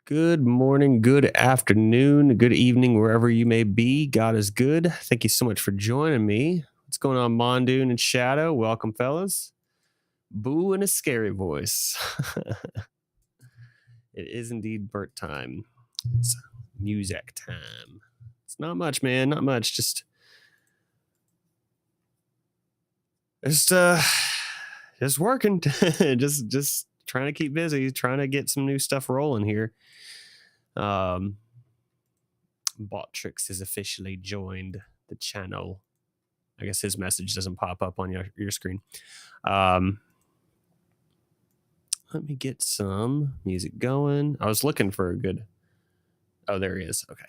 Good morning, good afternoon, good evening, wherever you may be. God is good. Thank you so much for joining me. What's going on, Mondoon and Shadow? Welcome, fellas. Boo and a scary voice. It is indeed Bert time. It's music time. It's not much, man. Not much. Just just working. just trying to keep busy, trying to get some new stuff rolling here. Botrix has officially joined the channel. I guess his message doesn't pop up on your screen. Let me get some music going. I was looking for a good... Oh, there he is. Okay.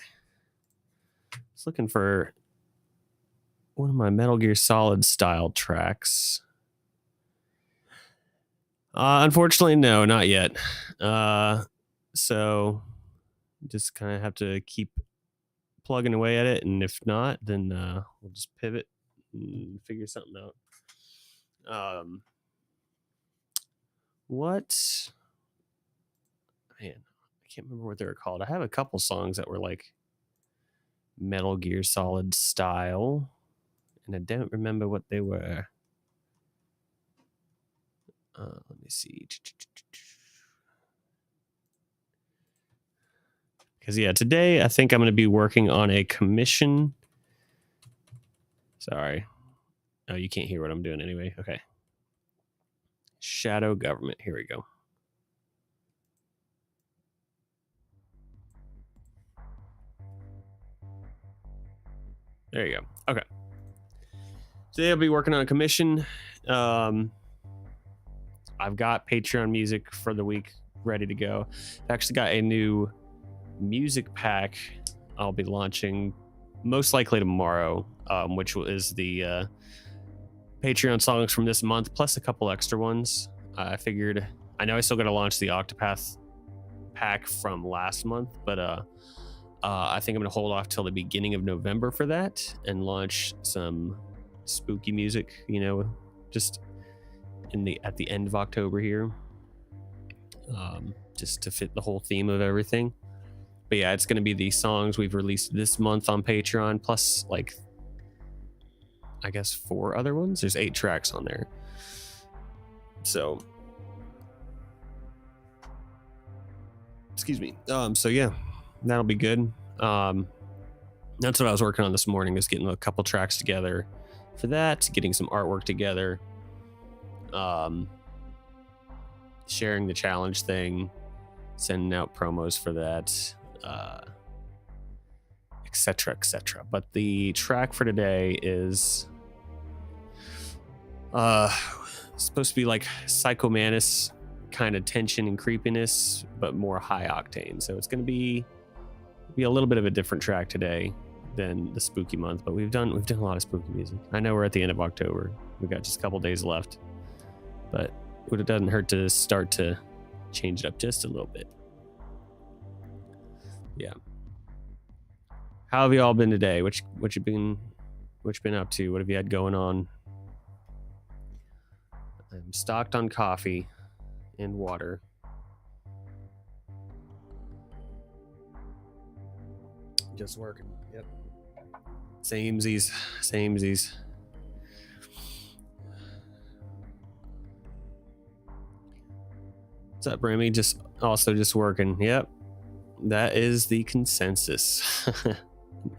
I was looking for one of my Metal Gear Solid style tracks. Unfortunately, no, not yet. So just kind of have to keep plugging away at it, and if not, then we'll just pivot and figure something out. What? Man, I can't remember what they were called. I have a couple songs that were like Metal Gear Solid style, and I don't remember what they were. Let me see. Because, yeah, today I think I'm going to be working on a commission. Sorry. Oh, you can't hear what I'm doing anyway. Okay. Shadow Government. Here we go. There you go. Okay. Today I'll be working on a commission. I've got Patreon music for the week ready to go. I've actually got a new music pack I'll be launching most likely tomorrow, which is the Patreon songs from this month, plus a couple extra ones. I figured, I know I still got to launch the Octopath pack from last month, but I think I'm going to hold off till the beginning of November for that and launch some spooky music, just at the end of October here, just to fit the whole theme of everything. But yeah, it's going to be the songs we've released this month on Patreon, plus like, I guess 4 other ones. There's 8 tracks on there. So, excuse me. So yeah, that'll be good. That's what I was working on this morning, is getting a couple tracks together for that, getting some artwork together, sharing the challenge thing, sending out promos for that, etc., etc. But the track for today is supposed to be like Psycho Mantis kind of tension and creepiness, but more high octane. So it's going to be a little bit of a different track today than the spooky month, but we've done a lot of spooky music. I know we're at the end of October. We've got just a couple days left, but it doesn't hurt to start to change it up just a little bit. Yeah. How have you all been today? What you been up to? What have you had going on? I'm stocked on coffee and water. Just working. Yep. Samesies. What's up, Remy? Just working. Yep. That is the consensus.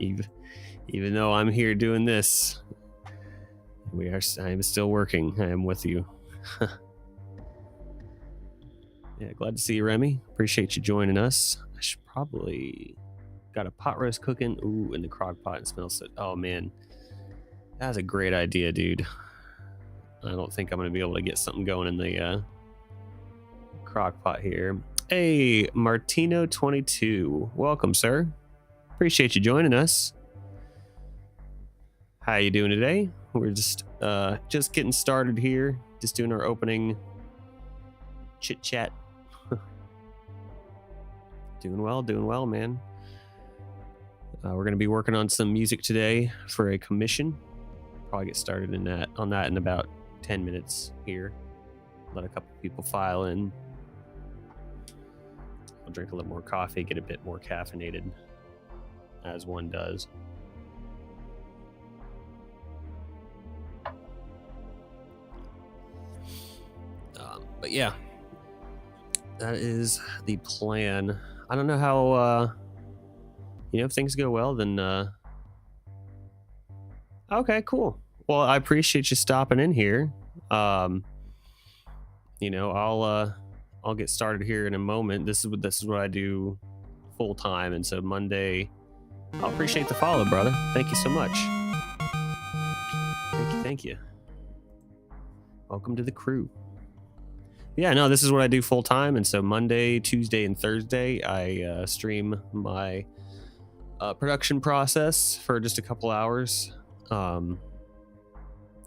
Even though I'm here doing this, I am still working. I am with you. Yeah, glad to see you, Remy. Appreciate you joining us. I should probably got a pot roast cooking. Ooh, in the crock pot, and smells it. Oh man, that's a great idea, dude. I don't think I'm gonna be able to get something going in the crock pot here. Hey, Martino22, welcome, sir. Appreciate you joining us. How you doing today? We're just getting started here, just doing our opening chit chat. Doing well, man. We're going to be working on some music today for a commission. Probably get started on that in about 10 minutes here. Let a couple people file in. I'll drink a little more coffee, get a bit more caffeinated, as one does. But yeah, that is the plan. I don't know how, if things go well, then, okay, cool. Well, I appreciate you stopping in here. I'll get started here in a moment. This is what I do full time, and so Monday, I'll appreciate the follow, brother. Thank you so much. Thank you. Welcome to the crew. Yeah, no, this is what I do full time, and so Monday, Tuesday, and Thursday, I stream my production process for just a couple hours, and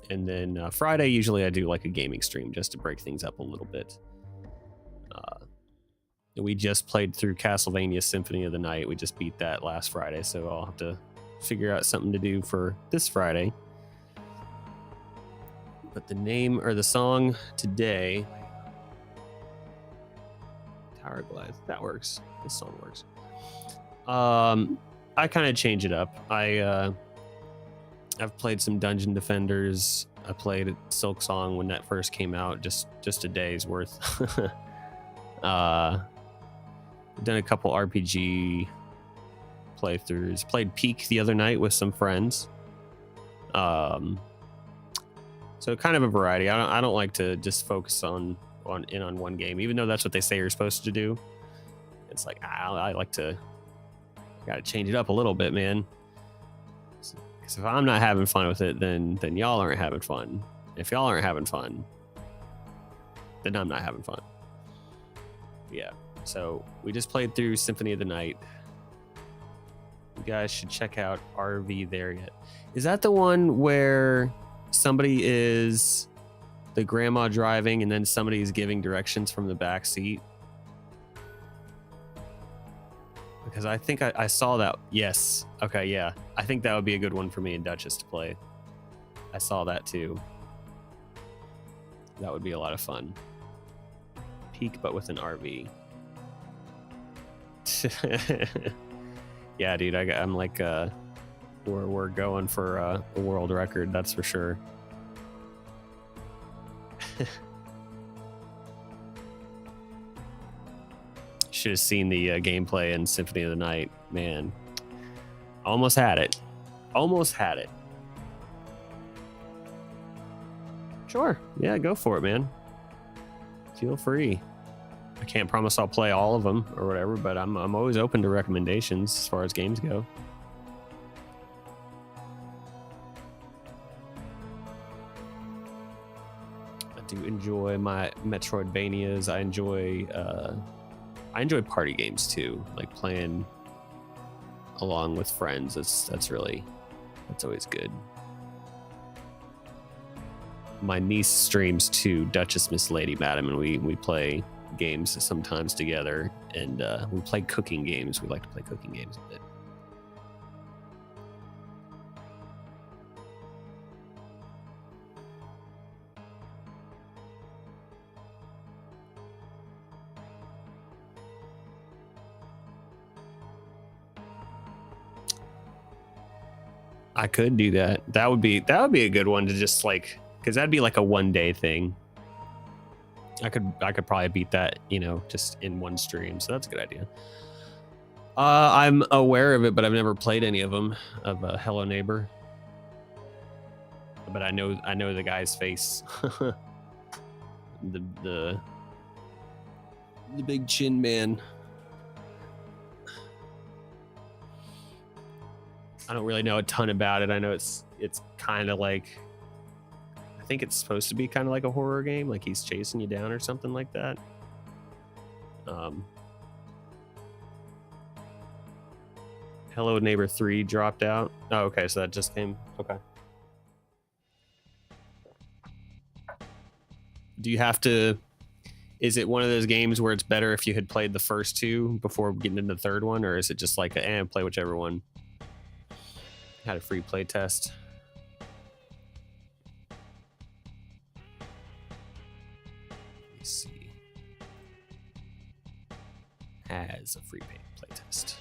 then Friday, usually I do like a gaming stream just to break things up a little bit. We just played through Castlevania Symphony of the Night. We just beat that last Friday, so I'll have to figure out something to do for this Friday. But the name or the song today, Tower Glide, that works. This song works. I kind of change it up. I've played some Dungeon Defenders. I played Silk Song when that first came out, just a day's worth. Done a couple RPG playthroughs. Played Peak the other night with some friends. So kind of a variety. I don't like to just focus on one game, even though that's what they say you're supposed to do. It's like I like to. Gotta change it up a little bit, man. Because if I'm not having fun with it, then y'all aren't having fun. If y'all aren't having fun, then I'm not having fun. Yeah. So we just played through Symphony of the Night. You guys should check out RV There Yet. Is that the one where somebody is the grandma driving and then somebody is giving directions from the back seat? Because I think I saw that. Yes. Okay, yeah. I think that would be a good one for me and Duchess to play. I saw that too. That would be a lot of fun. Peak, but with an RV. Yeah, dude, I'm like, we're going for a world record, that's for sure. Should have seen the gameplay in Symphony of the Night, man. Almost had it. Sure, yeah, go for it, man. Feel free. I can't promise I'll play all of them or whatever, but I'm always open to recommendations as far as games go. I do enjoy my Metroidvanias. I enjoy party games too, like playing along with friends. That's always good. My niece streams too, Duchess Miss Lady Madam, and we play games sometimes together, and we play cooking games. We like to play cooking games a bit. I could do that. That would be a good one to just like, because that'd be like a one-day thing. I could probably beat that, just in one stream. So that's a good idea. I'm aware of it, but I've never played any of them. Of Hello Neighbor. But I know the guy's face. the big chin man. I don't really know a ton about it. I know it's kind of like, I think it's supposed to be kind of like a horror game, like he's chasing you down or something like that. Hello Neighbor 3 dropped out. Oh, okay, so that just came. Okay. Do you have to? Is it one of those games where it's better if you had played the first two before getting into the third one, or is it just like play whichever one? Had a free play test. Let me see. as a free playtest.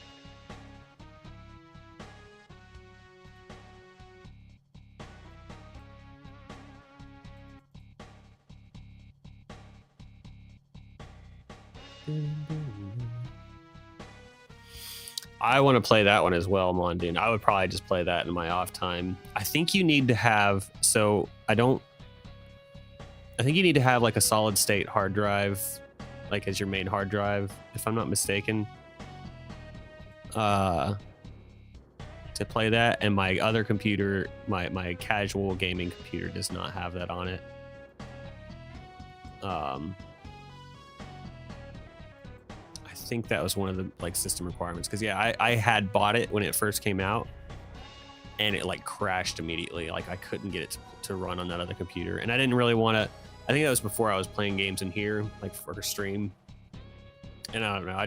I want to play that one as well, Mondoon. I would probably just play that in my off time. I think you need to have, I think you need to have like a solid state hard drive, like as your main hard drive, if I'm not mistaken, to play that. And my other computer, my casual gaming computer, does not have that on it. I think that was one of the like system requirements, because yeah, I had bought it when it first came out and it like crashed immediately. Like I couldn't get it to run on that other computer, and I didn't really want to. I think that was before I was playing games in here, like for stream. And I don't know, I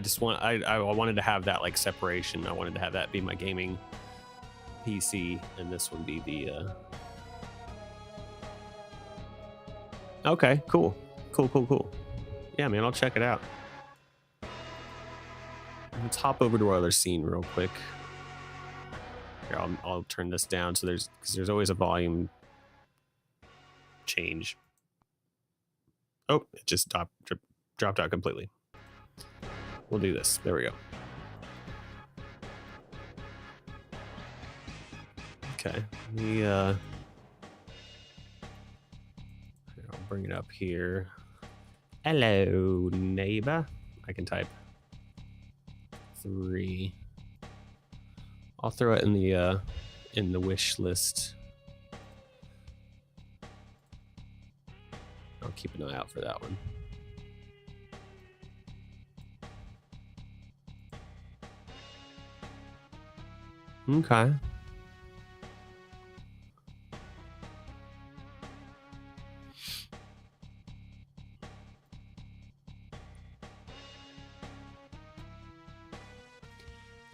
wanted to have that like separation. I wanted to have that be my gaming PC, and this one be the okay, cool. Yeah, man, I'll check it out. Let's hop over to our other scene real quick. Here, I'll turn this down so because there's always a volume change. Oh, it just dropped out completely. We'll do this. There we go. Okay. I'll bring it up here. Hello, neighbor. I can type 3. I'll throw it in the wish list. I'll keep an eye out for that one. Okay.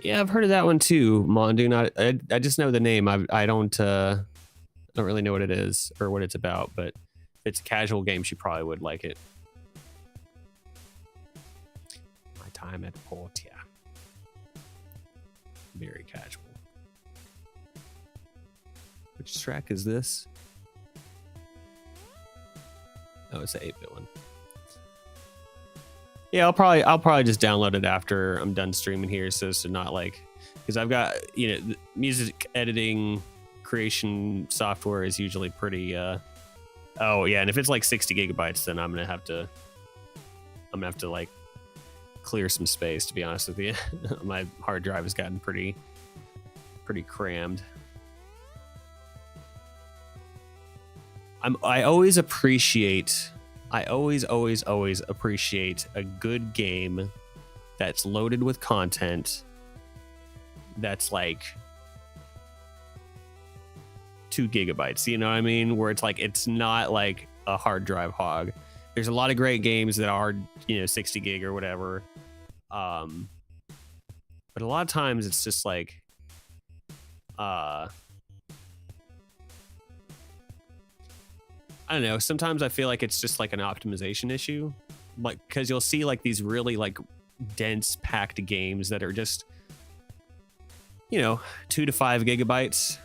Yeah, I've heard of that one too, Mondoon. I just know the name. I don't really know what it is or what it's about, but if it's a casual game, she probably would like it. My time at Portia. Very casual. Which track is this? Oh, it's an 8-bit one. Yeah, I'll probably just download it after I'm done streaming here, so as to not like, because I've got, you know, music editing creation software is usually pretty oh yeah, and if it's like 60 gigabytes, then I'm gonna have to like clear some space, to be honest with you. My hard drive has gotten pretty crammed. I always appreciate a good game that's loaded with content that's like 2 gigabytes, you know what I mean? Where it's like, it's not like a hard drive hog. There's a lot of great games that are, you know, 60 gig or whatever. But a lot of times it's just like, I don't know. Sometimes I feel like it's just like an optimization issue, like because you'll see like these really like dense packed games that are just, you know, 2 to 5 gigabytes,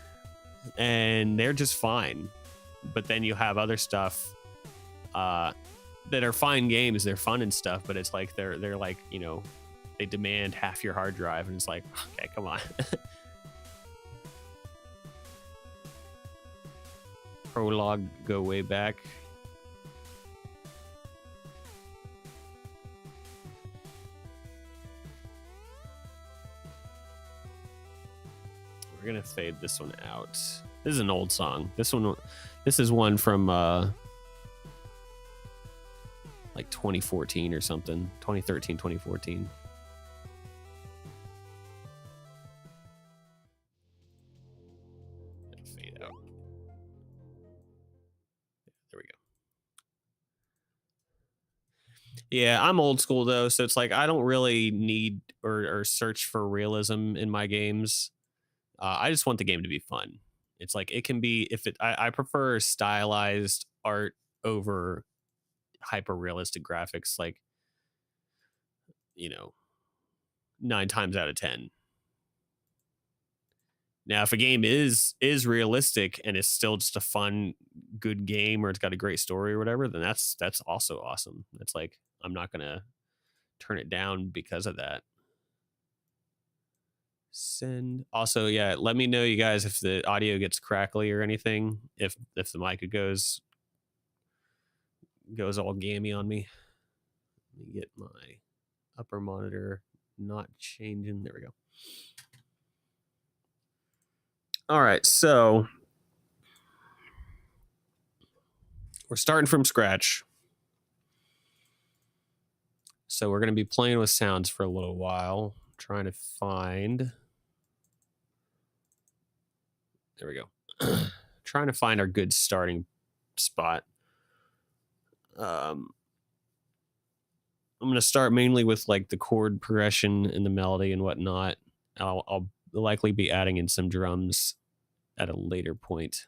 and they're just fine. But then you have other stuff that are fine games. They're fun and stuff, but it's like they're like, you know, they demand half your hard drive, and it's like, okay, come on. Prologue, go way back. We're gonna fade this one out. This is an old song. This is one from like 2014 or something. 2013, 2014. Fade out. There we go. Yeah, I'm old school though, so it's like I don't really need or search for realism in my games. I just want the game to be fun. It's like it can be I prefer stylized art over hyper realistic graphics. Like, you know, 9 times out of 10. Now, if a game is realistic and it's still just a fun, good game, or it's got a great story or whatever, then that's also awesome. That's like, I'm not gonna turn it down because of that. Send. Also, yeah, let me know, you guys, if the audio gets crackly or anything. If the mic goes all gammy on me. Let me get my upper monitor not changing. There we go. All right, so we're starting from scratch. So we're going to be playing with sounds for a little while, trying to find. There we go. Trying to find our good starting spot. I'm going to start mainly with like the chord progression and the melody and whatnot. I'll likely be adding in some drums at a later point.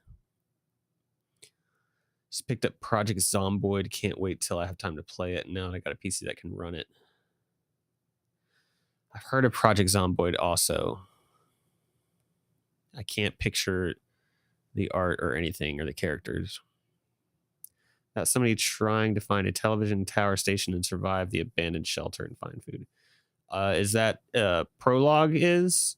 Just picked up Project Zomboid. Can't wait till I have time to play it. Now I got a PC that can run it. I've heard of Project Zomboid also. I can't picture the art or anything or the characters. That's somebody trying to find a television tower station and survive the abandoned shelter and find food. Is that Prologue is?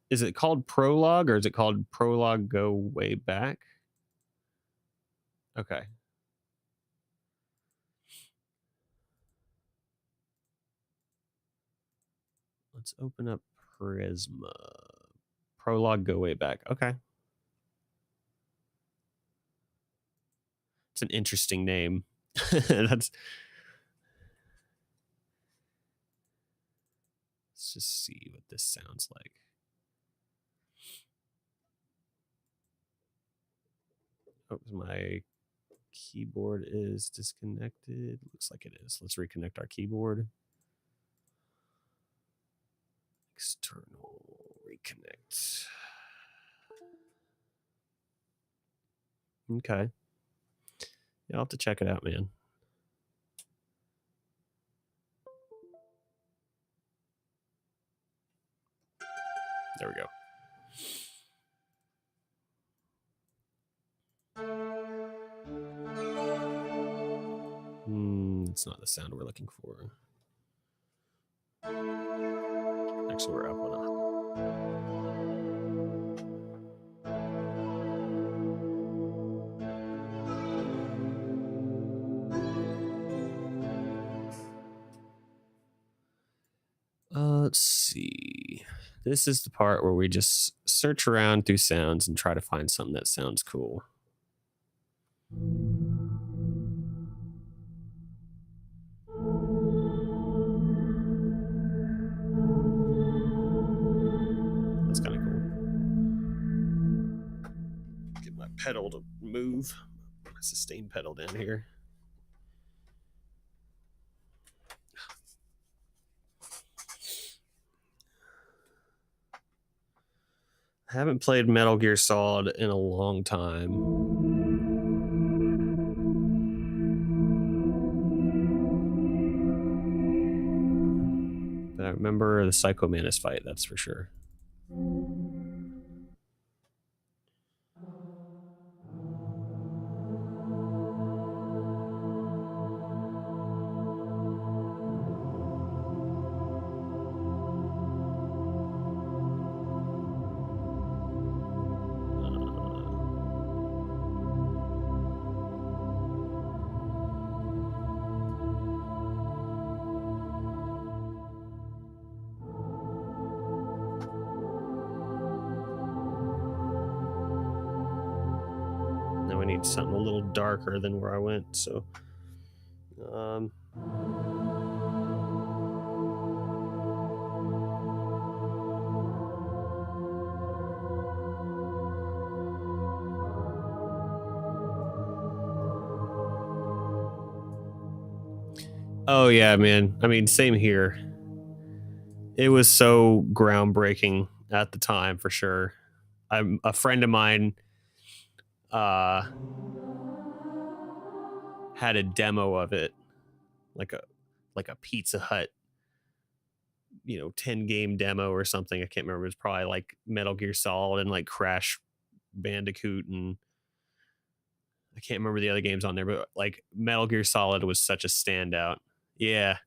Is it called Prologue or is it called Prologue Go Way Back? Okay. Let's open up Prisma. Prologue Go Way Back. Okay. It's an interesting name. Let's just see what this sounds like. Oh, my keyboard is disconnected. Looks like it is. Let's reconnect our keyboard. External reconnect. Okay. Yeah, I'll have to check it out, man. There we go. It's not the sound we're looking for. Actually, we're up on it. Let's see. This is the part where we just search around through sounds and try to find something that sounds cool. That's kind of cool. Get my pedal to move. My sustain pedal down here. I haven't played Metal Gear Solid in a long time. But I remember the Psycho Mantis fight, that's for sure. Now I need something a little darker than where I went, so oh yeah, man. I mean, same here. It was so groundbreaking at the time, for sure. A friend of mine had a demo of it, like a Pizza Hut 10 game demo or something. I can't remember. It was probably like Metal Gear Solid and like Crash Bandicoot, and I can't remember the other games on there, but like Metal Gear Solid was such a standout. Yeah.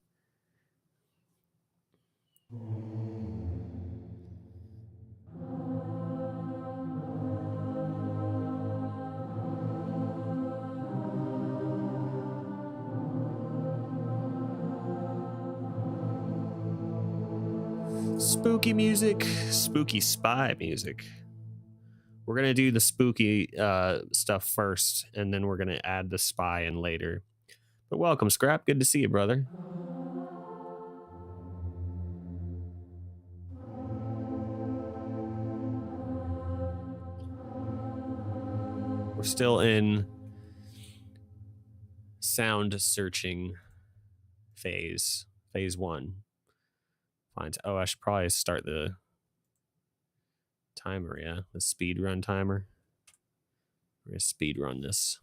Spooky music, spooky spy music. We're gonna do the spooky stuff first, and then we're gonna add the spy in later. But welcome, Scrap. Good to see you, brother. We're still in sound searching phase. Phase 1. Fine. Oh, I should probably start the timer. Yeah, the speed run timer. We're gonna speed run this.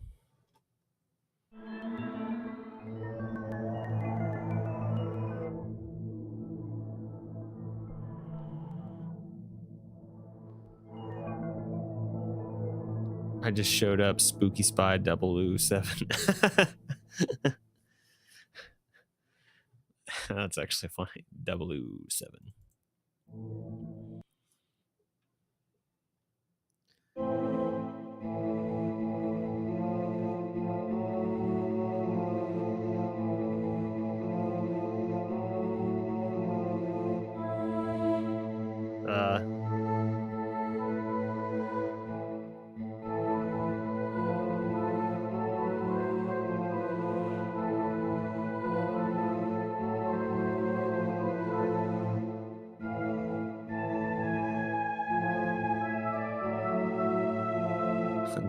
I just showed up Spooky Spy 007. That's actually funny. 007.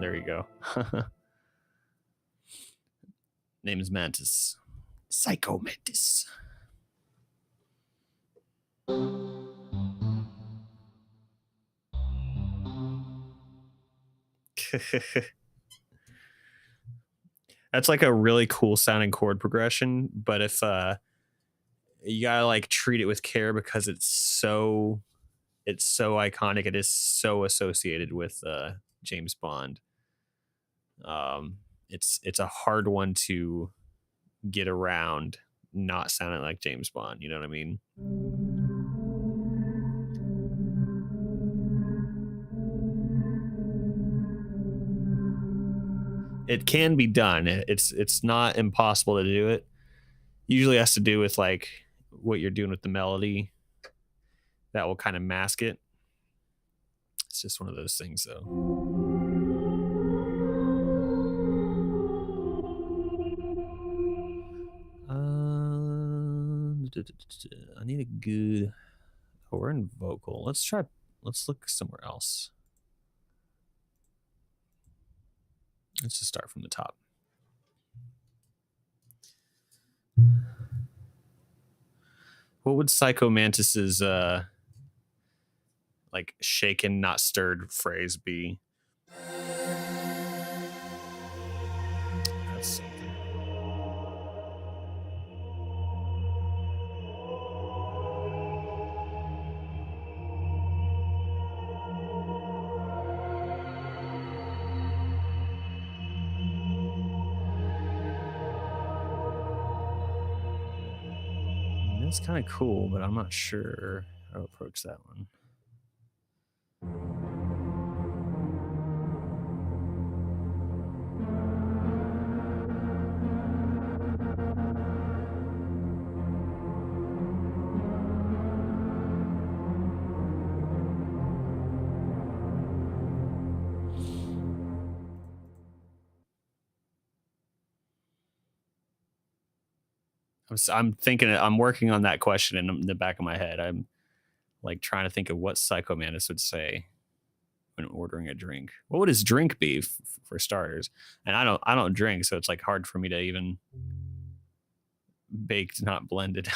There you go. Name is Mantis. Psycho Mantis. That's like a really cool sounding chord progression, but if you gotta like treat it with care because it's so iconic. It is so associated with James Bond. It's a hard one to get around not sounding like James Bond. You know what I mean? It can be done. It's not impossible to do it. Usually has to do with like what you're doing with the melody. That will kind of mask it. It's just one of those things, though. I need a good. Oh, we're in vocal. Let's try. Let's look somewhere else. Let's just start from the top. What would Psycho Mantis's like shaken, not stirred phrase be? That's something. That's kind of cool, but I'm not sure how to approach that one. I'm thinking. I'm working on that question in the back of my head. I'm like trying to think of what Psycho Mantis would say when ordering a drink. What would his drink be for starters? And I don't drink, so it's like hard for me to even baked, not blended.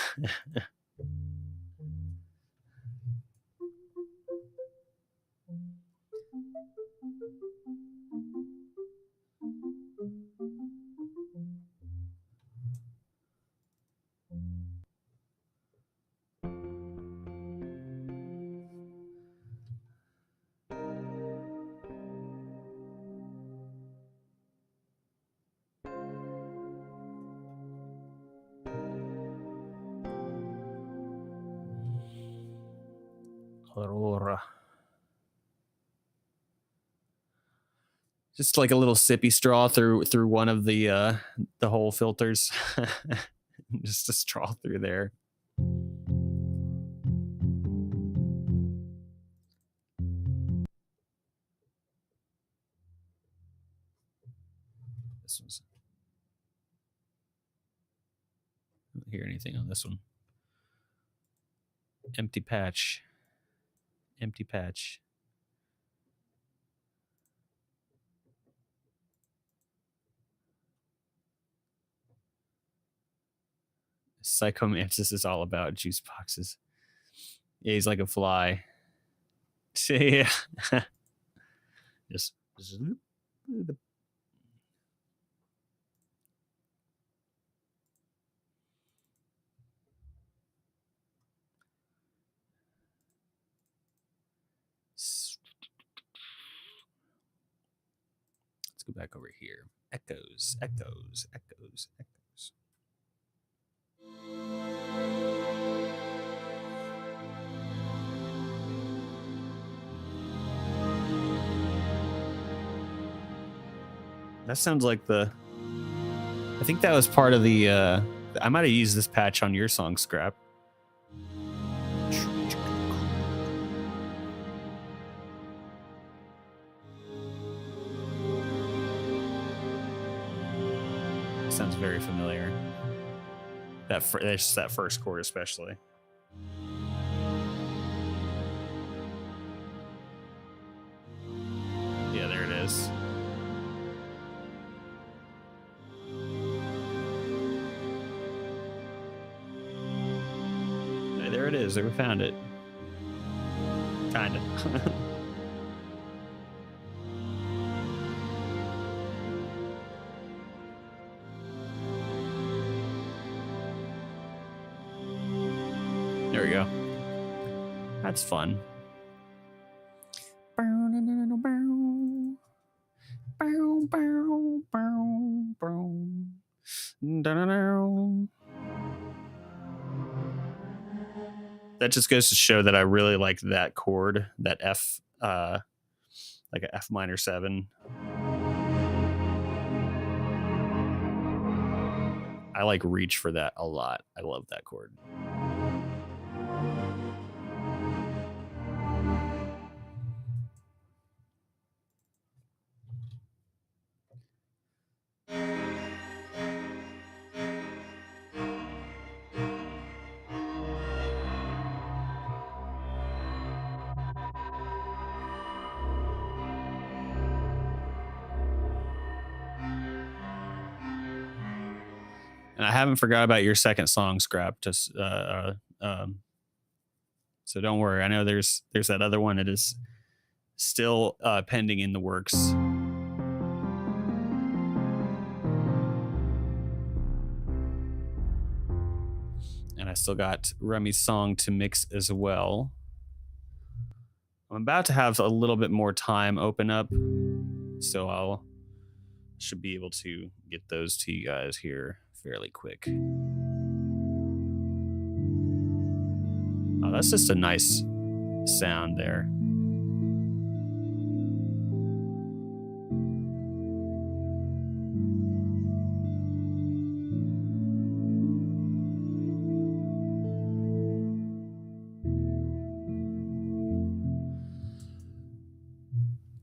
Aurora. Just like a little sippy straw through one of the whole filters. Just a straw through there. This one's. I don't hear anything on this one. Empty patch. Empty patch. Psycho Mantis is all about juice boxes. Yeah, he's like a fly. Yeah. Just. Let's go back over here. Echoes, echoes, echoes, echoes. That sounds like the. I think that was part of the. I might have used this patch on your song, Scrap. Sounds very familiar. That first chord, especially. Yeah, there it is. Hey, there it is. We found it. Kinda. There we go. That's fun. That just goes to show that I really like that chord, that F, like a F minor 7. I like reach for that a lot. I love that chord. And I haven't forgot about your second song, Scrap. Just so don't worry. I know there's that other one that is still pending in the works. And I still got Remy's song to mix as well. I'm about to have a little bit more time open up, so I'll should be able to get those to you guys here fairly quick. Oh, that's just a nice sound there.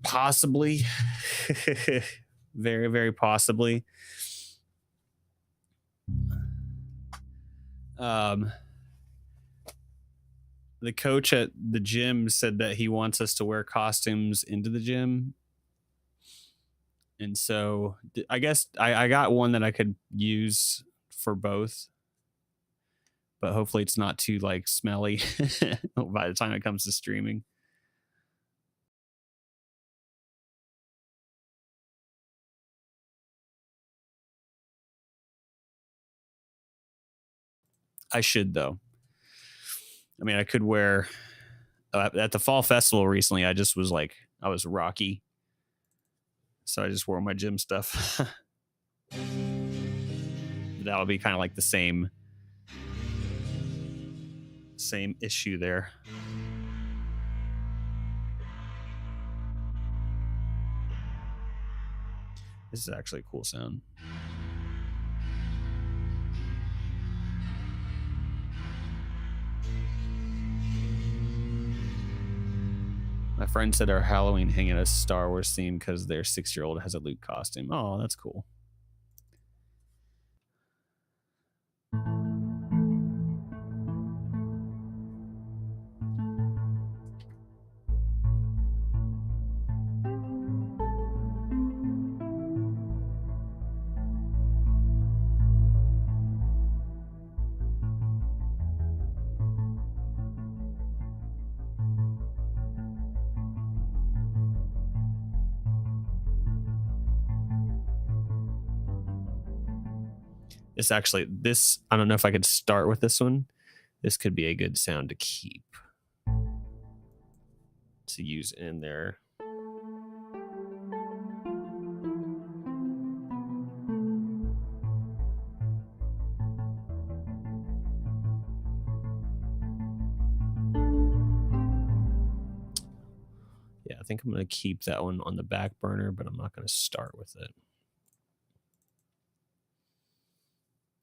Possibly. Very, very possibly. The coach at the gym said that he wants us to wear costumes into the gym. And so I guess I got one that I could use for both. But hopefully it's not too like smelly by the time it comes to streaming. I should though. I mean, I could wear at the fall festival recently. I just was like, I was Rocky, so I just wore my gym stuff. That would be kind of like the same issue there. This is actually a cool sound. My friend said our Halloween hang a Star Wars theme because their 6-year-old has a Luke costume. Oh, that's cool. It's actually this. I don't know if I could start with this one. This could be a good sound to keep to use in there. Yeah, I think I'm going to keep that one on the back burner, but I'm not going to start with it.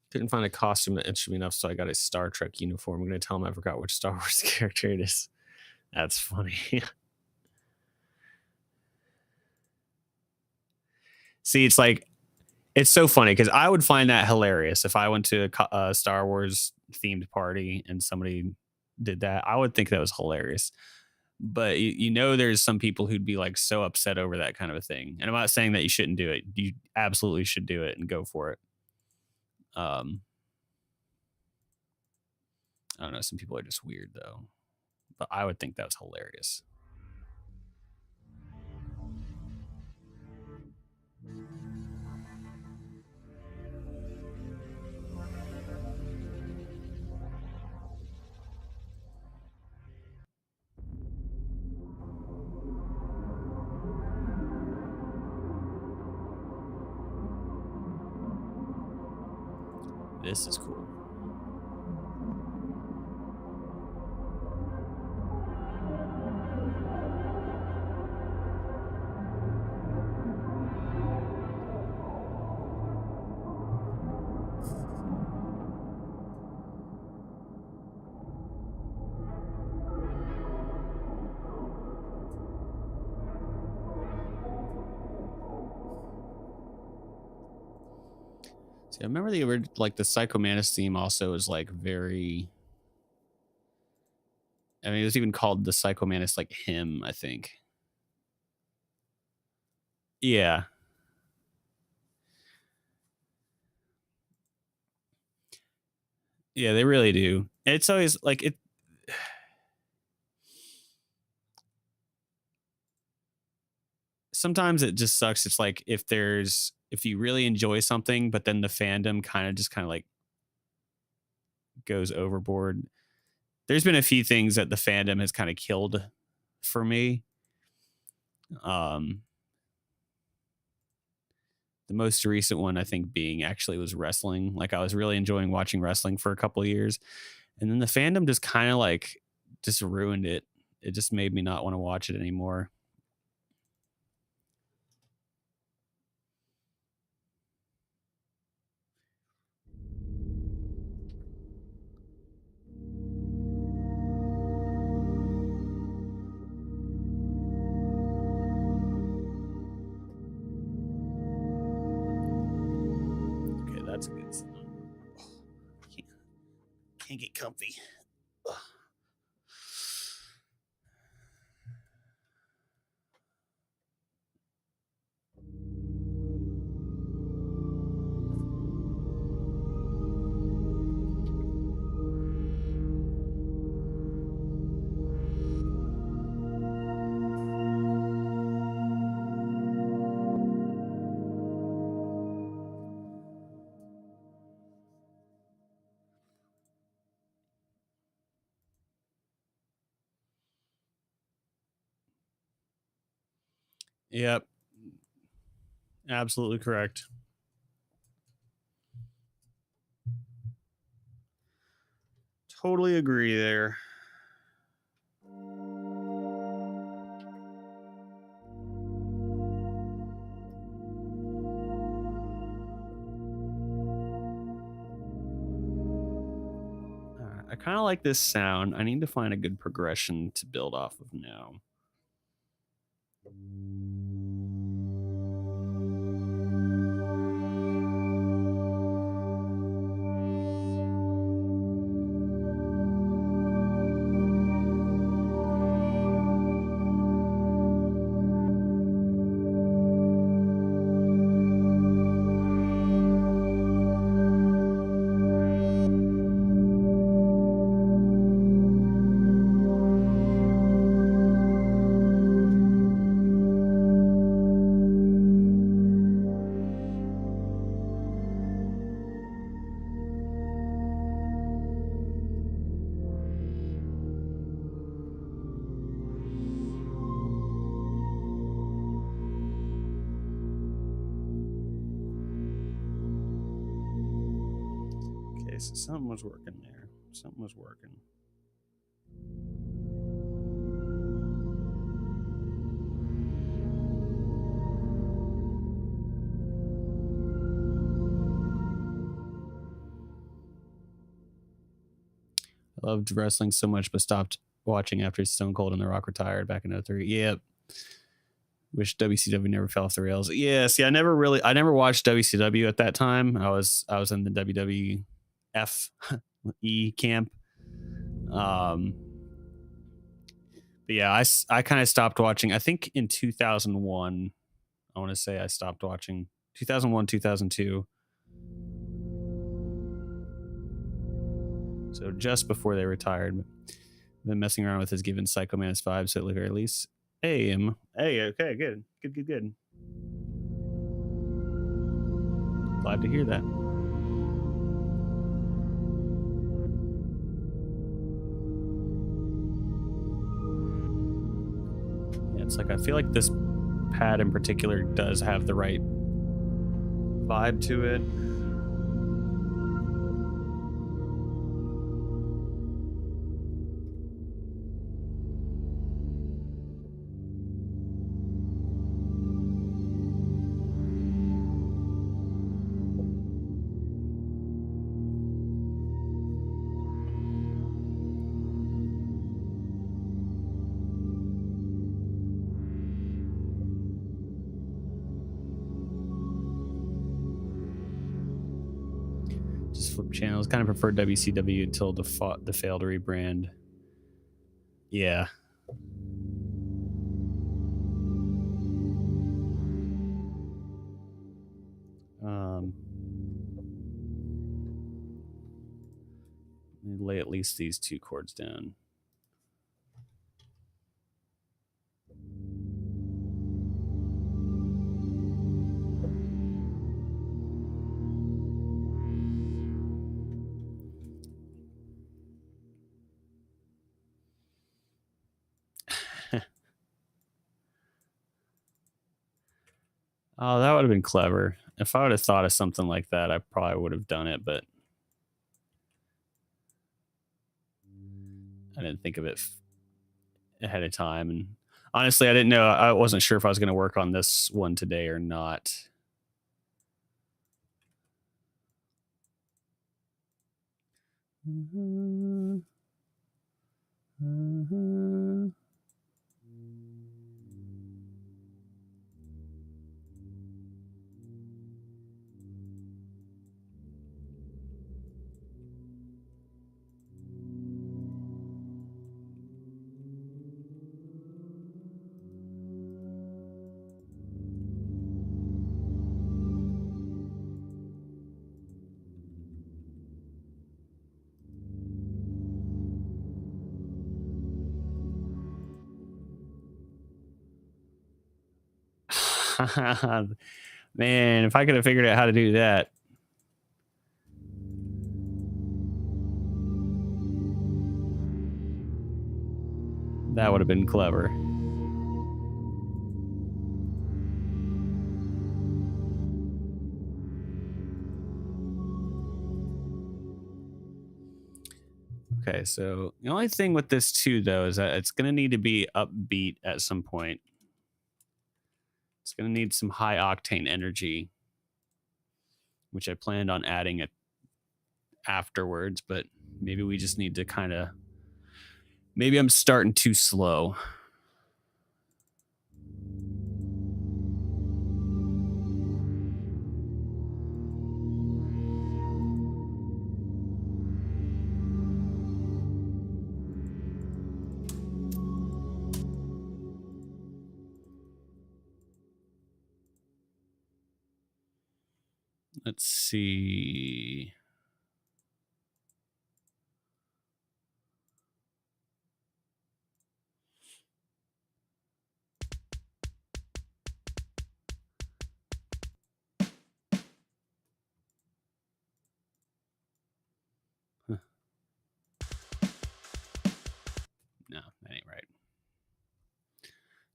Couldn't find a costume that interested me enough, so I got a Star Trek uniform. I'm going to tell him I forgot which Star Wars character it is. That's funny. See, it's like, it's so funny because I would find that hilarious if I went to a Star Wars themed party and somebody did that. I would think that was hilarious. But you know, there's some people who'd be like so upset over that kind of a thing. And I'm not saying that you shouldn't do it. You absolutely should do it and go for it. I don't know. Some people are just weird though. But I would think that was hilarious. This is cool. See, I remember the Psycho Mantis theme also is like very. I mean, it was even called the Psycho Mantis like hymn, I think. Yeah. Yeah, they really do. It's always like it. Sometimes it just sucks. It's like if you really enjoy something, but then the fandom kind of like goes overboard. There's been a few things that the fandom has kind of killed for me. The most recent one I think being actually was wrestling. Like I was really enjoying watching wrestling for a couple of years, and then the fandom just kind of like just ruined it. It just made me not want to watch it anymore. Okay, that's a good sound. Can't get comfy. Ugh. Yep. Absolutely correct. Totally agree there. I kind of like this sound. I need to find a good progression to build off of now. Okay, so something was working there. Something was working. I loved wrestling so much, but stopped watching after Stone Cold and The Rock retired back in 03. Yep. Wish WCW never fell off the rails. Yeah, see, I never watched WCW at that time. I was in the WWF E camp. But yeah, I kind of stopped watching. I think in 2001, I want to say I stopped watching 2001, 2002. So just before they retired. Been messing around with his given Psycho Mantis vibes, so at the very least. Hey, okay, good. Glad to hear that. Yeah, it's like I feel like this pad in particular does have the right vibe to it. Just flip channels. Kind of preferred WCW until the failed rebrand. Yeah. Let me lay at least these two chords down. Oh, that would have been clever. If I would have thought of something like that, I probably would have done it, but I didn't think of it ahead of time. And honestly, I didn't know. I wasn't sure if I was going to work on this one today or not. Man, if I could have figured out how to do that. That would have been clever. Okay, so the only thing with this too, though, is that it's going to need to be upbeat at some point. It's going to need some high octane energy, which I planned on adding it afterwards, but Maybe we just need to kind of. Maybe I'm starting too slow. Let's see. Huh. No, that ain't right.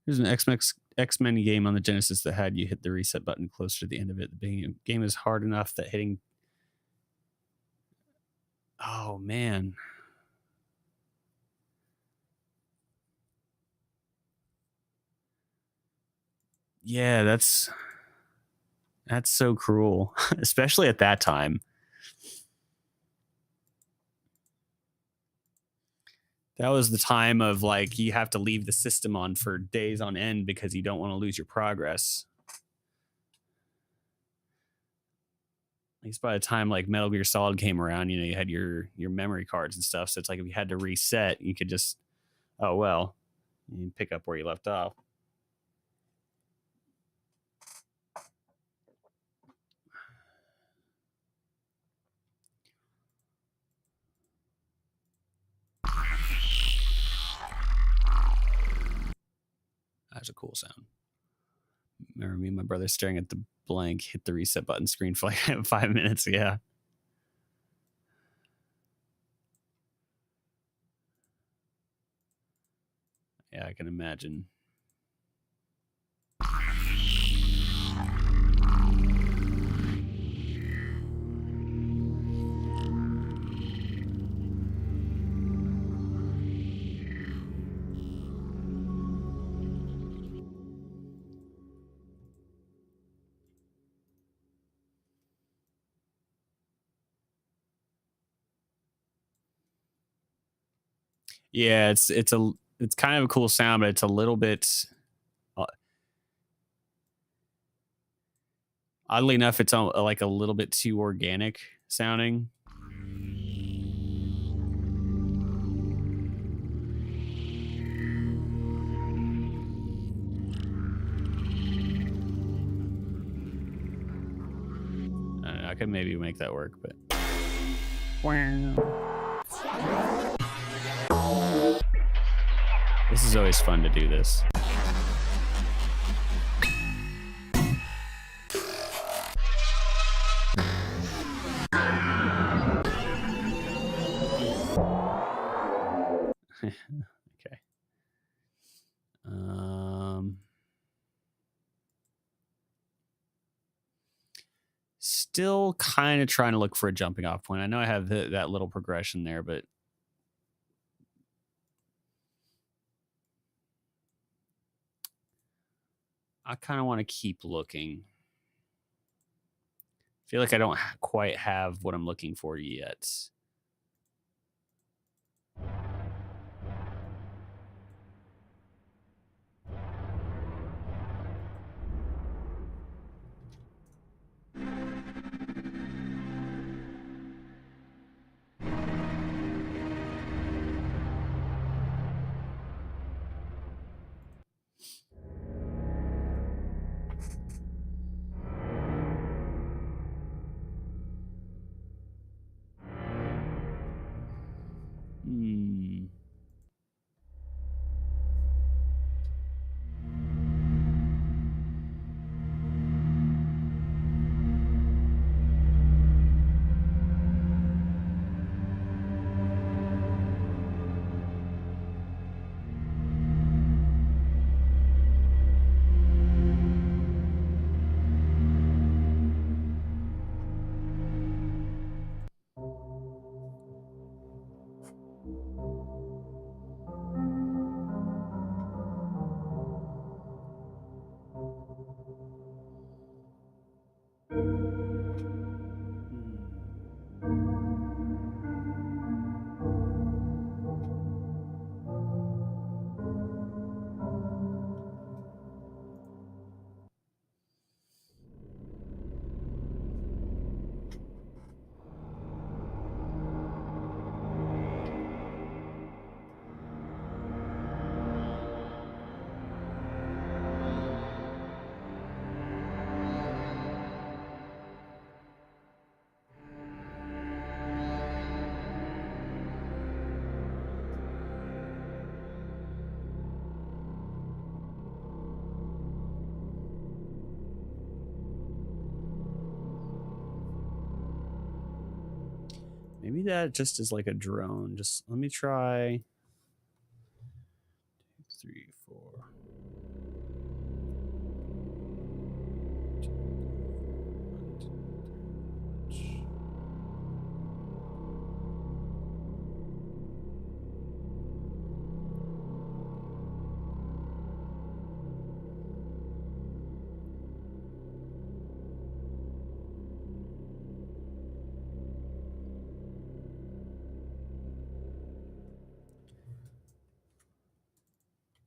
There's an X-Men game on the Genesis that had you hit the reset button closer to the end of it. The game is hard enough that hitting. Oh man. Yeah, that's so cruel, especially at that time. That was the time of like you have to leave the system on for days on end because you don't want to lose your progress. At least by the time like Metal Gear Solid came around, you know, you had your memory cards and stuff. So it's like if you had to reset, you could just, oh well, you pick up where you left off. That's a cool sound. Remember me and my brother staring at the blank, hit the reset button screen for like 5 minutes. Yeah. Yeah, I can imagine. Yeah, it's kind of a cool sound, but it's a little bit oddly enough, it's like a little bit too organic sounding. I don't know, I could maybe make that work, but this is always fun to do this. Okay. Still kind of trying to look for a jumping off point. I know I have that little progression there, but I kind of want to keep looking. I feel like I don't quite have what I'm looking for yet. Maybe that just is like a drone. Just let me try. 2, 3, 4.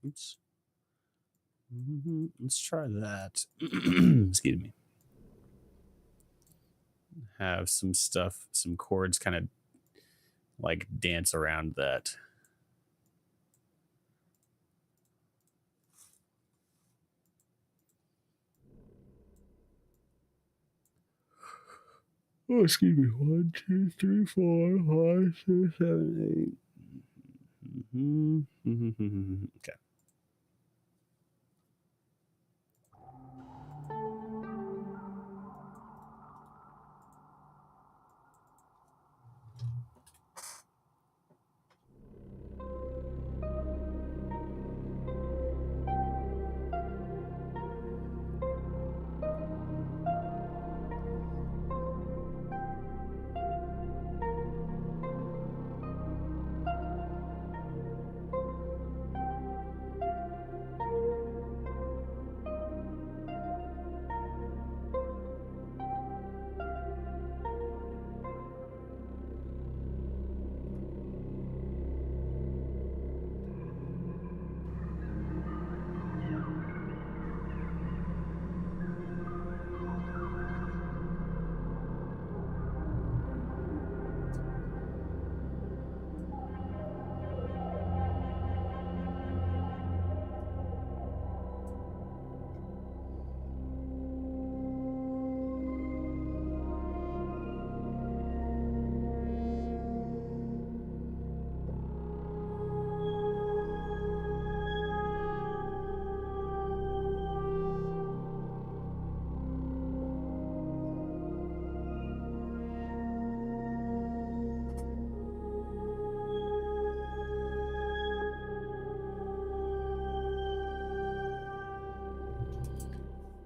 Oops. Let's try that. Excuse me. Have some stuff, some chords kind of like dance around that. Oh, excuse me. 1, 2, 3, 4, 5, 6, 7, 8. Okay.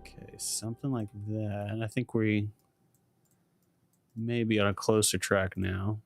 Okay, something like that. I think we may be on a closer track now.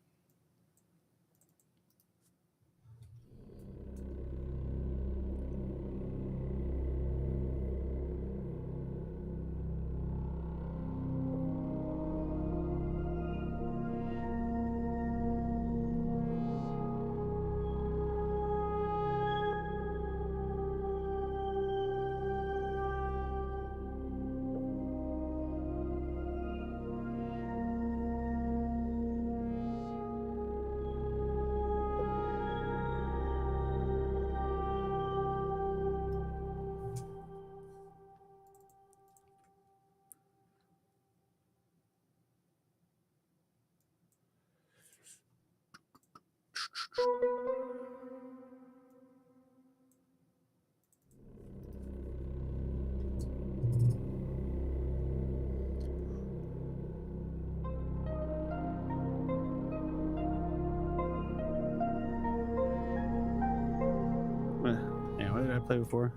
Yeah, what did I play before?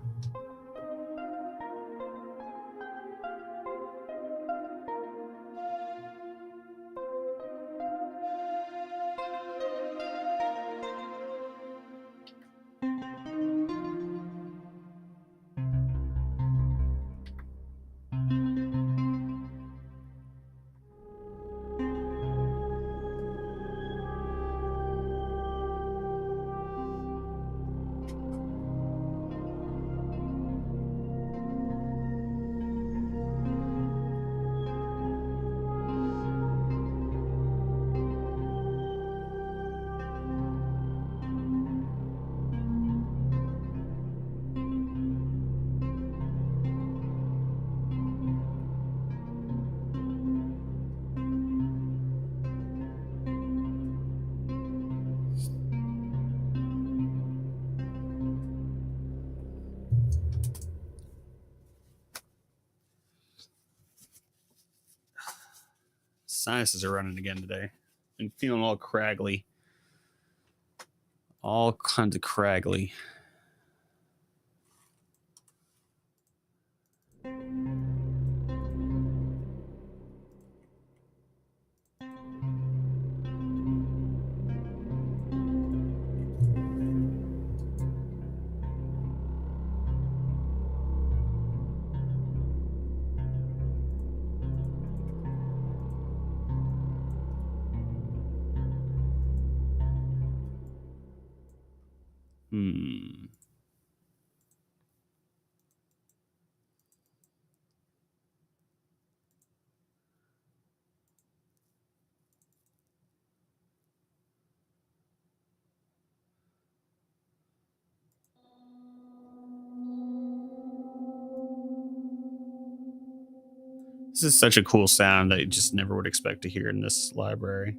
Sinuses are running again today. and feeling all craggly. All kinds of craggly. This is such a cool sound that you just never would expect to hear in this library.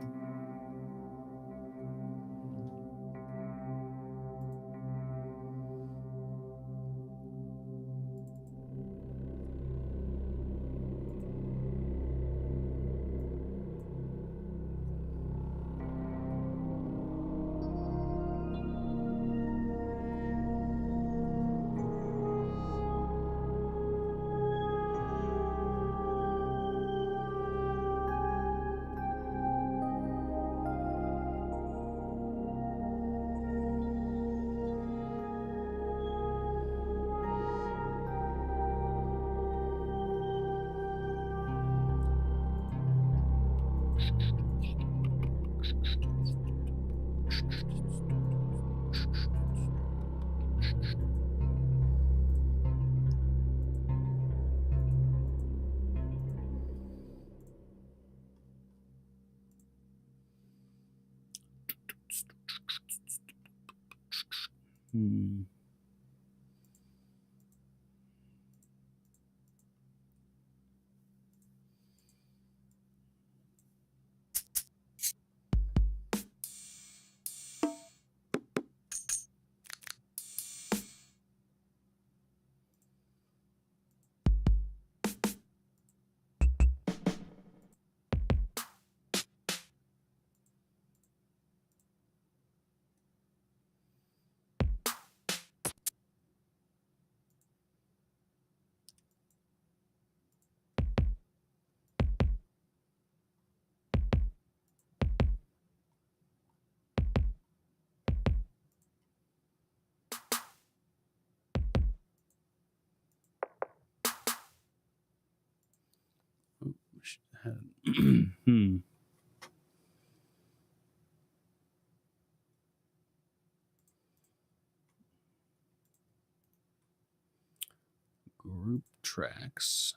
Group tracks.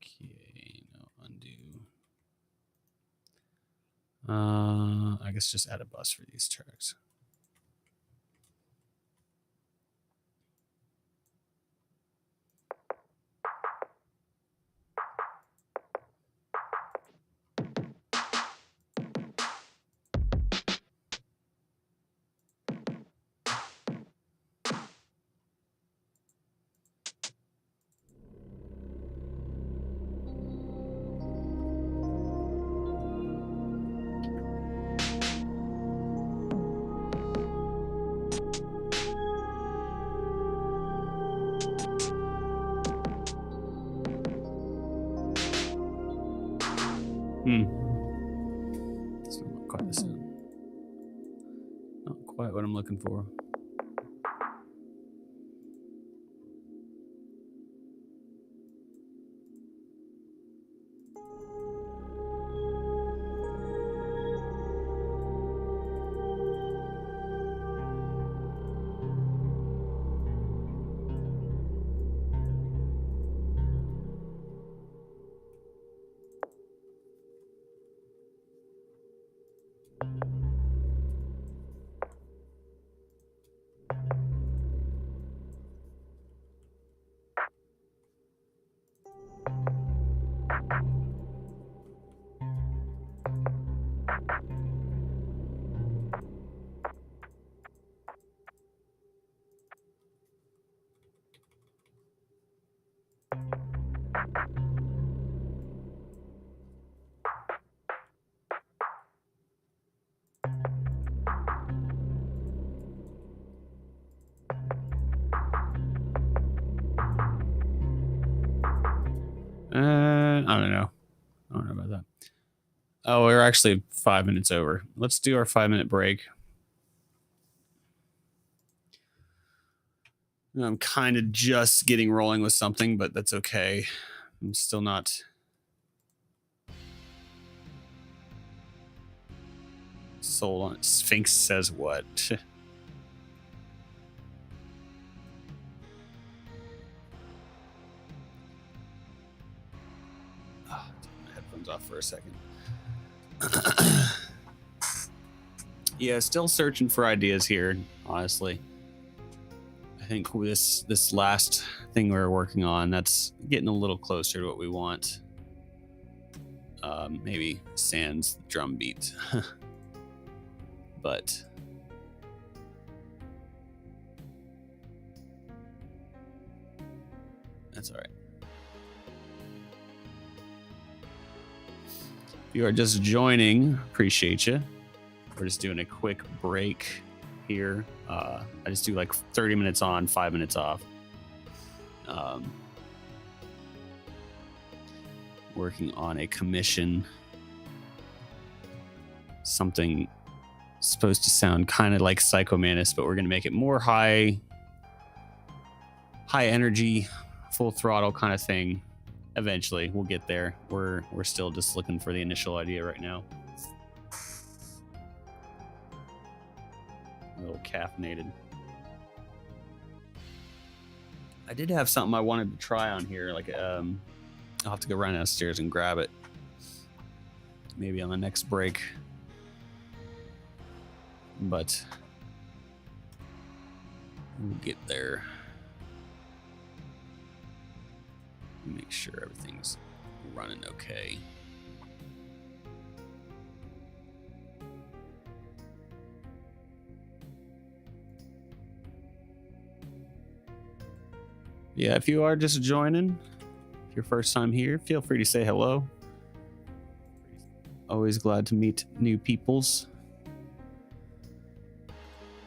Okay, no undo. I guess just add a bus for these tracks. Still not quite the sound. Not quite what I'm looking for. I don't know. I don't know about that. Oh, we're actually 5 minutes over. Let's do our 5-minute break. I'm kind of just getting rolling with something, but that's okay. I'm still not sold on. Sphinx says what? Oh, take my headphones off for a second. Yeah, still searching for ideas here, honestly. I think this last thing we're working on, that's getting a little closer to what we want. Maybe sans drum beat. But that's all right. If you are just joining, appreciate you. We're just doing a quick break here. I just do like 30 minutes on, 5 minutes off. Working on a commission. Something supposed to sound kind of like Psycho Mantis, but we're going to make it more high energy, full throttle kind of thing. Eventually, we'll get there. We're still just looking for the initial idea right now. A little caffeinated. I did have something I wanted to try on here. Like, I'll have to go run downstairs and grab it. Maybe on the next break. But we'll get there. Make sure everything's running okay. Yeah, if you are just joining, if your first time here, feel free to say hello. Always glad to meet new peoples.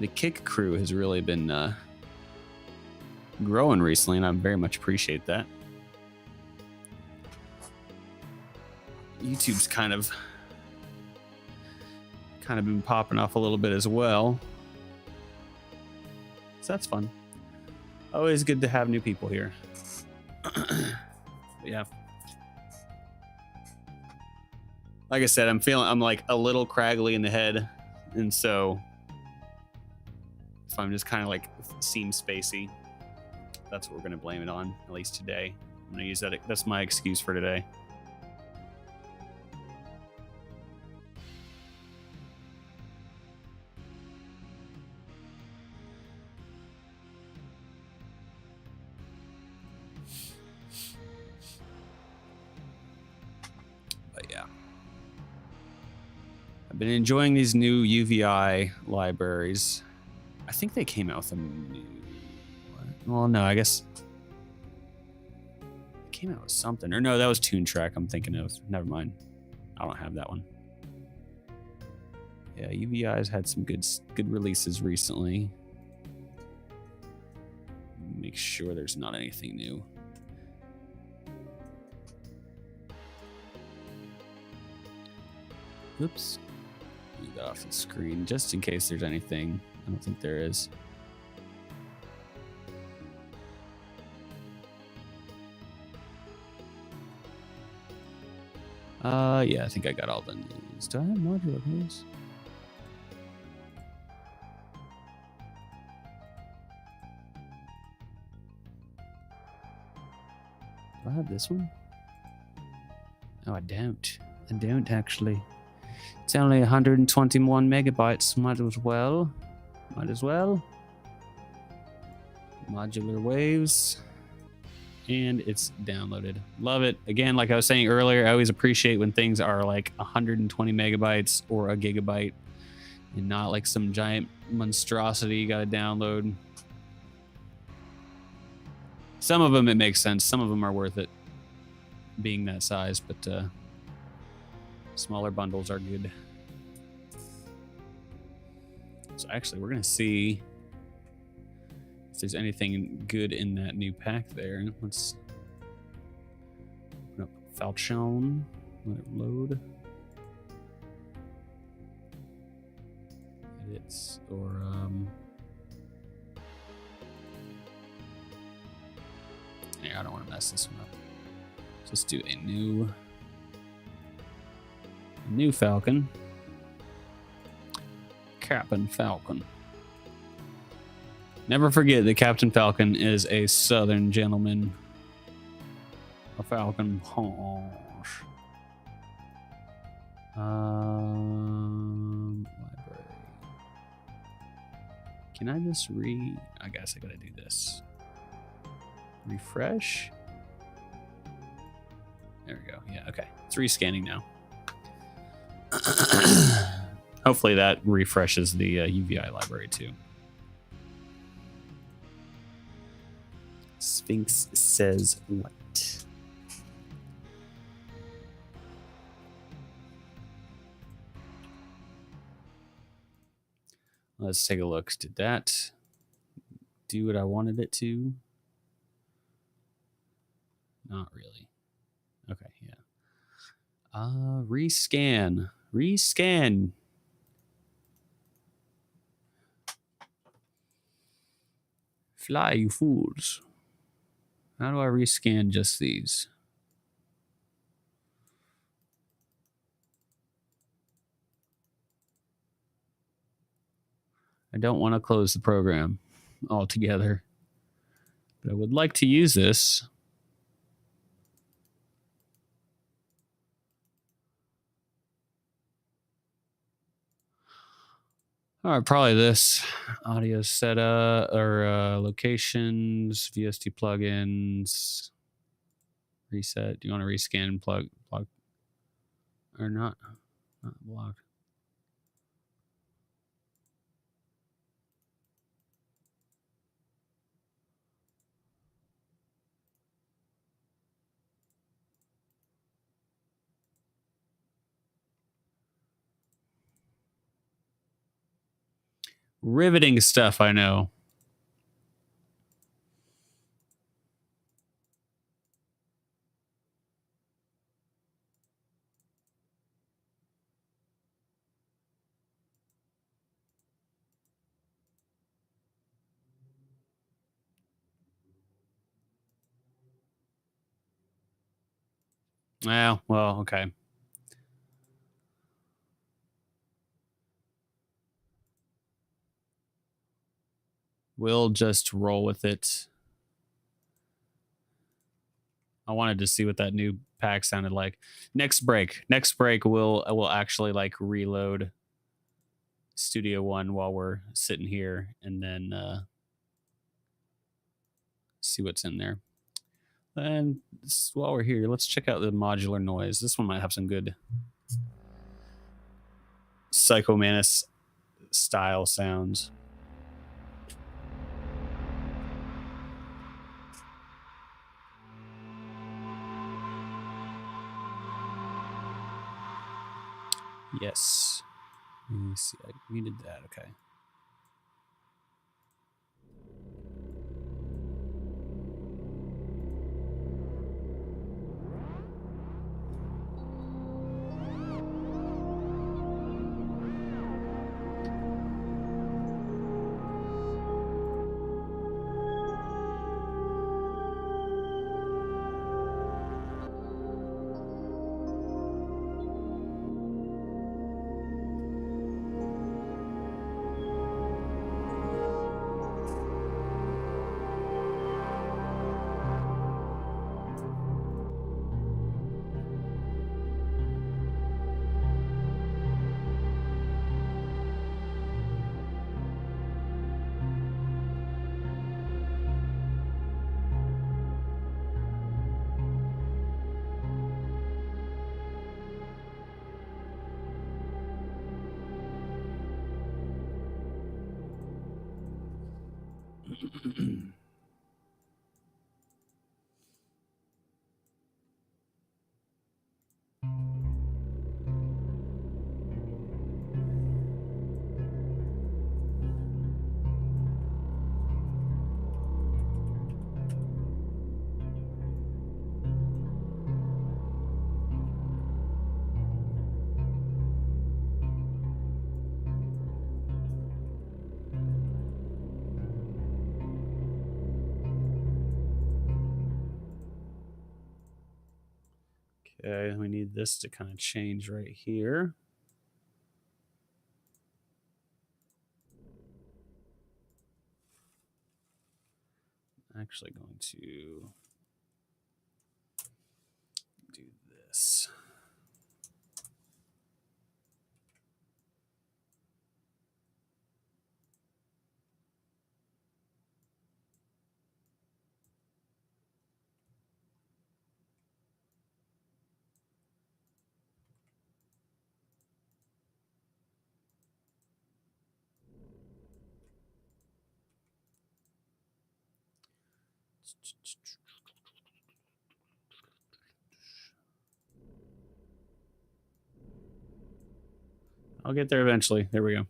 The Kick crew has really been growing recently, and I very much appreciate that. YouTube's kind of been popping off a little bit as well, so that's fun. Always good to have new people here. Yeah, like I said, I'm like a little craggly in the head, and so if I'm just kind of like seem spacey, that's what we're gonna blame it on, at least today. I'm gonna use that. That's my excuse for today. But yeah, I've been enjoying these new UVI libraries. I think they came out with a new... Well, no, I guess... It came out with something. Or no, that was Toon Track I'm thinking of. Never mind. I don't have that one. Yeah, UVI's had some good releases recently. Make sure there's not anything new. Oops. Move that off the screen just in case there's anything. I don't think there is. Yeah, I think I got all the news. Do I have modular news? Do I have this one? Oh, I don't. I don't actually. It's only 121 megabytes. Might as well. Might as well. Modular waves. And it's downloaded. Love it. Again, like I was saying earlier, I always appreciate when things are like 120 megabytes or a gigabyte and not like some giant monstrosity you gotta download. Some of them it makes sense. Some of them are worth it being that size, but smaller bundles are good. So actually, we're gonna see if there's anything good in that new pack there. Let's open up Falchion. Let it load. Edits or yeah, I don't want to mess this one up. Just do a new Falcon. Captain Falcon. Never forget that Captain Falcon is a Southern gentleman. A Falcon Punch. Library. Can I just I guess I gotta do this. Refresh. There we go. Yeah, okay. It's rescanning now. Hopefully that refreshes the UVI library too. Sphinx says what? Let's take a look. Did that do what I wanted it to? Not really. Okay, yeah. Rescan. Rescan. Fly, you fools. How do I rescan just these? I don't want to close the program altogether, but I would like to use this. All right, probably this audio setup or locations, VST plugins, reset. Do you want to rescan plug or not? Not block. Riveting stuff, I know. Well, okay. We'll just roll with it. I wanted to see what that new pack sounded like. Next break, we'll actually like reload Studio One while we're sitting here, and then see what's in there. And while we're here, let's check out the modular noise. This one might have some good Psycho Mantis style sounds. Yes. Let me see. I needed that. Okay. Okay, we need this to kind of change right here. Actually going to do this. I'll get there eventually. There we go.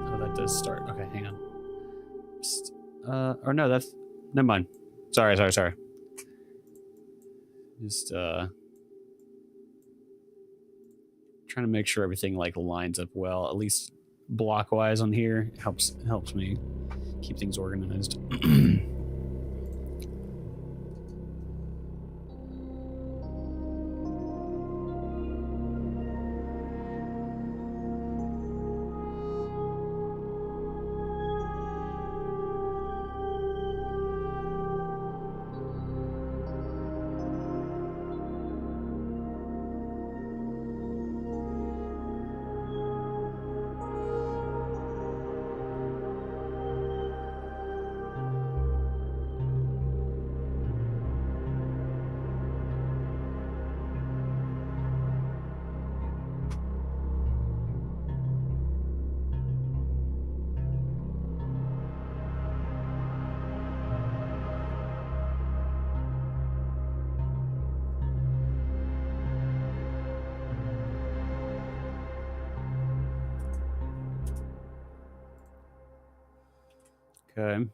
Oh, that does start. Okay, hang on. Or no, that's never mind. Sorry. Just trying to make sure everything like lines up well, at least block wise on here. Helps me keep things organized. Okay.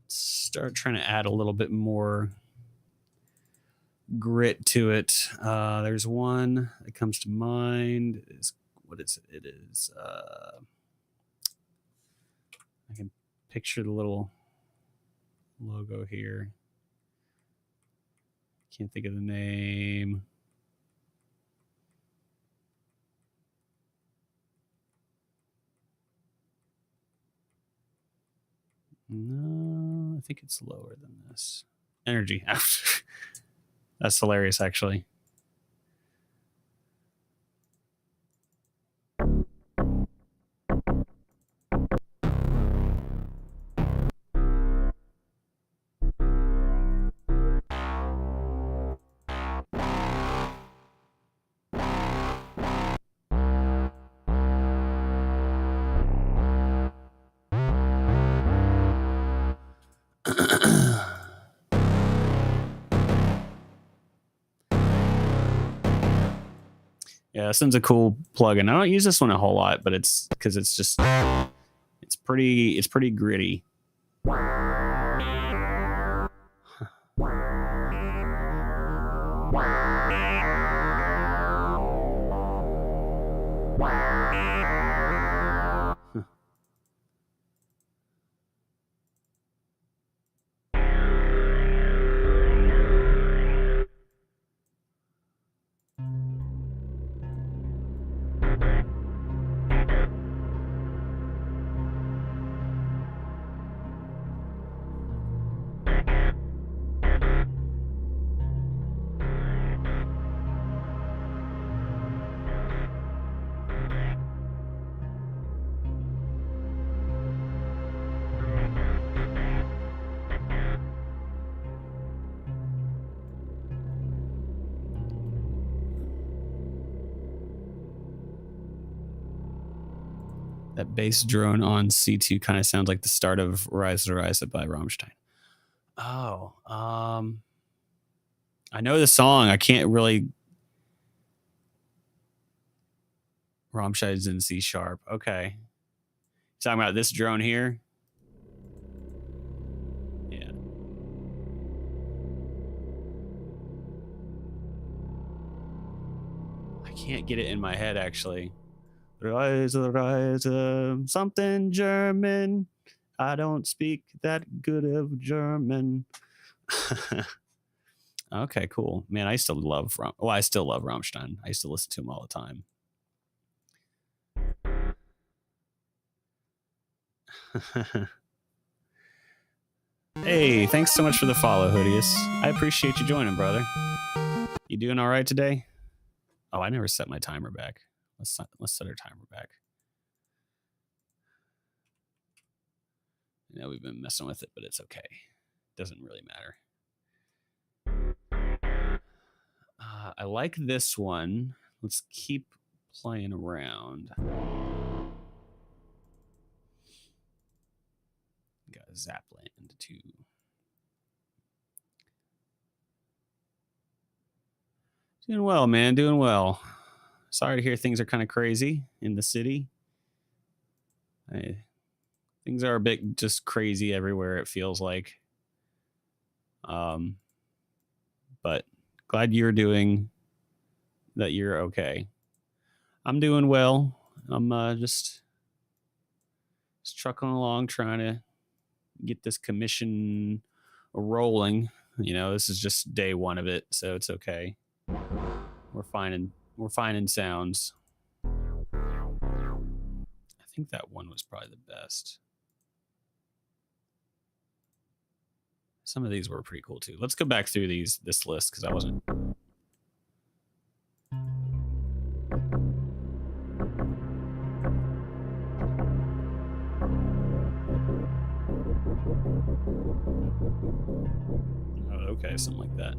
Let's start trying to add a little bit more grit to it. There's one that comes to mind. What is it? It is. I can picture the little logo here. Can't think of the name. No, I think it's lower than this. Energy. That's hilarious, actually. Yeah, this one's a cool plugin. I don't use this one a whole lot, but it's because it's pretty gritty. That bass drone on C2 kind of sounds like the start of Rise to Rise Up by Rammstein. Oh, I know the song. I can't really. Rammstein's in C sharp. Okay. Talking about this drone here? Yeah. I can't get it in my head, actually. Rise, something German. I don't speak that good of German. Okay, cool. Man, I used to love I still love Rammstein. I used to listen to him all the time. Hey, thanks so much for the follow, Hoodius. I appreciate you joining, brother. You doing all right today? Oh, I never set my timer back. Let's set our timer back. I know we've been messing with it, but it's okay. Doesn't really matter. I like this one. Let's keep playing around. Got Zapland too. Doing well, man. Doing well. Sorry to hear things are kind of crazy in the city. Things are a bit just crazy everywhere, it feels like. But glad you're okay. I'm doing well. I'm just trucking along, trying to get this commission rolling. You know, this is just day one of it, so it's okay. We're finding sounds. I think that one was probably the best. Some of these were pretty cool too. Let's go back through this list because I wasn't. Oh, okay, something like that.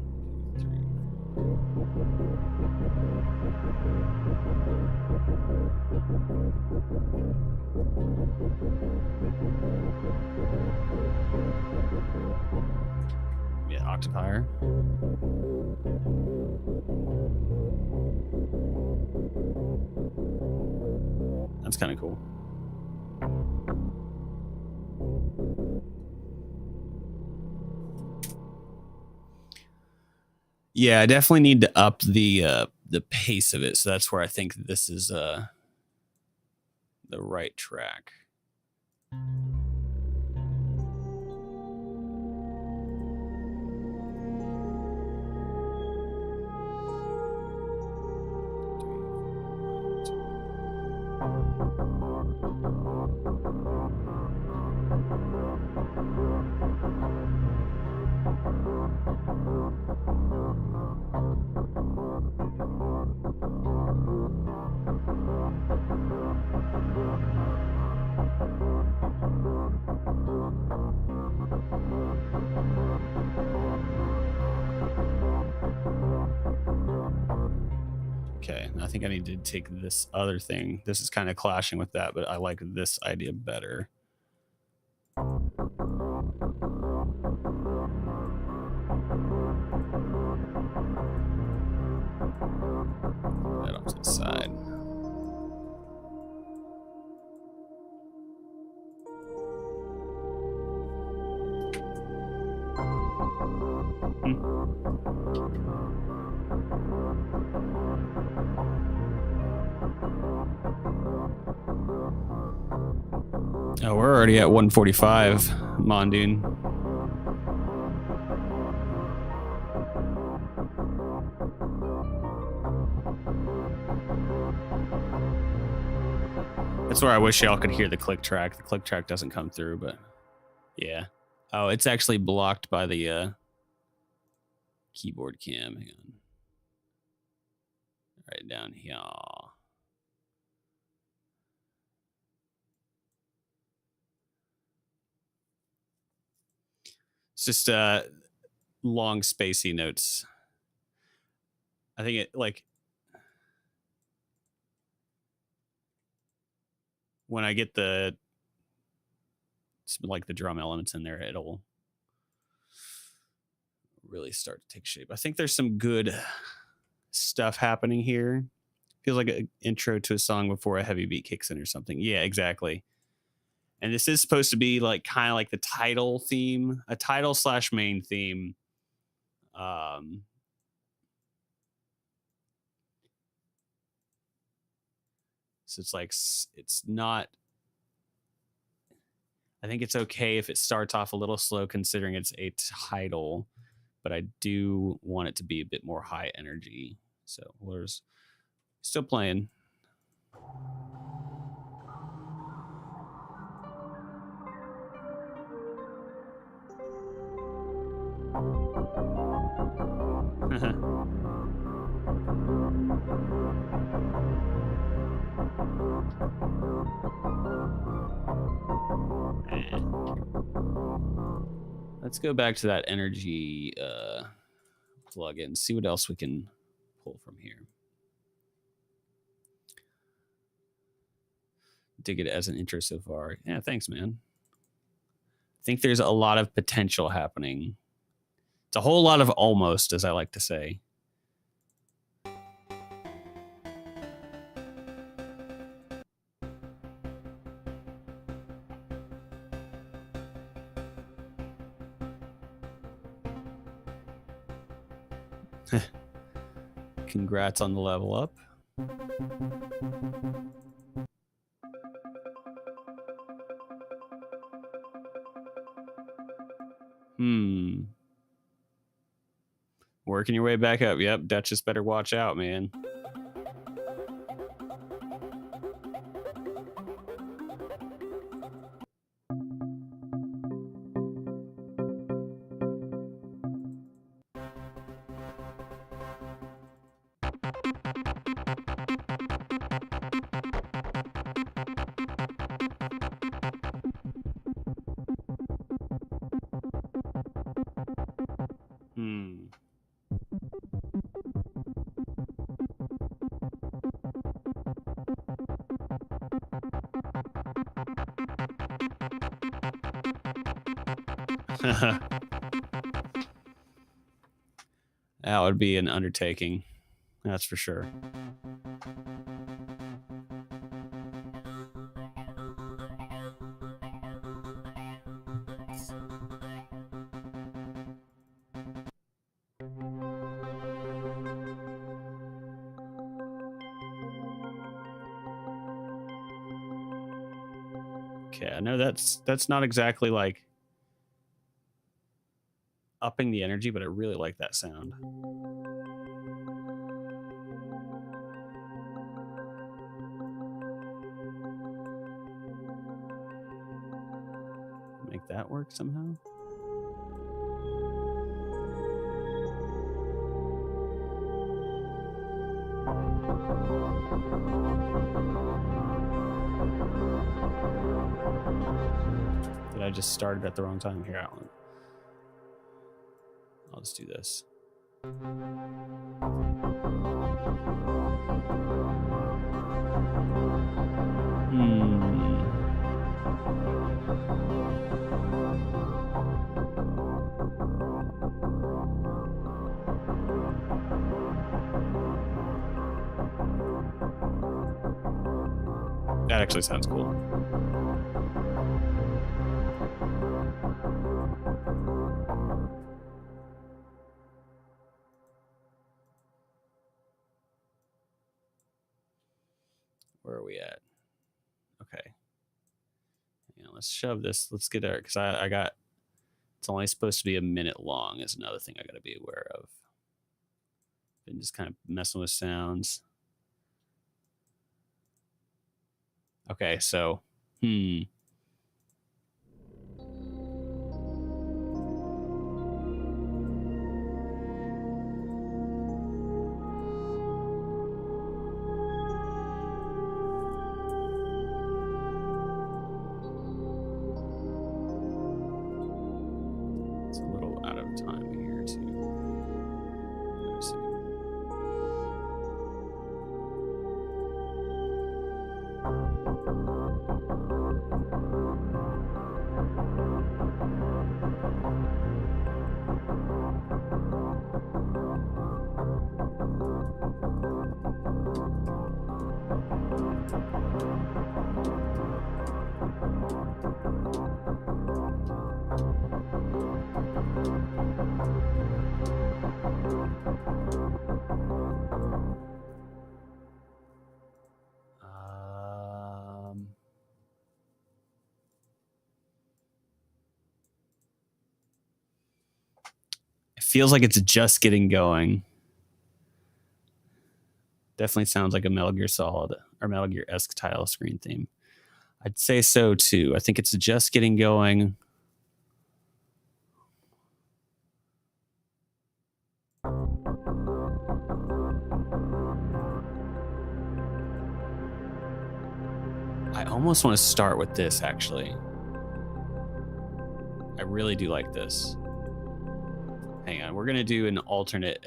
Yeah, occupier. That's kind of cool. Yeah, I definitely need to up the pace of it. So that's where I think this is the right track. Okay, I think I need to take this other thing. This is kind of clashing with that, but I like this idea better. That off to the side. Oh, we're already at 145, Mondoon. That's where I wish y'all could hear the click track. The click track doesn't come through, but yeah. Oh, it's actually blocked by the keyboard cam. Hang on. Right down here. It's just long spacey notes. I think it like when I get the drum elements in there, it'll really start to take shape. I think there's some good stuff happening here. Feels like an intro to a song before a heavy beat kicks in or something. Yeah, exactly. And this is supposed to be like kind of like the title theme, a title slash main theme. Um, so it's like it's not. I think it's okay if it starts off a little slow considering it's a title, but I do want it to be a bit more high energy. So we're still playing. Let's go back to that energy plugin, see what else we can pull from here. Dig it as an intro so far. Yeah, thanks, man. I think there's a lot of potential happening. It's a whole lot of almost, as I like to say. Congrats on the level up. Working your way back up. Yep, Duchess better watch out, man. That would be an undertaking. That's for sure. Okay, I know that's not exactly like upping the energy, but I really like that sound. Make that work somehow. Did I just started at the wrong time? Here, I'll just do this. That actually sounds cool. Where are we at? Okay. You know, let's shove this. Let's get there because I got. It's only supposed to be a minute long. Is another thing I got to be aware of. Been just kind of messing with sounds. Okay, so it's a little out of time here too. Let's see. It feels like it's just getting going. Definitely sounds like a Metal Gear Solid or Metal Gear-esque title screen theme. I'd say so too. I think it's just getting going. I almost want to start with this, actually. I really do like this. Hang on, we're gonna do an alternate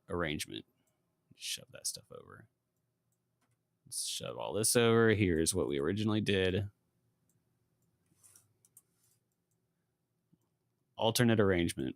arrangement. Shove that stuff over. Let's shove all this over. Here's what we originally did. Alternate arrangement.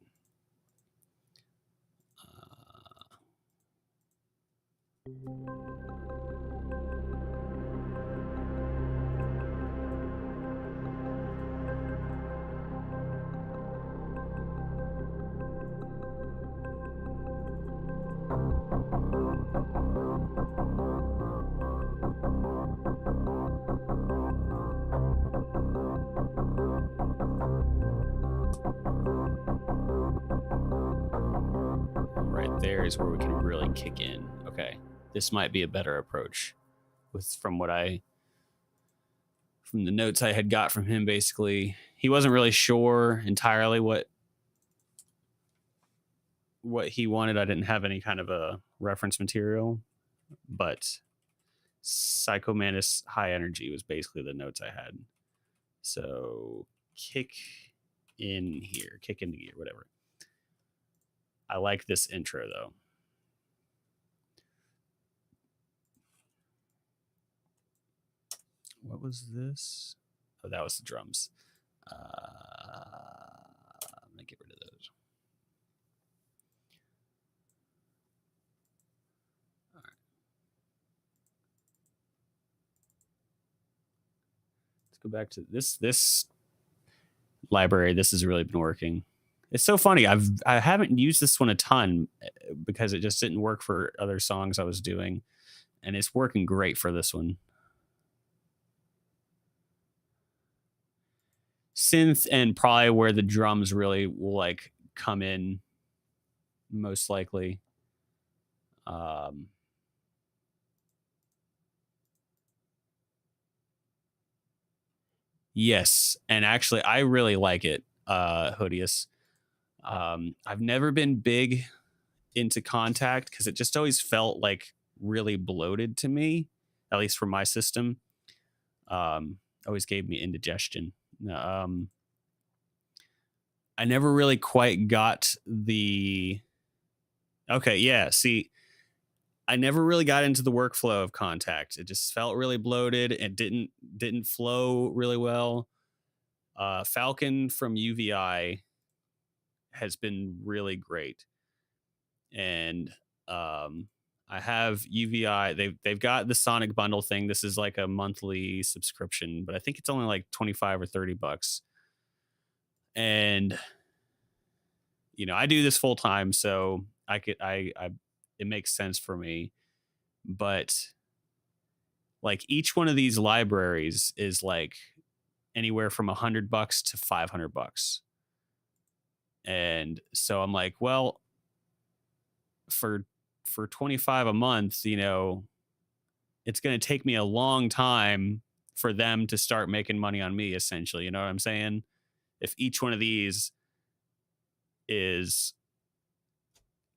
Right there is where we can really kick in. Okay, this might be a better approach. From the notes I had got from him, basically, he wasn't really sure entirely what he wanted. I didn't have any kind of a reference material, but Psycho Mantis high energy was basically the notes I had. So kick in here, kick into gear, whatever. I like this intro though. What was this? Oh, that was the drums. I'm gonna get rid of those. All right. Let's go back to this library. This has really been working. It's so funny. I haven't used this one a ton because it just didn't work for other songs I was doing, and it's working great for this one. Synth and probably where the drums really will like come in most likely. Yes, and actually I really like it, Hoodius. I've never been big into Contact because it just always felt like really bloated to me, at least for my system. Always gave me indigestion. I never really quite got the. Okay, yeah. See, I never really got into the workflow of Contact. It just felt really bloated and didn't flow really well. Falcon from UVI has been really great, and I have UVI. They've got the Sonic Bundle thing. This is like a monthly subscription, but I think it's only like $25 or $30. And I do this full time, so it makes sense for me. But like each one of these libraries is like anywhere from $100 to $500. And so I'm like, well, for 25 a month, it's going to take me a long time for them to start making money on me, essentially. You know what I'm saying? If each one of these is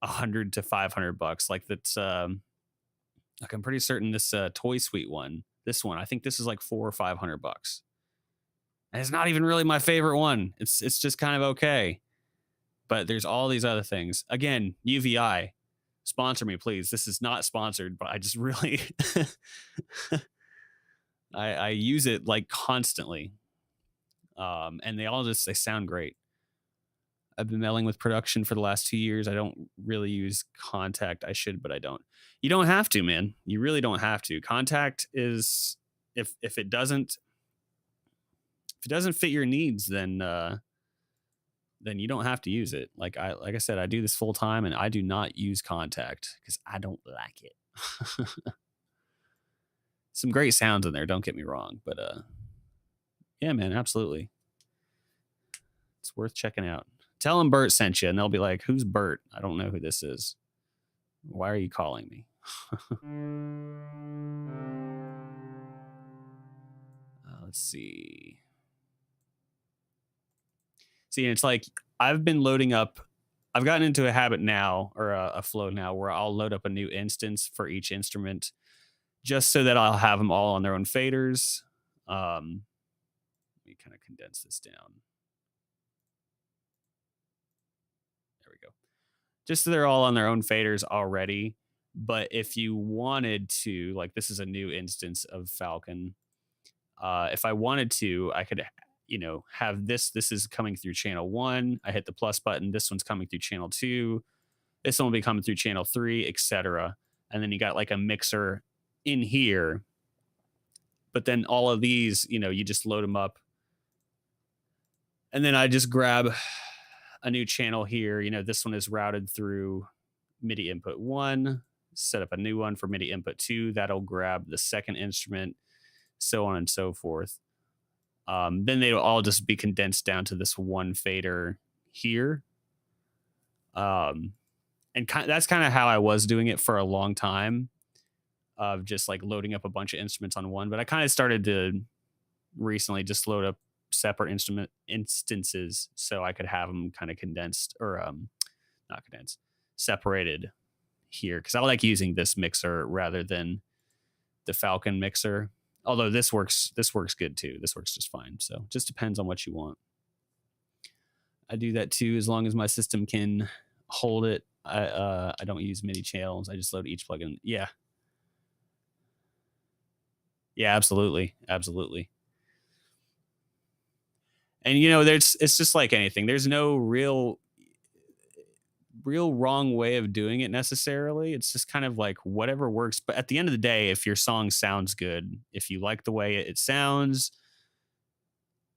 $100 to $500, like that's like I'm pretty certain this Toy Suite one, this one, I think this is like $400 or $500. And it's not even really my favorite one. It's just kind of okay. But there's all these other things. Again, UVI, sponsor me, please. This is not sponsored, but I just really I use it like constantly. And they sound great. I've been meddling with production for the last 2 years. I don't really use Contact. I should, but I don't. You don't have to, man. You really don't have to. Contact is if it doesn't fit your needs, then you don't have to use it. Like I said, I do this full time, and I do not use Contact because I don't like it. Some great sounds in there. Don't get me wrong, but yeah, man, absolutely, it's worth checking out. Tell them Bert sent you, and they'll be like, "Who's Bert? I don't know who this is. Why are you calling me?" Let's see. See, it's like I've been loading up. I've gotten into a habit now, or a flow now, where I'll load up a new instance for each instrument, just so that I'll have them all on their own faders. Let me kind of condense this down. There we go. Just so they're all on their own faders already. But if you wanted to, like, this is a new instance of Falcon. If I wanted to, I could, have this. This is coming through channel 1. I hit the plus button. This one's coming through channel 2. This one will be coming through channel 3, etc. And then you got like a mixer in here. But then all of these, you just load them up. And then I just grab a new channel here. This one is routed through MIDI input 1, set up a new one for MIDI input 2. That'll grab the second instrument, so on and so forth. Then they'll all just be condensed down to this one fader here. And that's kind of how I was doing it for a long time, of just like loading up a bunch of instruments on one. But I kind of started to recently just load up separate instrument instances so I could have them kind of condensed, or not condensed, separated here, because I like using this mixer rather than the Falcon mixer. Although this works good too. This works just fine. So just depends on what you want. I do that too, as long as my system can hold it. I don't use MIDI channels. I just load each plugin. Yeah. Yeah, absolutely. Absolutely. And it's just like anything. There's no real wrong way of doing it necessarily. It's just kind of like whatever works. But at the end of the day, if your song sounds good, if you like the way it sounds,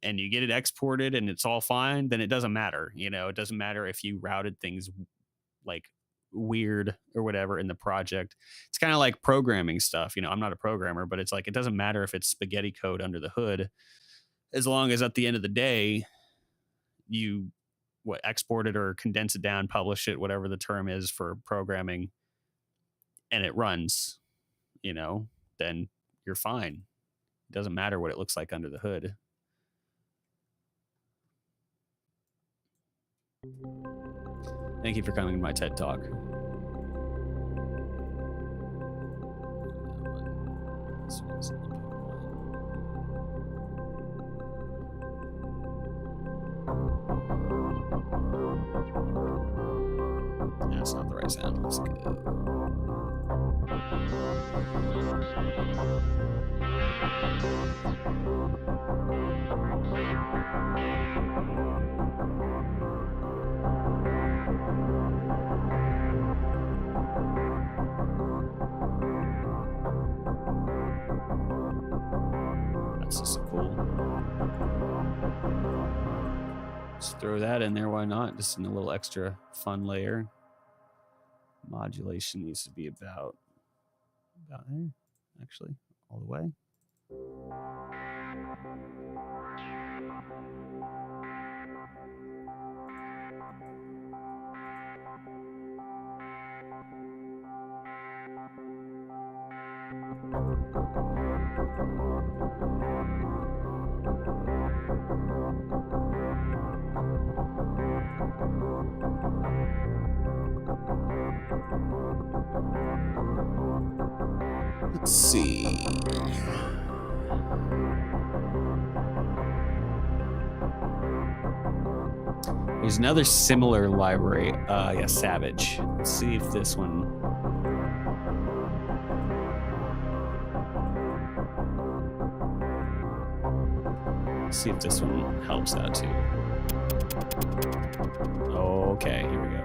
and you get it exported and it's all fine, then it doesn't matter. It doesn't matter if you routed things like weird or whatever in the project. It's kind of like programming stuff. I'm not a programmer, but it's like, it doesn't matter if it's spaghetti code under the hood, as long as at the end of the day, you export it or condense it down, publish it, whatever the term is for programming, and it runs, then you're fine. It doesn't matter what it looks like under the hood. Thank you for coming to my TED Talk. That's not the right sound. Let's go. That's just cool. Just throw that in there. Why not? Just in a little extra fun layer. Modulation needs to be about there, actually, all the way. Let's see. There's another similar library. Yeah, Savage. Let's see if this one. Let's see if this one helps out too. Okay, here we go.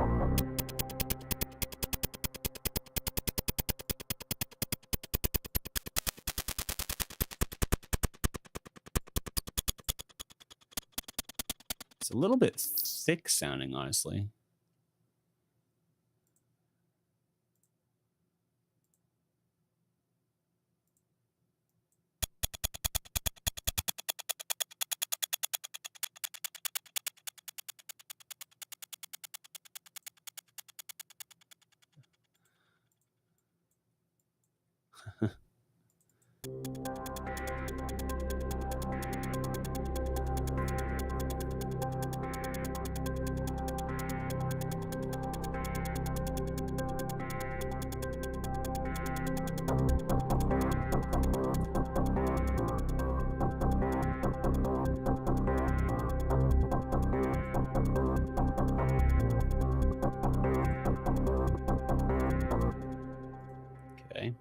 It's a little bit thick sounding, honestly. Okay.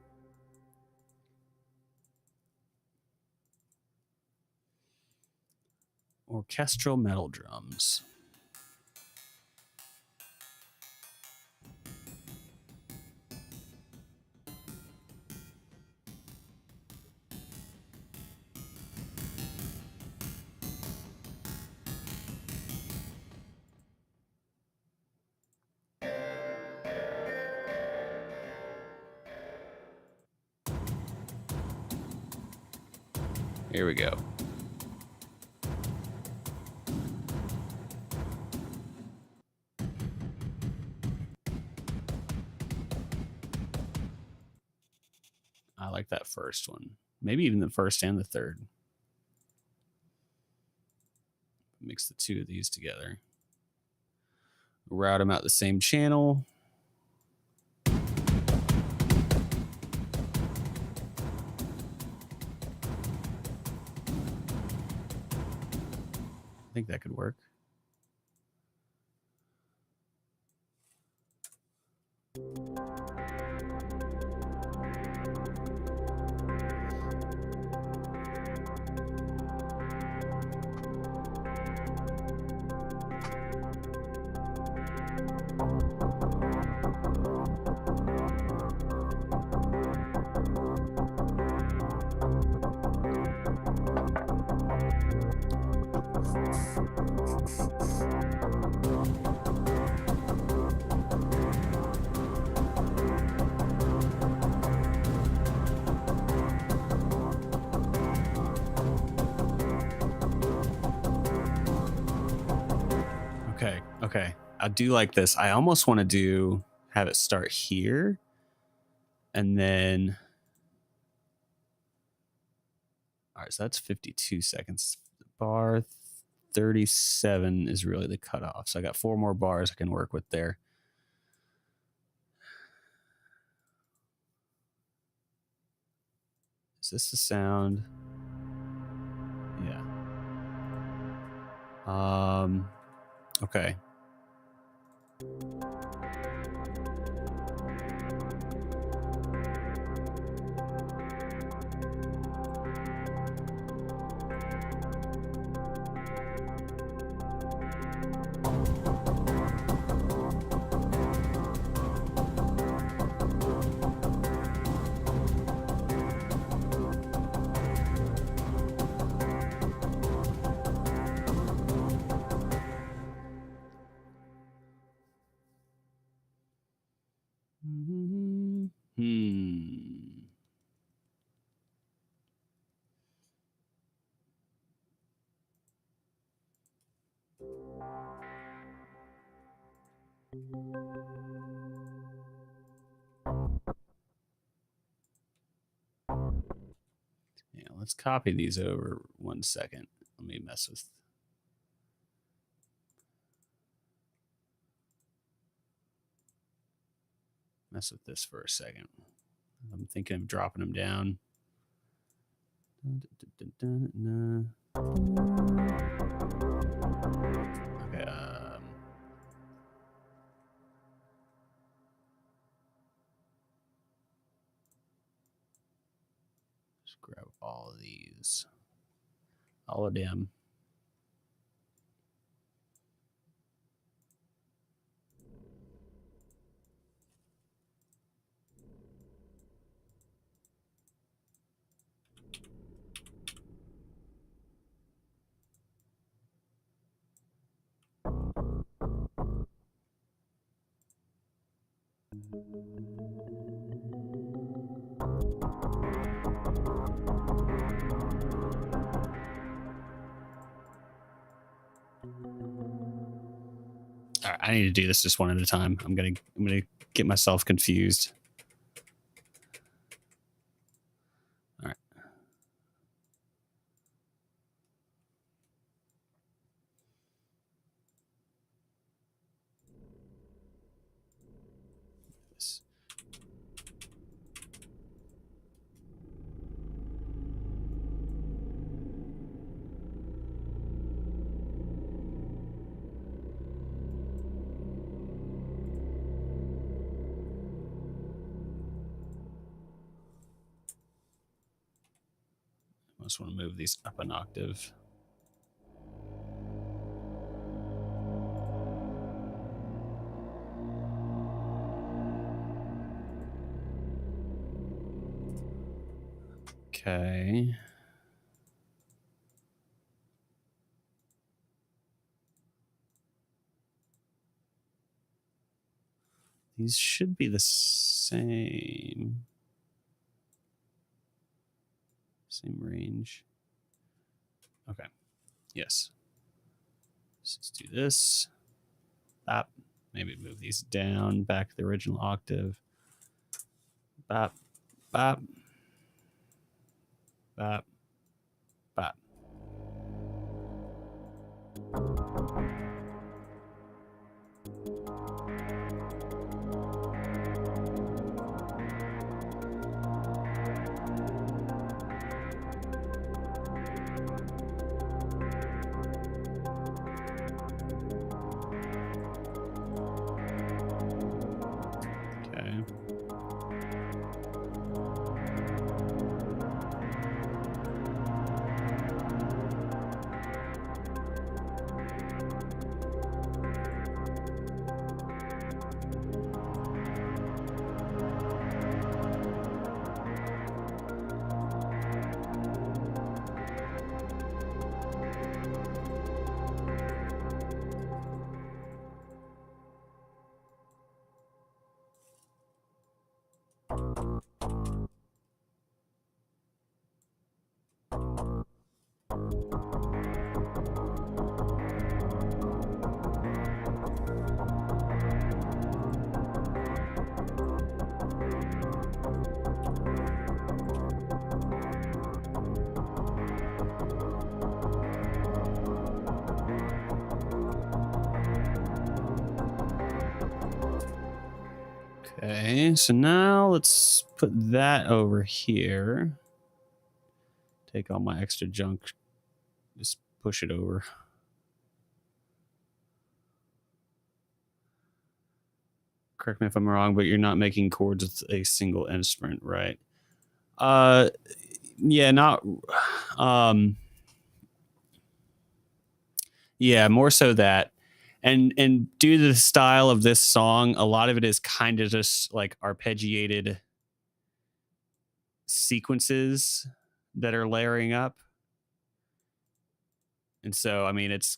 Orchestral metal drums. Here we go. I like that first one. Maybe even the first and the third. Mix the two of these together. Route them out the same channel. I think that could work. Okay. I do like this. I almost want to have it start here and then. All right, so that's 52 seconds. Bar 37 is really the cutoff. So I got 4 more bars I can work with there. Is this the sound? Yeah. Okay. Yeah, let's copy these over 1 second. Let me mess with this for a second. I'm thinking of dropping them down. Okay. Just grab all of these. All of them. All right, I need to do this just one at a time. I'm gonna get myself confused. All right. This. I just want to move these up an octave. Okay. These should be the same. Same range. Okay. Yes. Let's do this. Bop. Maybe move these down back to the original octave. Bop. Bop. Bop. Bop. Okay, so now let's put that over here. Take all my extra junk, just push it over. Correct me if I'm wrong, but you're not making chords with a single instrument, right? Yeah, not yeah, more so that. And due to the style of this song, a lot of it is kind of just like arpeggiated sequences that are layering up. And so I mean it's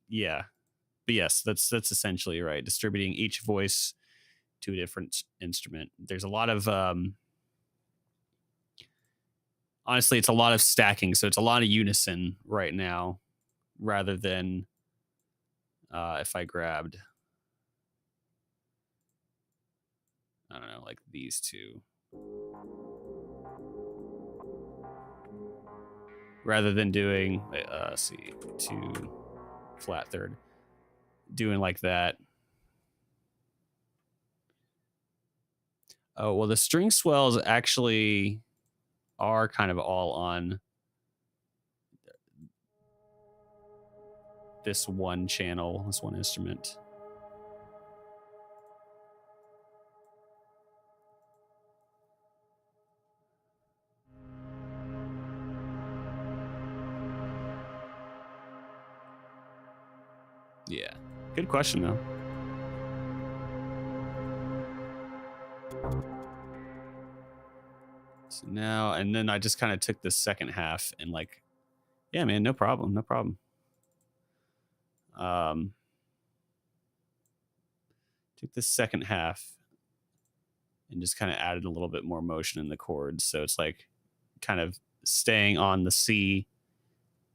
yeah. But yes, that's essentially right. Distributing each voice to a different instrument. There's a lot of honestly, it's a lot of stacking, so it's a lot of unison right now rather than if I grabbed, I don't know, like these two. Rather than doing, see, 2 flat third, doing like that. Oh, well, the string swells actually are kind of all on this one channel, this one instrument. Yeah, good question though. So now, and then I just kind of took the second half and like, yeah, man, no problem, no problem. Took the second half and just kind of added a little bit more motion in the chords. So it's like kind of staying on the C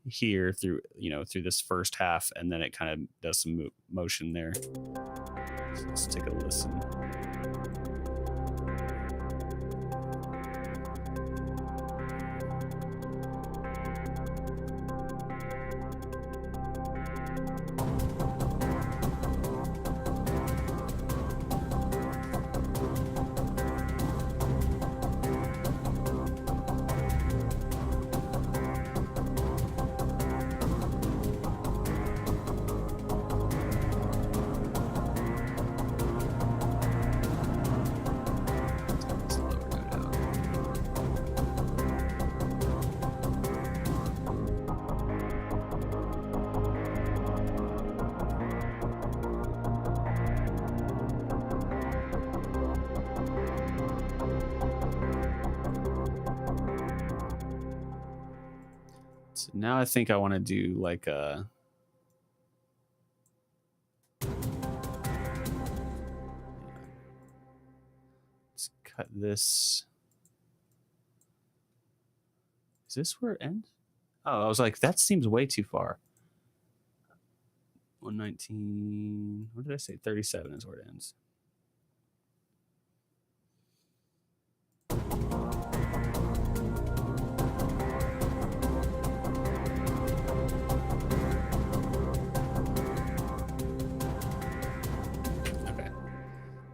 here through, through this first half, and then it kind of does some motion there. So let's take a listen. So now I think I want to do like a let's cut this. Is this where it ends? Oh, I was like, that seems way too far. 119. What did I say? 37 is where it ends. Okay.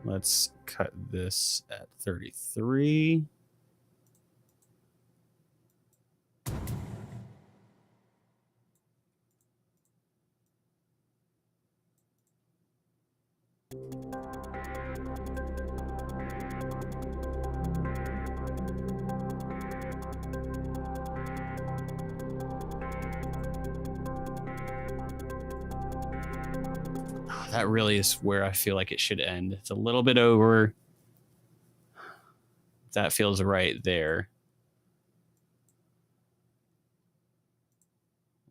Let's cut this at 33. That really is where I feel like it should end. It's a little bit over. That feels right there.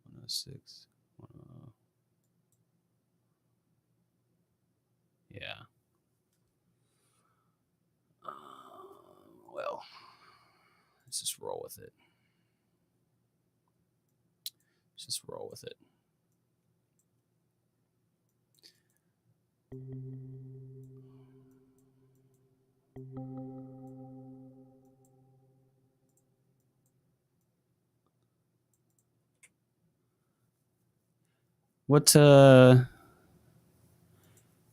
106. Yeah. Well, let's just roll with it. Let's just roll with it. What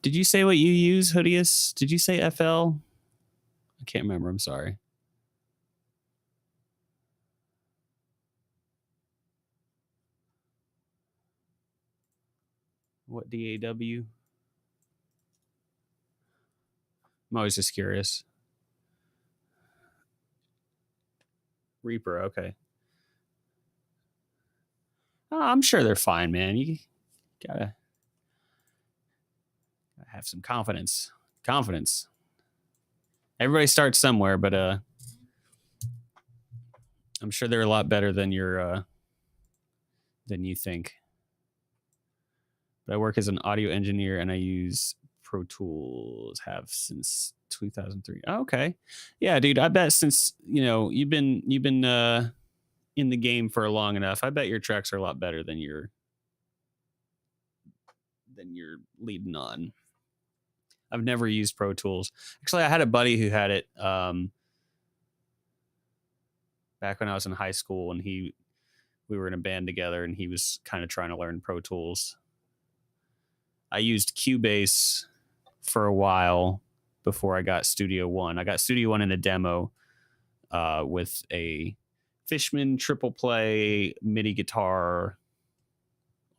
did you say what you use, Hoodius? Did you say FL? I can't remember. I'm sorry. What DAW? I'm always just curious. Reaper, okay. Oh, I'm sure they're fine, man. You gotta have some confidence. Confidence. Everybody starts somewhere, but I'm sure they're a lot better than your than you think. But I work as an audio engineer and I use Pro Tools. Have since 2003. Oh, okay, yeah, dude. I bet since you've been in the game for long enough, I bet your tracks are a lot better than you're leading on. I've never used Pro Tools. Actually, I had a buddy who had it back when I was in high school, and we were in a band together, and he was kind of trying to learn Pro Tools. I used Cubase for a while before I got Studio One. I got Studio One in a demo with a Fishman triple play MIDI guitar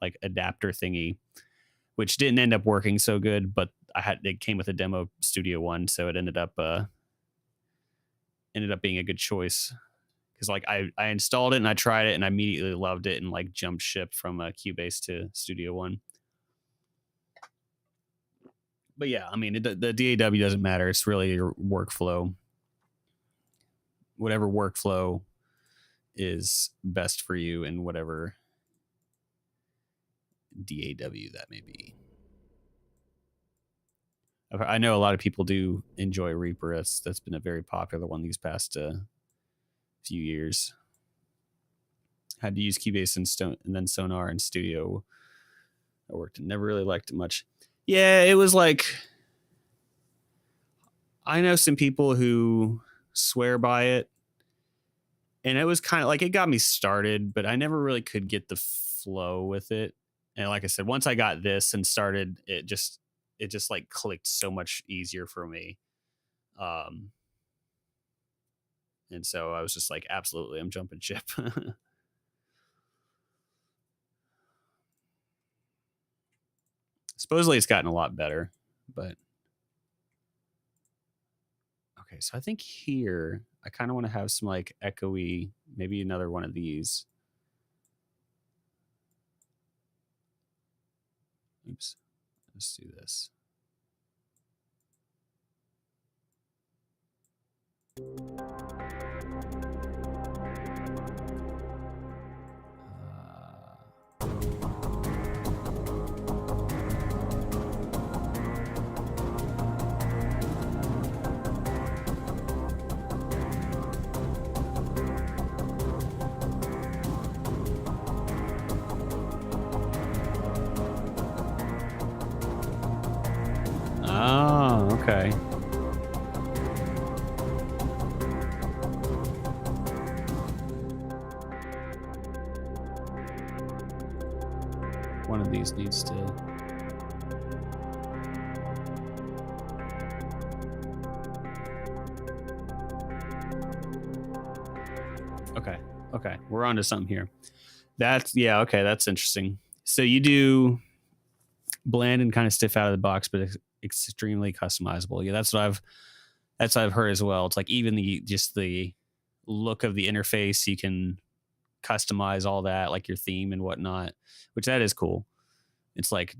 like adapter thingy, which didn't end up working so good, but it came with a demo Studio One, so it ended up being a good choice. Because like I installed it and I tried it and I immediately loved it and like jumped ship from Cubase to Studio One. But yeah, I mean the DAW doesn't matter. It's really your workflow. Whatever workflow is best for you and whatever DAW that may be. I know a lot of people do enjoy Reaper. That's been a very popular one these past few years. Had to use Keybase and then Sonar and Studio. I worked and never really liked it much. Yeah, it was like, I know some people who swear by it, and it was kind of like, it got me started, but I never really could get the flow with it. And like I said, once I got this and started, it just like clicked so much easier for me. And so I was just like, absolutely, I'm jumping ship. Supposedly it's gotten a lot better, but okay. So I think here I kind of want to have some like echoey, maybe another one of these. Oops. Let's do this. Oh, okay. One of these needs to. Okay. We're on to something here. Okay, that's interesting. So you do bland and kind of stiff out of the box, but extremely customizable. Yeah, that's what I've heard as well. It's like even the look of the interface, you can customize all that, like your theme and whatnot, which that is cool. It's like,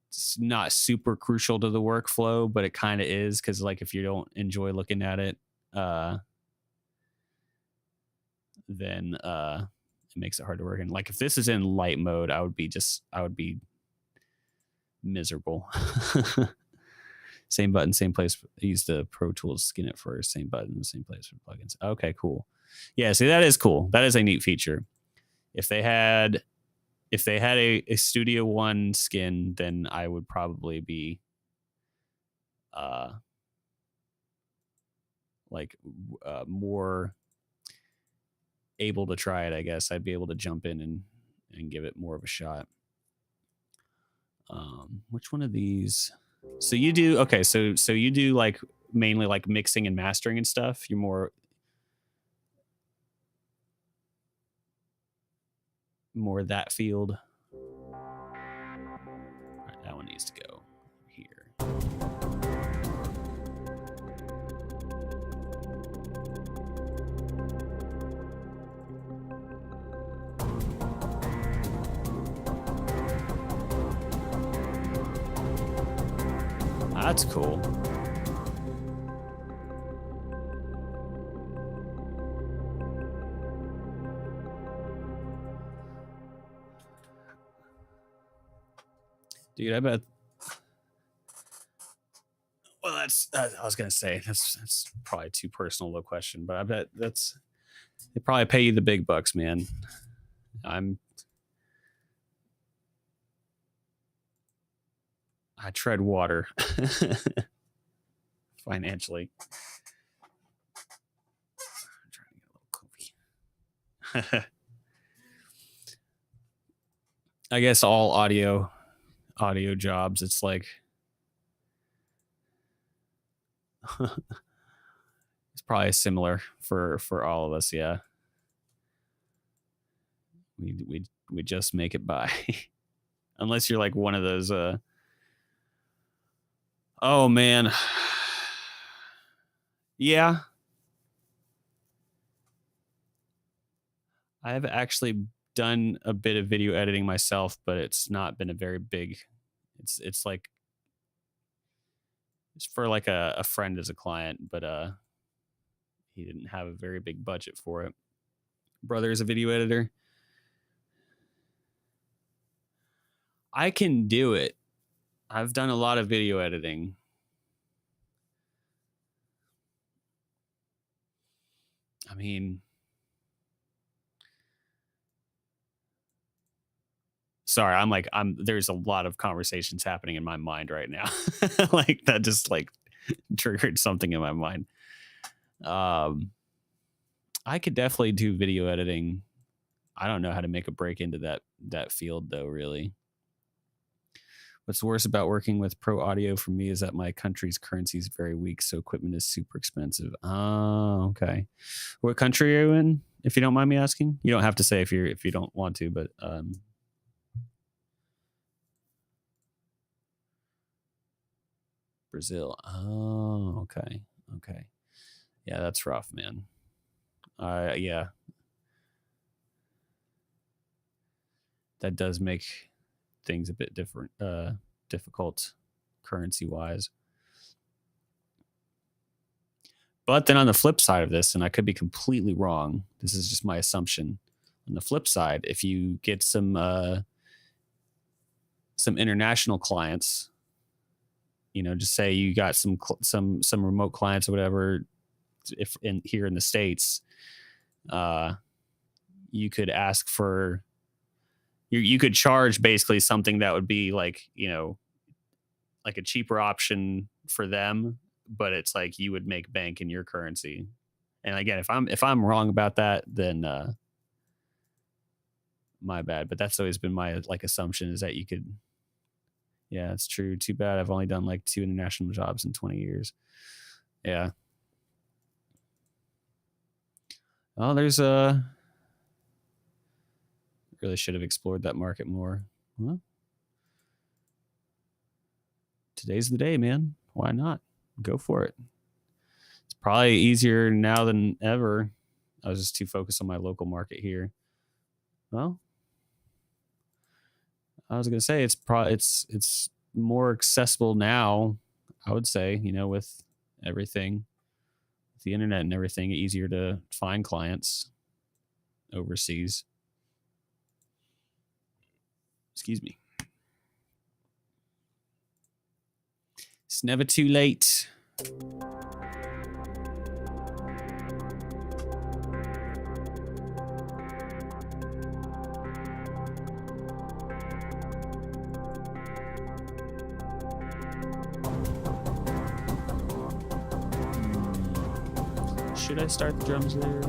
it's not super crucial to the workflow, but it kind of is, because like if you don't enjoy looking at it, then it makes it hard to work. And like if this is in light mode, I would be miserable. Same button, same place. Use the Pro Tools, skin it first. Same button, same place for plugins. Okay, cool. Yeah, see, that is cool. That is a neat feature. If they had a Studio One skin, then I would probably be more able to try it, I guess. I'd be able to jump in and give it more of a shot. Which one of these? So you do, okay, so you do like mainly like mixing and mastering and stuff. You're more that field. All right, that one needs to go here. That's cool. Dude, I bet. Well, I was gonna say that's probably too personal a question, but I bet they probably pay you the big bucks, man. I tread water financially. I'm trying to get a little comfy. I guess all audio jobs, it's like it's probably similar for all of us. Yeah, we just make it by. Unless you're like one of those oh man. Yeah, I've actually done a bit of video editing myself, but it's not been a very big. It's like it's for like a friend as a client, but he didn't have a very big budget for it. Brother is a video editor. I can do it. I've done a lot of video editing. I mean, sorry, there's a lot of conversations happening in my mind right now. Like that just like triggered something in my mind. Um, I could definitely do video editing. I don't know how to make a break into that field though, really. What's worse about working with pro audio for me is that my country's currency is very weak, so equipment is super expensive. Oh, okay. What country are you in, if you don't mind me asking? You don't have to say if you don't want to, but Brazil. Oh, okay. Okay. Yeah, that's rough, man. Yeah. That does make things a bit different, difficult currency wise. But then on the flip side of this, and I could be completely wrong, this is just my assumption. On the flip side, if you get some international clients, you know, just say you got some remote clients or whatever, if here in the States, you could ask for you could charge basically something that would be like, you know, like a cheaper option for them, but it's like you would make bank in your currency. And again, if I'm wrong about that, then my bad. But that's always been my like assumption, is that you could. Yeah, it's true. Too bad I've only done like 2 international jobs in 20 years. Yeah. Oh, there's really should have explored that market more. Well, today's the day, man. Why not? Go for it. It's probably easier now than ever. I was just too focused on my local market here. Well, I was gonna say it's more accessible now. I would say, you know, with everything, with the internet and everything, easier to find clients overseas. Excuse me. It's never too late. Should I start the drums there?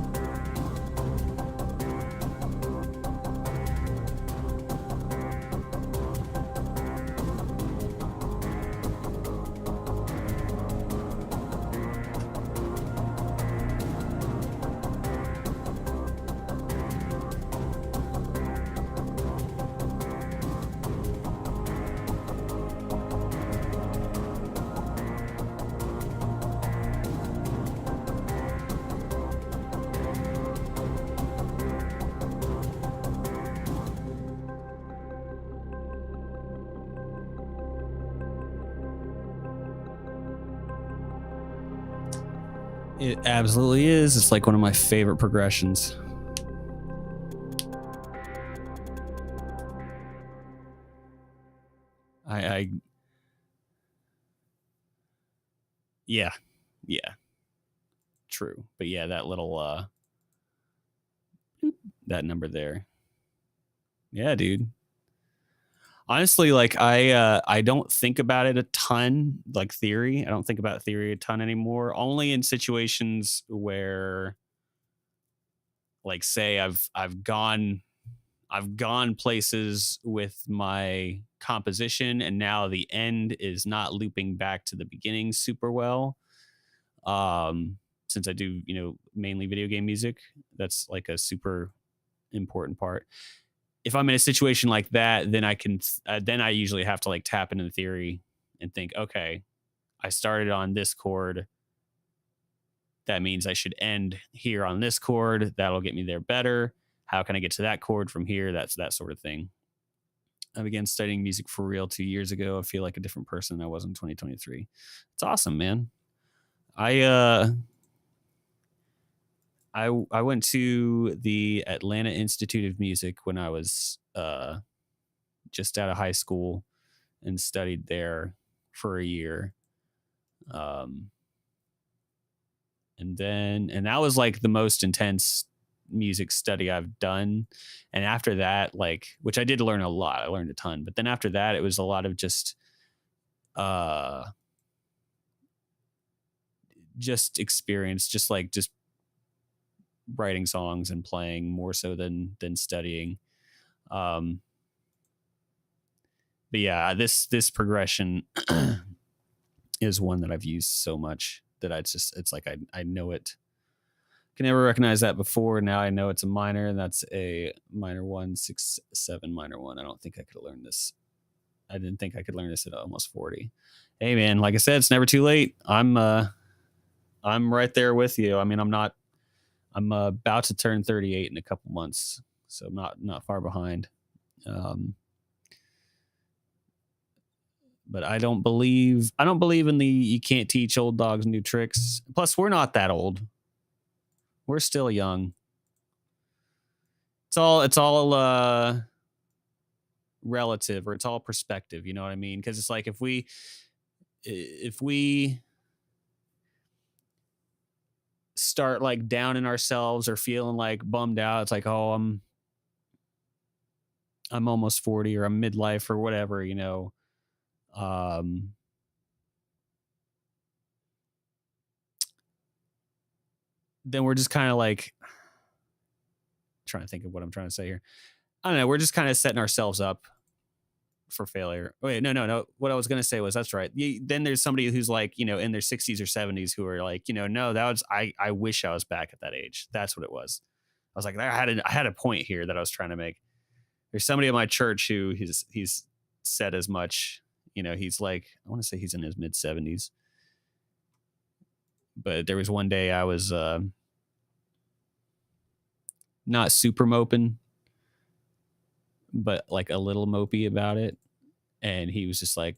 It absolutely is. It's like one of my favorite progressions. I yeah. True. But yeah, that little that number there. Yeah, dude. Honestly, like I don't think about it a ton, like theory. I don't think about theory a ton anymore. Only in situations where, like, say I've gone places with my composition, and now the end is not looping back to the beginning super well. Since I do, you know, mainly video game music, that's like a super important part. If I'm in a situation like that, then then I usually have to like tap into the theory and think, okay, I started on this chord. That means I should end here on this chord. That'll get me there better. How can I get to that chord from here? That's that sort of thing. I began studying music for real 2 years ago. I feel like a different person than I was in 2023. It's awesome, man. I went to the Atlanta Institute of Music when I was just out of high school, and studied there for a year. And that was like the most intense music study I've done. And after that, like, which I did learn a lot, I learned a ton, but then after that, it was a lot of just experience, just writing songs and playing more so than studying. But yeah, this progression is one that I've used so much that it's like I know it. Can never recognize that before. Now I know it's a minor, and that's a minor 1, 6, 7, minor 1. I don't think I could have learned this. I didn't think I could learn this at almost 40. Hey man, like I said, it's never too late. I'm right there with you. I mean, I'm about to turn 38 in a couple months, so I'm not far behind. But I don't believe in the you can't teach old dogs new tricks. Plus, we're not that old. We're still young. It's all relative, or it's all perspective, you know what I mean? Because it's like if we start like down in ourselves or feeling like bummed out, it's like, oh, I'm almost 40, or I'm midlife, or whatever, you know. Then we're just kind of like trying to think of what I'm trying to say here. I don't know. We're just kind of setting ourselves up for failure. Wait, no. What I was going to say was, that's right. Then there's somebody who's like, you know, in their 60s or 70s who are like, you know, no, that was, I wish I was back at that age. That's what it was. I was like, I had a point here that I was trying to make. There's somebody at my church who he's said as much. You know, he's like, I want to say he's in his mid 70s. But there was one day I was not super moping, but like a little mopey about it. And he was like,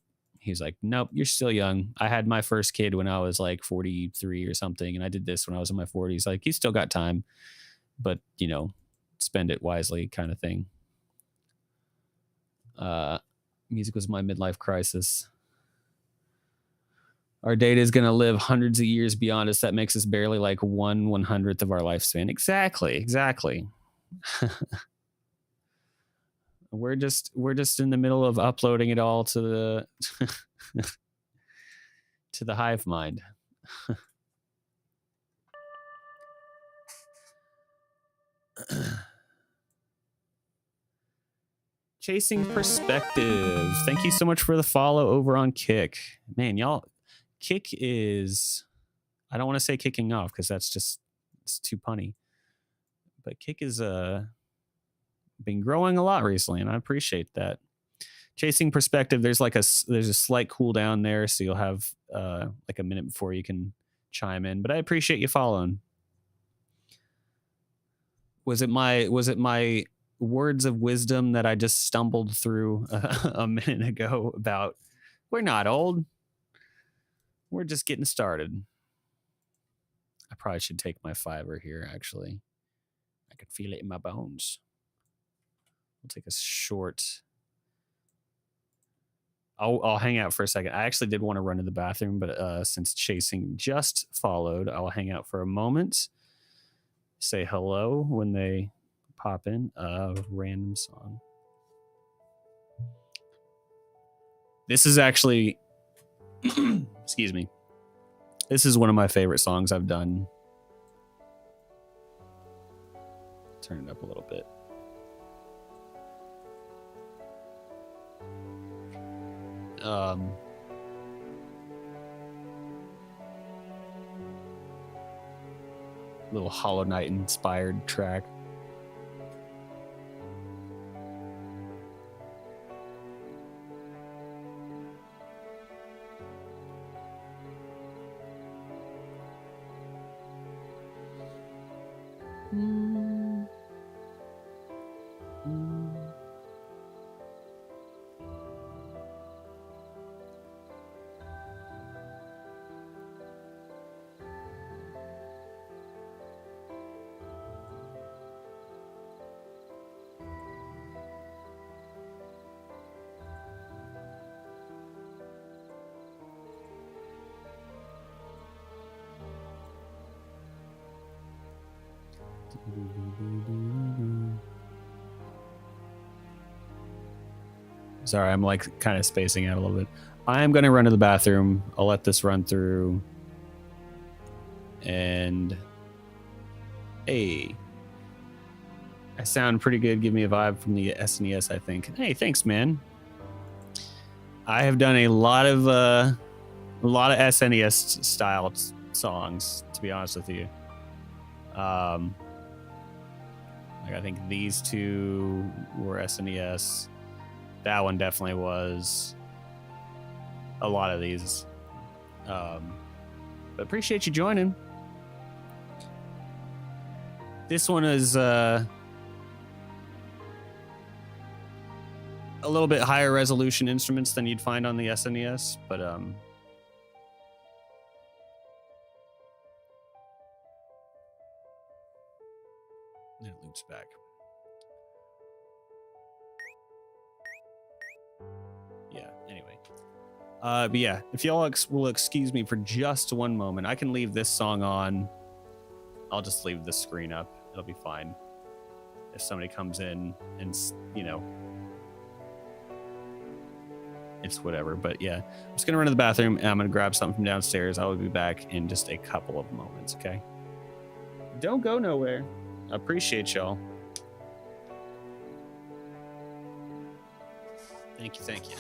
nope, you're still young. I had my first kid when I was like 43 or something, and I did this when I was in my 40s. Like, you still got time, but you know, spend it wisely, kind of thing. Music was my midlife crisis. Our data is going to live hundreds of years beyond us. That makes us barely like 1/100th of our lifespan. Exactly. We're just in the middle of uploading it all to the to the hive mind. Chasing perspective. Thank you so much for the follow over on Kick. Man, y'all, Kick is, I don't want to say kicking off because it's too punny. But Kick is been growing a lot recently, and I appreciate that. Chasing perspective, there's a slight cooldown there, so you'll have like a minute before you can chime in. But I appreciate you following. Was it my words of wisdom that I just stumbled through a minute ago about we're not old, we're just getting started? I probably should take my fiber here, actually. I could feel it in my bones. We'll take a short. I'll hang out for a second. I actually did want to run to the bathroom, but since Chasing just followed, I'll hang out for a moment. Say hello when they pop in. Random song. This is actually, excuse me. This is one of my favorite songs I've done. Turn it up a little bit. Little Hollow Knight inspired track. Sorry, I'm like kind of spacing out a little bit. I am going to run to the bathroom. I'll let this run through. And hey, I sound pretty good. Give me a vibe from the SNES, I think. Hey, thanks, man. I have done a lot of SNES style songs, to be honest with you. Like I think these two were SNES. That one definitely was. A lot of these. But appreciate you joining. This one is a little bit higher resolution instruments than you'd find on the SNES, but it loops back. Yeah, anyway. But yeah, if y'all will excuse me for just one moment, I can leave this song on. I'll just leave the screen up. It'll be fine. If somebody comes in and, you know, it's whatever. But yeah, I'm just going to run to the bathroom and I'm going to grab something from downstairs. I will be back in just a couple of moments, okay? Don't go nowhere. I appreciate y'all. Thank you, thank you.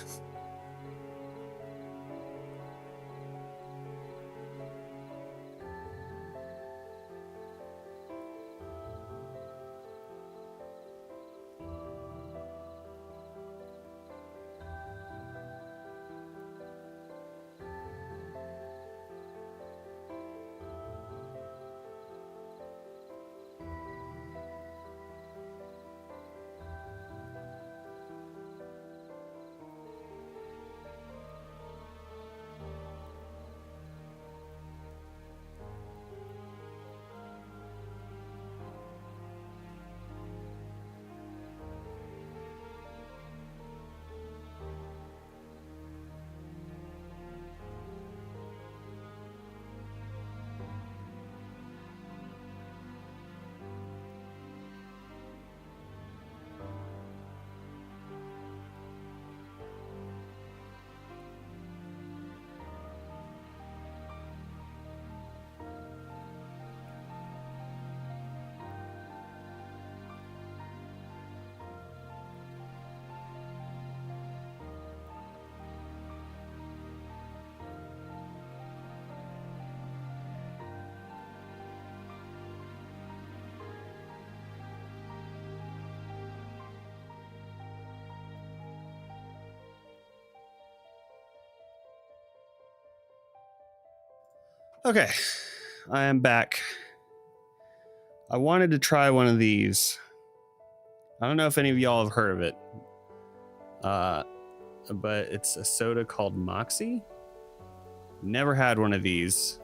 Okay, I am back. I wanted to try one of these. I don't know if any of y'all have heard of it, but it's a soda called Moxie. Never had one of these.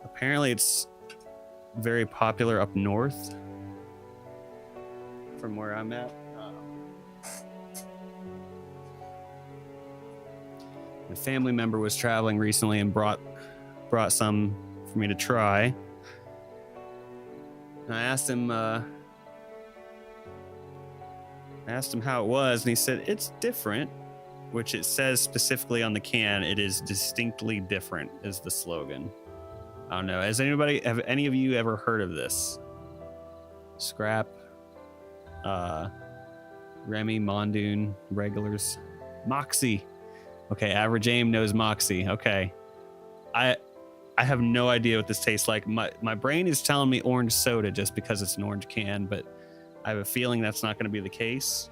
Apparently, it's very popular up north from where I'm at. A family member was traveling recently and brought some for me to try. And I asked him how it was, and he said it's different, which it says specifically on the can. It is distinctly different is the slogan. I don't know. Have any of you ever heard of this? Scrap, Remy, Mondoon, regulars, Moxie. Okay, Average Aim knows Moxie. Okay. I have no idea what this tastes like. My brain is telling me orange soda just because it's an orange can, but I have a feeling that's not going to be the case.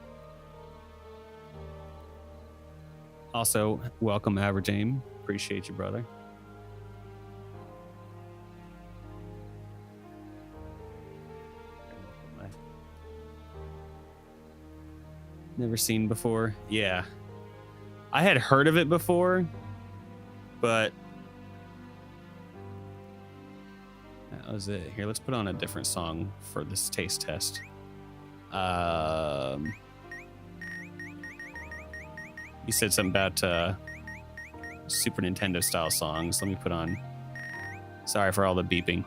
Also, welcome, Average Aim. Appreciate you, brother. Never seen before. Yeah. I had heard of it before, but that was it. Here, let's put on a different song for this taste test. You said something about Super Nintendo style songs. Let me put on. Sorry for all the beeping.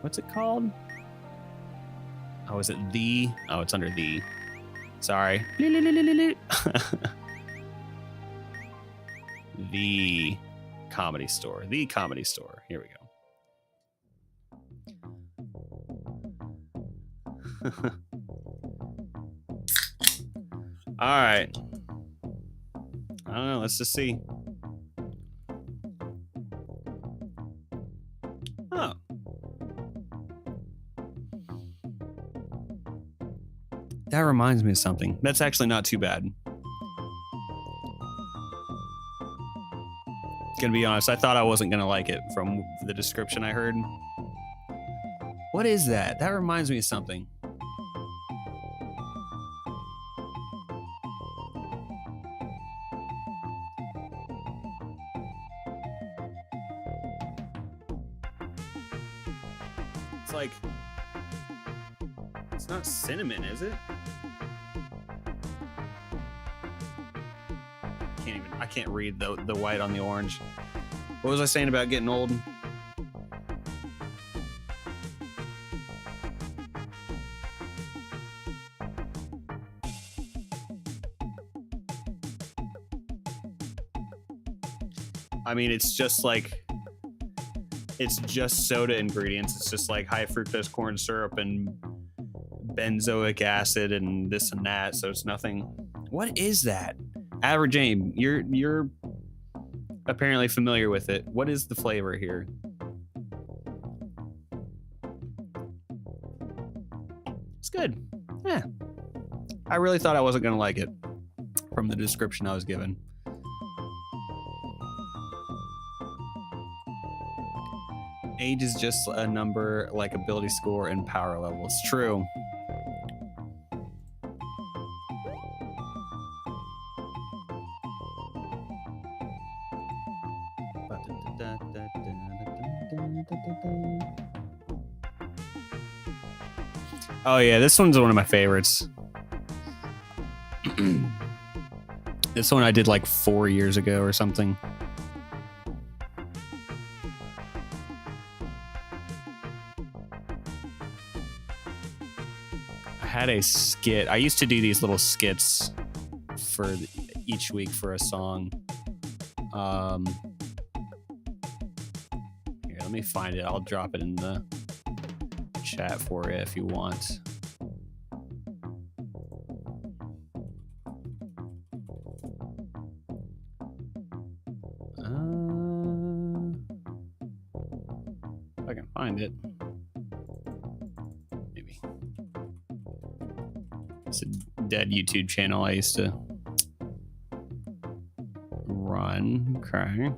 What's it called? Oh, is it the? Oh, it's under the. Sorry. The Comedy Store. The Comedy Store. Here we go. All right. I don't know. Let's just see. Oh. That reminds me of something. That's actually not too bad. Gonna be honest, I thought I wasn't gonna like it from the description I heard. What is that? That reminds me of something. It's like, it's not cinnamon, is it? I can't read the white on the orange. What was I saying about getting old? I mean, it's just soda ingredients. It's just like high fructose corn syrup and benzoic acid and this and that. So it's nothing. What is that? Average Aim, you're apparently familiar with it. What is the flavor here? It's good. Yeah. I really thought I wasn't going to like it from the description I was given. Age is just a number like ability score and power level. It's true. Oh yeah, this one's one of my favorites. This one I did like 4 years ago or something. I had a skit. I used to do these little skits for each week for a song. Here, let me find it. I'll drop it in the chat for you if you want. If I can find it. Maybe. It's a dead YouTube channel I used to run. Okay.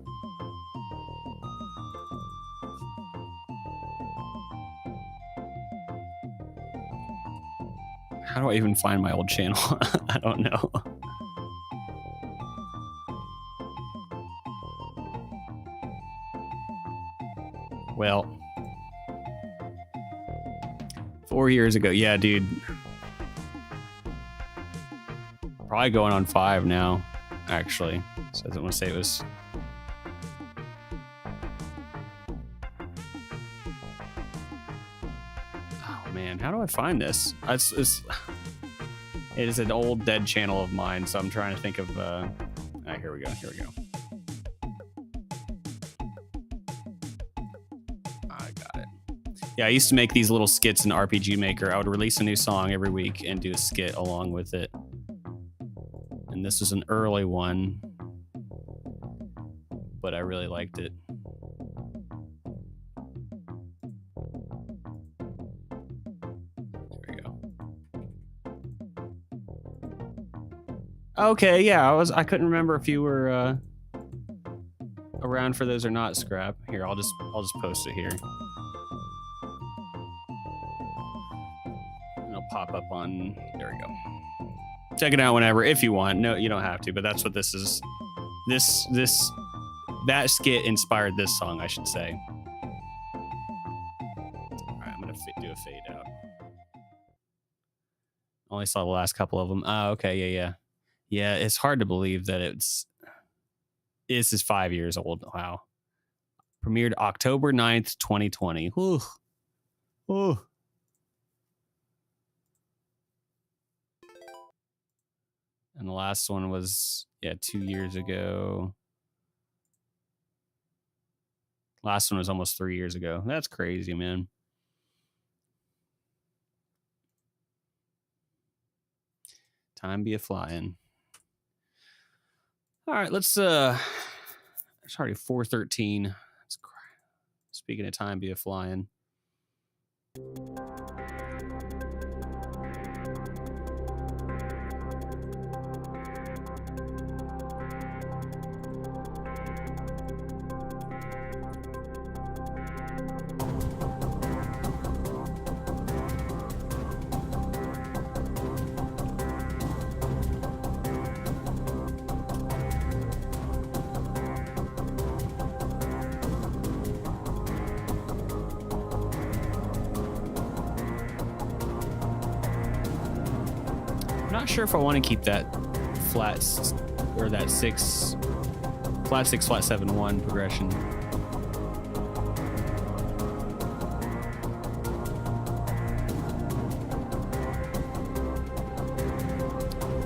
How do I even find my old channel? I don't know. Well, 4 years ago. Yeah, dude. Probably going on 5 now, actually. So I don't want to say it was... Man, how do I find this? It is an old dead channel of mine, so I'm trying to think of here we go. I got it. Yeah, I used to make these little skits in RPG Maker. I would release a new song every week and do a skit along with it. And this was an early one, but I really liked it. Okay, yeah, I couldn't remember if you were around for those or not, Scrap. Here, I'll just post it here. And it'll pop up on, there we go. Check it out whenever if you want. No, you don't have to, but that's what this is. That skit inspired this song, I should say. All right, I'm gonna do a fade out. Only saw the last couple of them. Oh, okay, yeah. Yeah, it's hard to believe that this is 5 years old. Wow. Premiered October 9th, 2020. Whew. Oh. And the last one was, 2 years ago. Last one was almost 3 years ago. That's crazy, man. Time be a flying. All right, let's it's already 4:13. Speaking of time be a flying. I'm not sure if I want to keep that flat or that flat 6 flat 7 1 progression.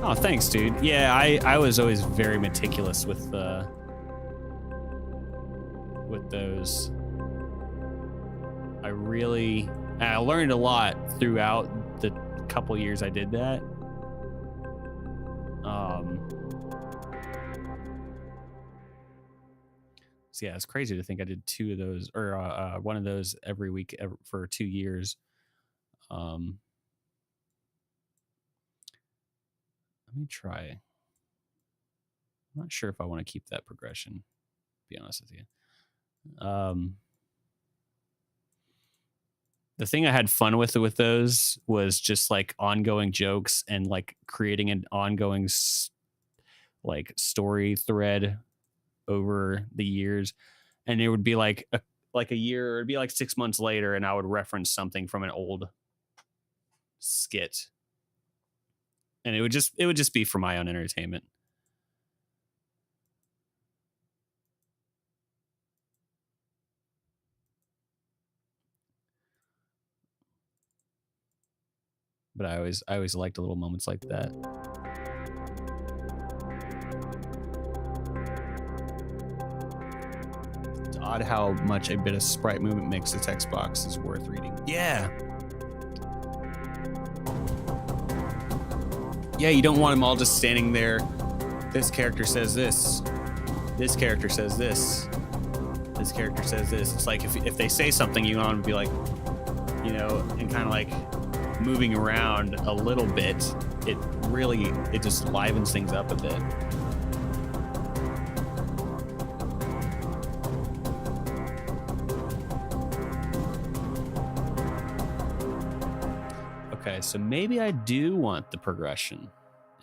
Oh, thanks, dude. Yeah, I was always very meticulous with those. I learned a lot throughout the couple years I did that. So yeah, it's crazy to think I did 2 of those, or one of those every week for 2 years. Let me try. I'm not sure if I want to keep that progression, to be honest with you. The thing I had fun with those was just like ongoing jokes and like creating an ongoing like story thread over the years. And it would be like a year, it'd be like 6 months later, and I would reference something from an old skit. And it would just be for my own entertainment. But I always liked little moments like that. It's odd how much a bit of sprite movement makes the text box is worth reading. Yeah. Yeah, you don't want them all just standing there. This character says this. This character says this. This character says this. It's like if they say something, you want to be like, and kind of like moving around a little bit. It just livens things up a bit. Okay, so maybe I do want the progression,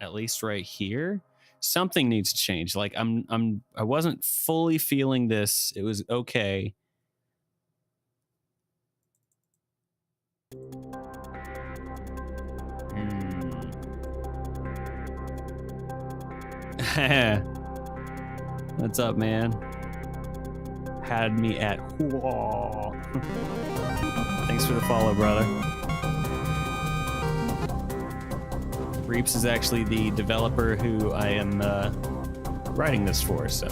at least right here. Something needs to change. Like I wasn't fully feeling this. It was okay. What's up, man? Had me at whoa. Thanks for the follow, brother. Reaps is actually the developer who I am writing this for, so. I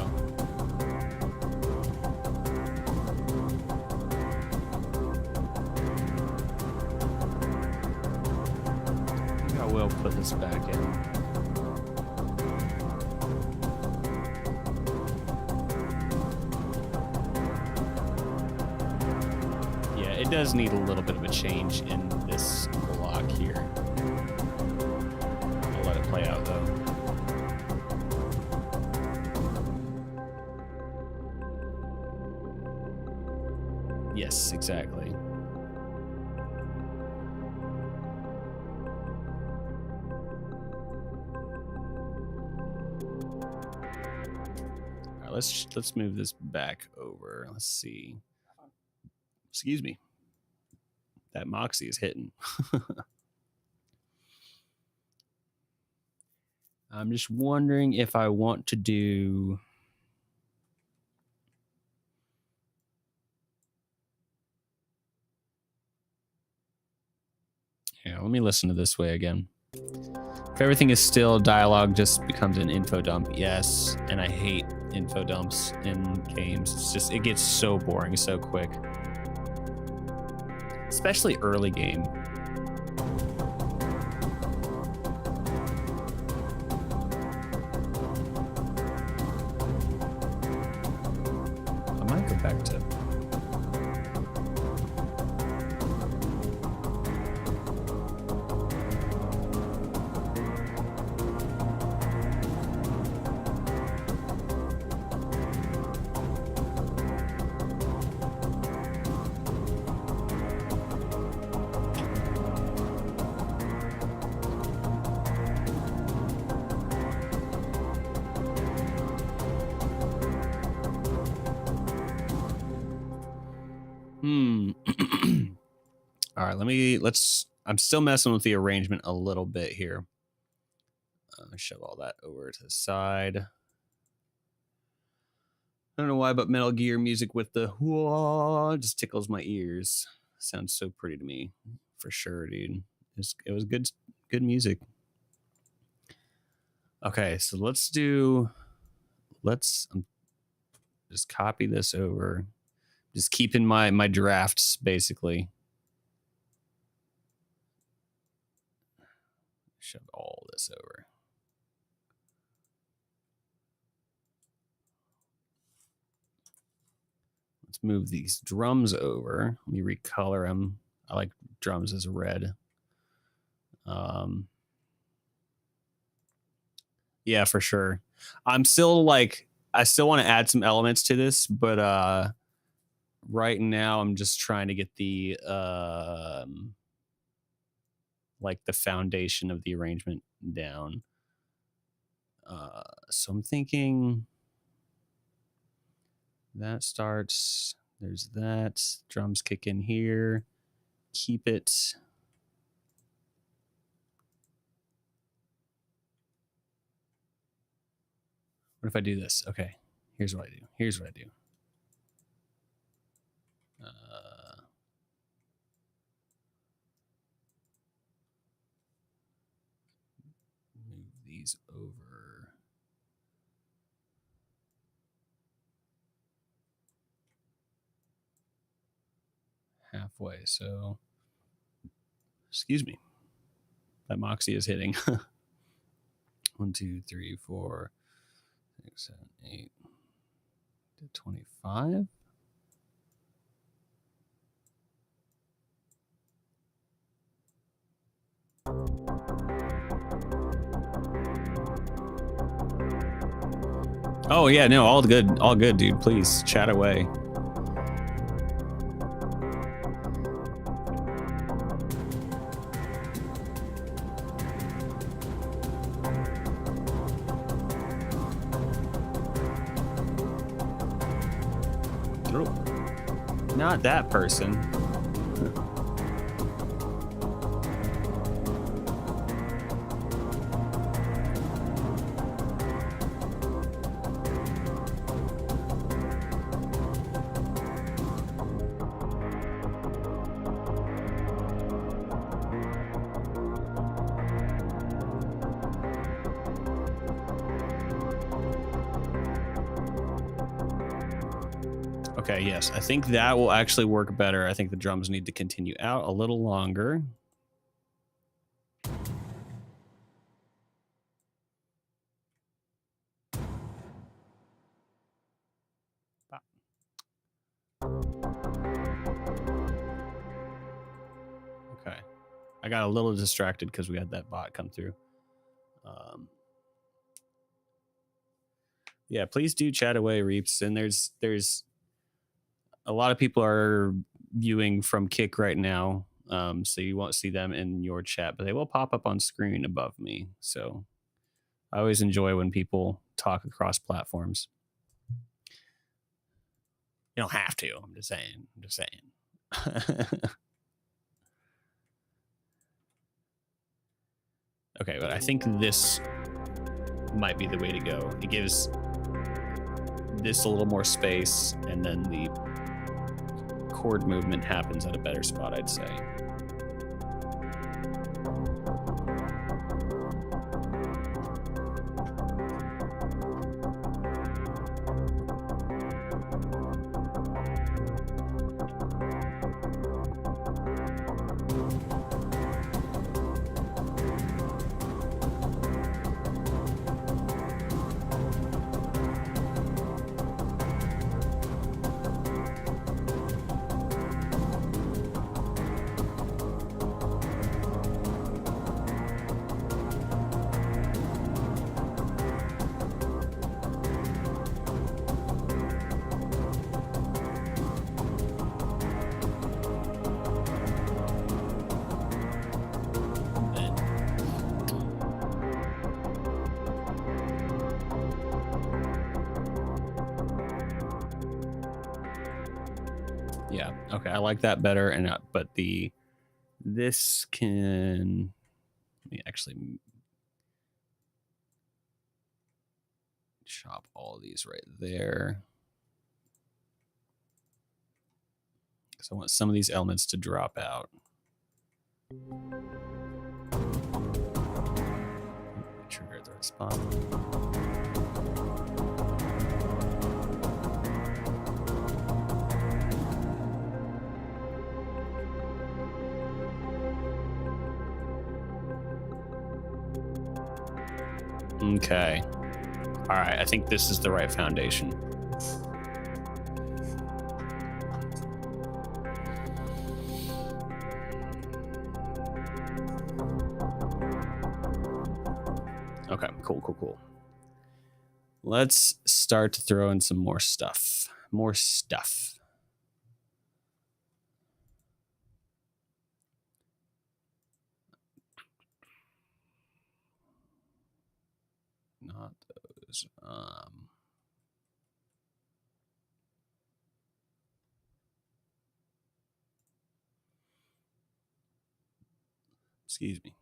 think I will put this back in. It does need a little bit of a change in this block here. I'll let it play out though. Yes, exactly. All right, let's move this back over. Let's see. Excuse me. That Moxie is hitting. I'm just wondering if I want to do... right, let me listen to This Way again. If everything is still, dialogue just becomes an info dump. Yes, and I hate info dumps in games. It's just, it gets so boring so quick. Especially early game. I might go back to... All right, I'm still messing with the arrangement a little bit here. Shove all that over to the side. I don't know why, but Metal Gear music with the whoa just tickles my ears. Sounds so pretty to me, for sure, dude. It was good music. Okay, so let's just copy this over. Just keeping my drafts, basically. Shove all this over. Let's move these drums over. Let me recolor them. I like drums as red. Yeah, for sure. I still want to add some elements to this, but right now I'm just trying to get the the foundation of the arrangement down. So I'm thinking that starts, there's that, drums kick in here, keep it. What if I do this? Okay, here's what I do. Move these over. Halfway, so excuse me. That Moxie is hitting. 1, 2, 3, 4, 6, 7, 8 to 25. Oh yeah, no, all good, dude. Please chat away. Not that person. Okay, yes, I think that will actually work better. I think the drums need to continue out a little longer. Okay, I got a little distracted because we had that bot come through. Yeah, please do chat away, Reaps. And there's a lot of people are viewing from Kick right now, so you won't see them in your chat, but they will pop up on screen above me. So I always enjoy when people talk across platforms. You don't have to. I'm just saying. Okay, but I think this might be the way to go. It gives this a little more space, and then the chord movement happens at a better spot, I'd say. Yeah. Okay. I like that better. And but this can, let me actually chop all of these right there. Because I want some of these elements to drop out. Trigger at the right spot. Okay. All right. I think this is the right foundation. Okay, cool. Let's start to throw in some more stuff. Not those. Excuse me.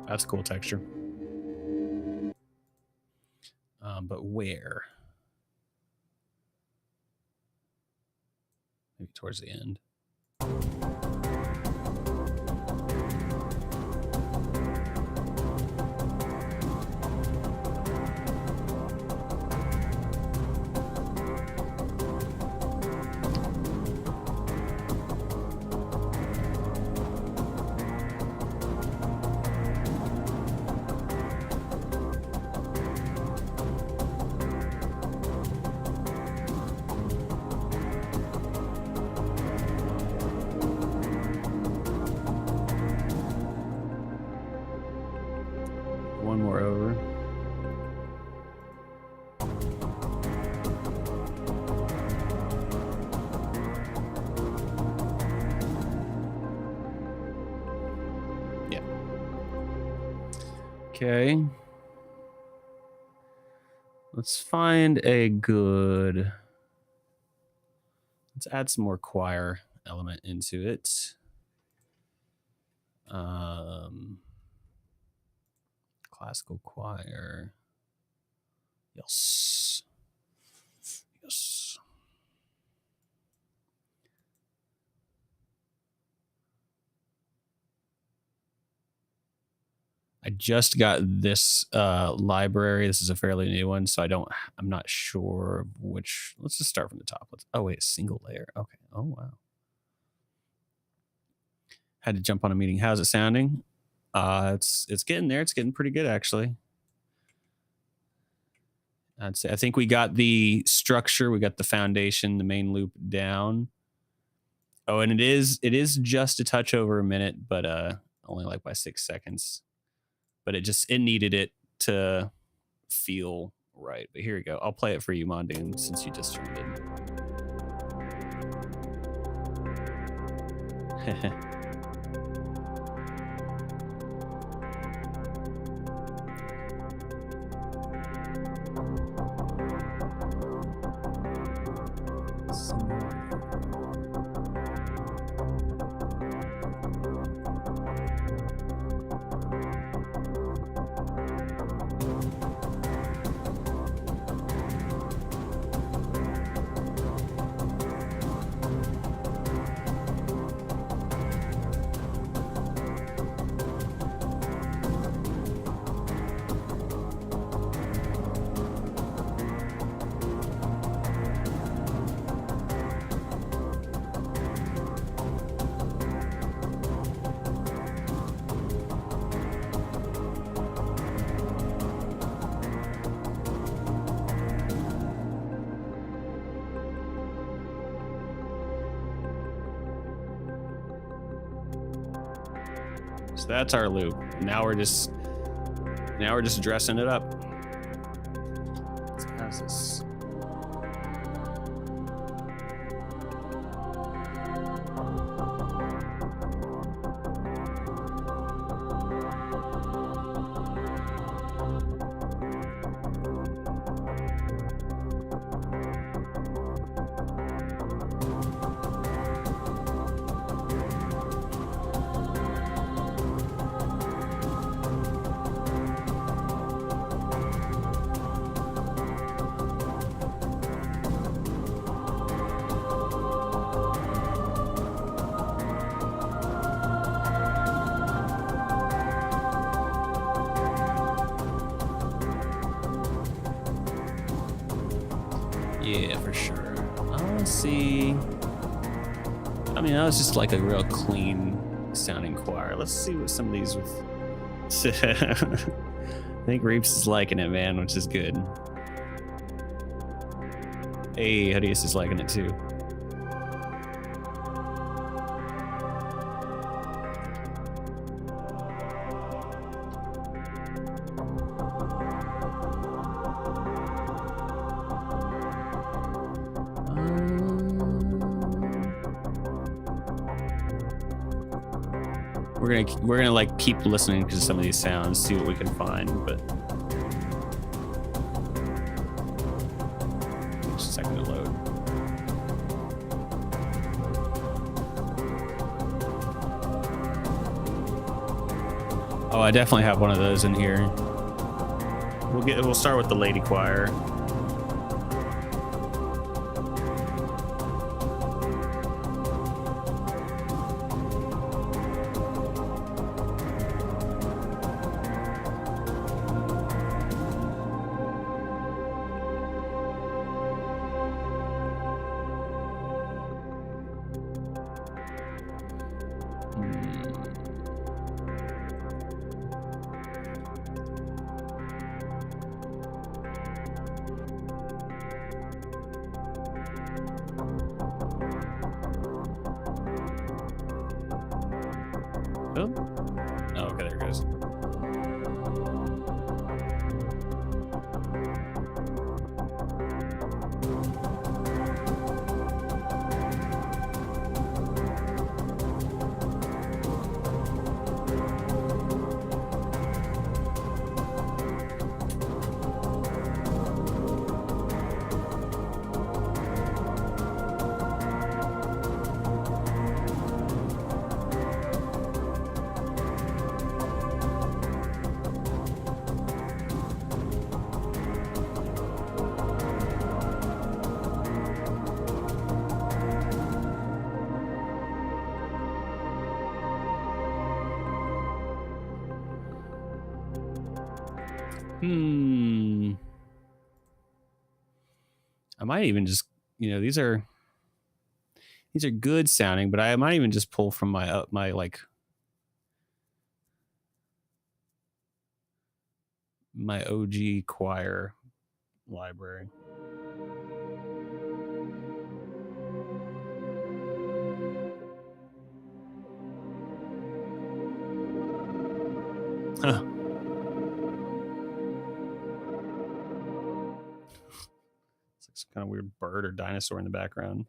That's cool texture. But where? Maybe towards the end. One more over. Yeah. Okay. Let's find a good... Let's add some more choir element into it. Classical choir. Yes. I just got this library. This is a fairly new one, so I'm not sure which. Let's just start from the top. Oh wait, single layer. Okay. Oh wow. Had to jump on a meeting. How's it sounding? It's getting there. It's getting pretty good actually. I think we got the structure, we got the foundation, the main loop down. Oh, and it is just a touch over a minute, but only like by 6 seconds. But it needed it to feel right. But here we go. I'll play it for you, Mondoon, since you just turned it. So that's our loop. Now we're just dressing it up. How's this? Yeah, for sure. Let's see. I mean, that was just like a real clean sounding choir. Let's see what some of these with. I think Reeps is liking it, man, which is good. Hey, Hadius is liking it too. We're gonna like keep listening to some of these sounds, see what we can find, but just a second to load. Oh, I definitely have one of those in here. We'll start with the lady choir. Oh, okay, there it goes. I might even just, these are good sounding, but I might even just pull from my my OG choir library. Huh. It's like some kind of weird bird or dinosaur in the background.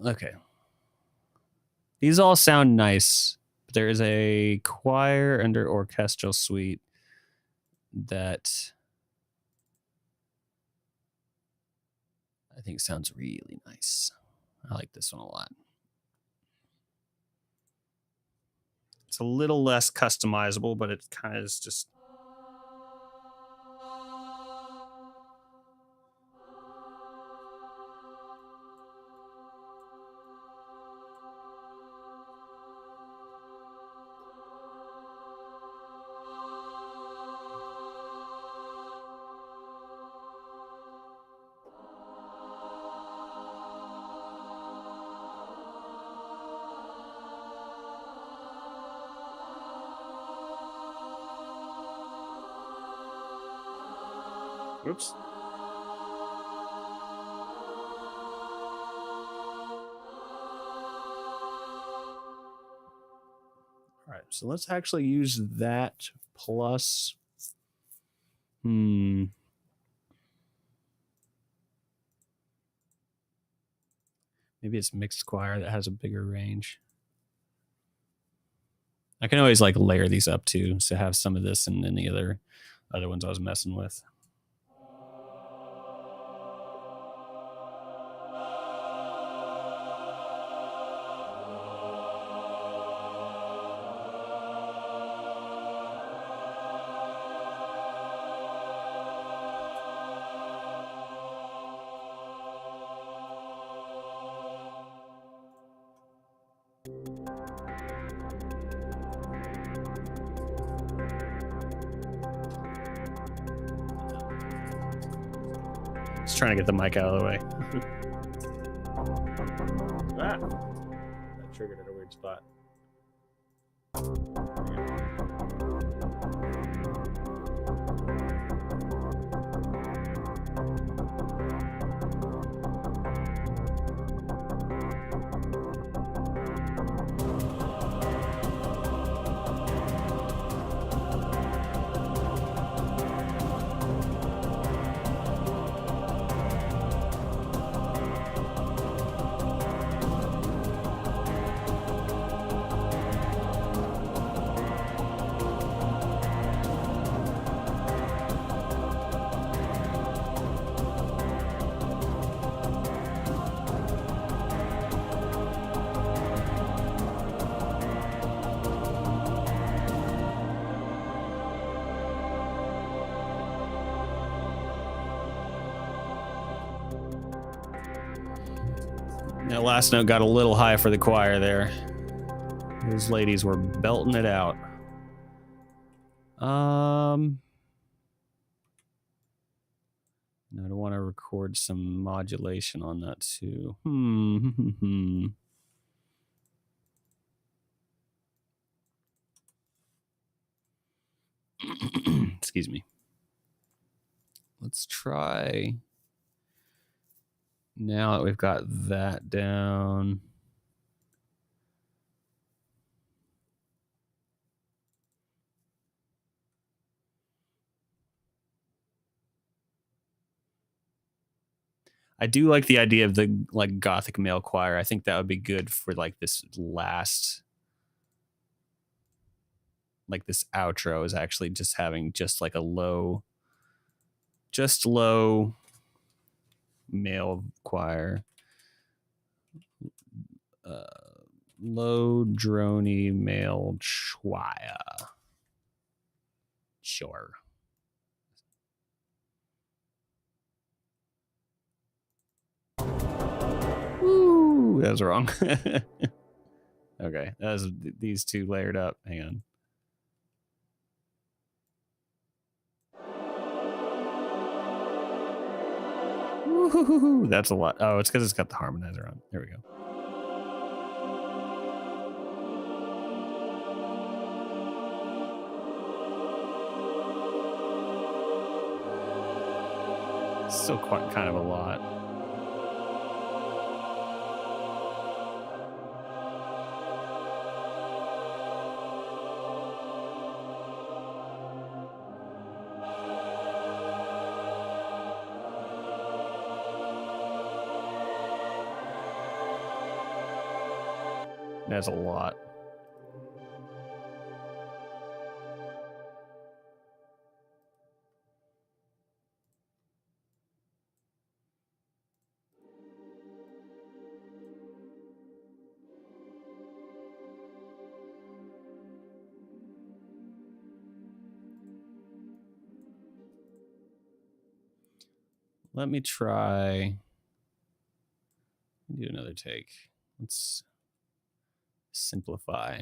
Okay. These all sound nice, but there is a choir under orchestral suite that I think sounds really nice. I like this one a lot. It's a little less customizable, but it kind of is just. Oops. All right, so let's actually use that plus. Maybe it's mixed choir that has a bigger range. I can always like layer these up too, so have some of this and then the other ones I was messing with. Just trying to get the mic out of the way. That triggered at a weird spot. That last note got a little high for the choir there. Those ladies were belting it out. I want to record some modulation on that too. Excuse me. Let's try. Now that we've got that down. I do like the idea of the like gothic male choir. I think that would be good for like this last, like this outro is actually just having just like a low male choir. Low drony male choir. Sure. Ooh, that was wrong. Okay, that was these two layered up. Hang on. Woo-hoo-hoo-hoo. That's a lot. Oh, it's because it's got the harmonizer on. There we go. Still quite kind of a lot. That's a lot. Let me try. Do another take. Let's simplify.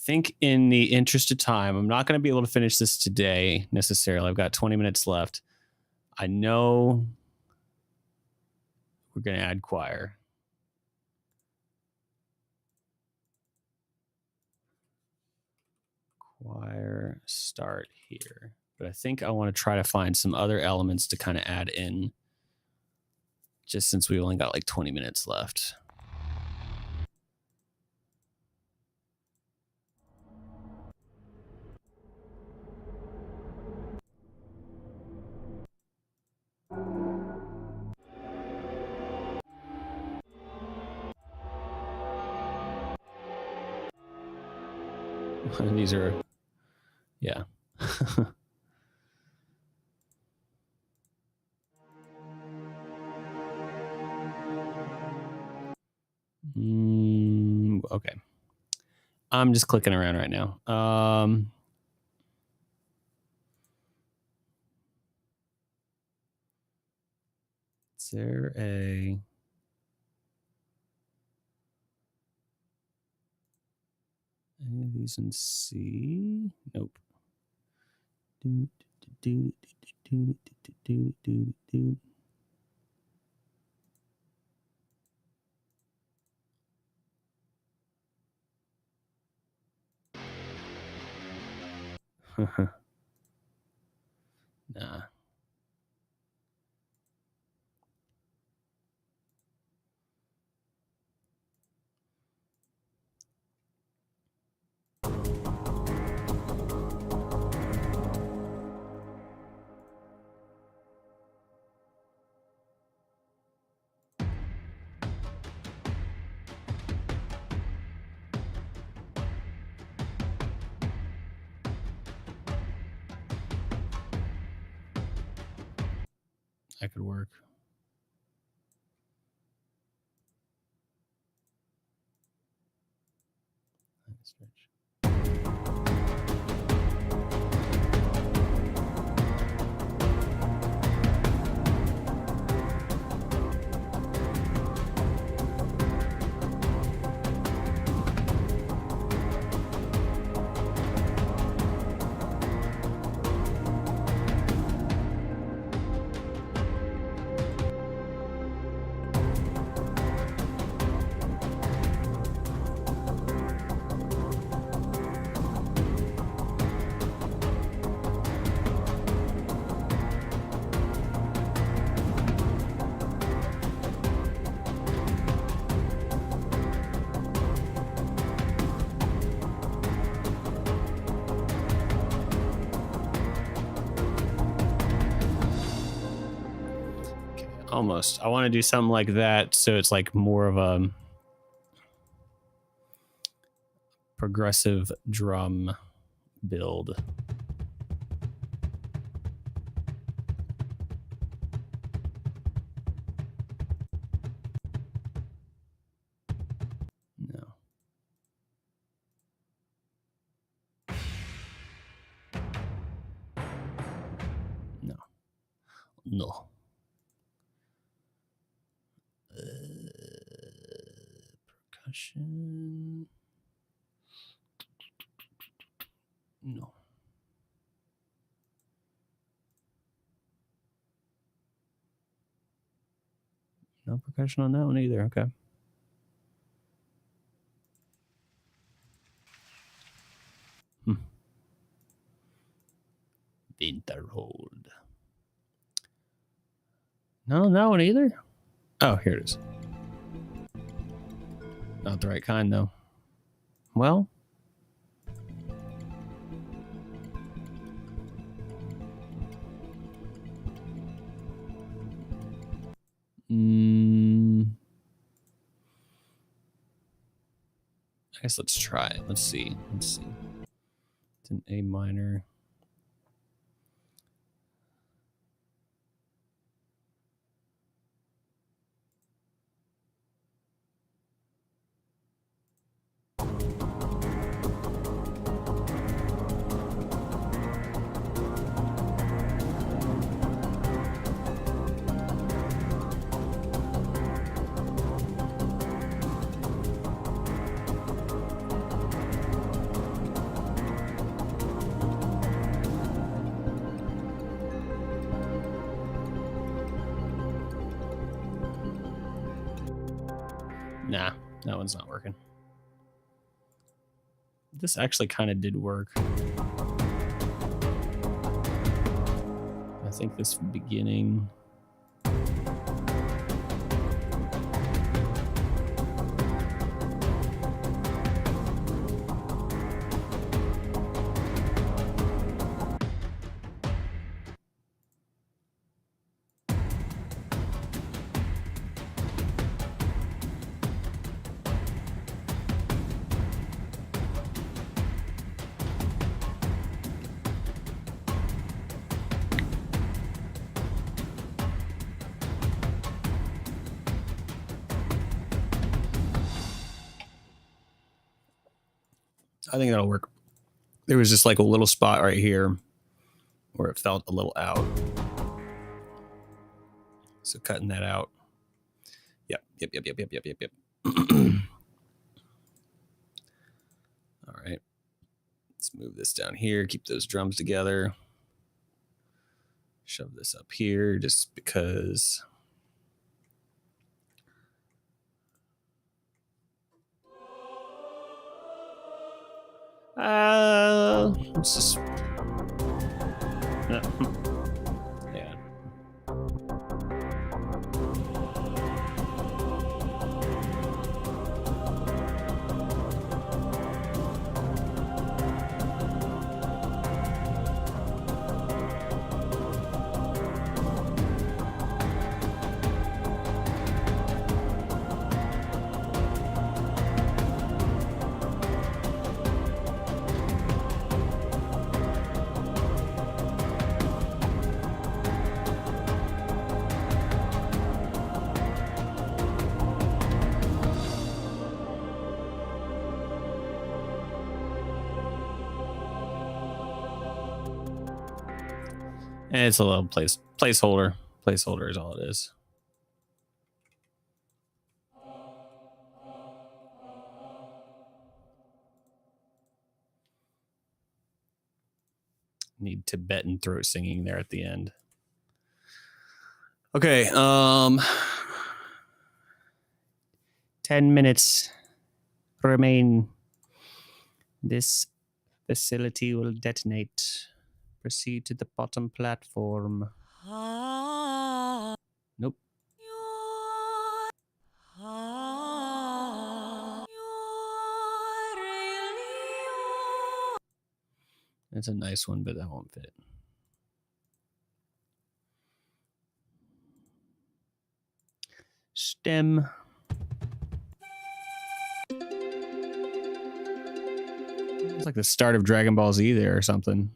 think in the interest of time, I'm not going to be able to finish this today necessarily. I've got 20 minutes left. I know we're going to add choir. Choir start here. But I think I want to try to find some other elements to kind of add in, just since we only got like 20 minutes left. These are, yeah. Okay. I'm just clicking around right now. Is there any of these in C? Nope. Nah. That could work. Stretch. Almost. I want to do something like that so it's like more of a progressive drum build. No. No. No. Percussion. No. No percussion on that one either. Okay. Winterhold. No, that one either. Oh, here it is. Not the right kind, though. Well. I guess let's try it. Let's see. It's an A minor. Nah, that one's not working. This actually kind of did work. I think this beginning. I think that'll work. There was just like a little spot right here where it felt a little out. So cutting that out. Yep. All right. Let's move this down here. Keep those drums together. Shove this up here just because. Let's just. Yeah. And it's a little placeholder. Placeholder is all it is. Need Tibetan throat singing there at the end. Okay, 10 minutes remain. This facility will detonate. Proceed to the bottom platform. Nope. That's a nice one, but that won't fit. Stem. It's like the start of Dragon Ball Z there or something.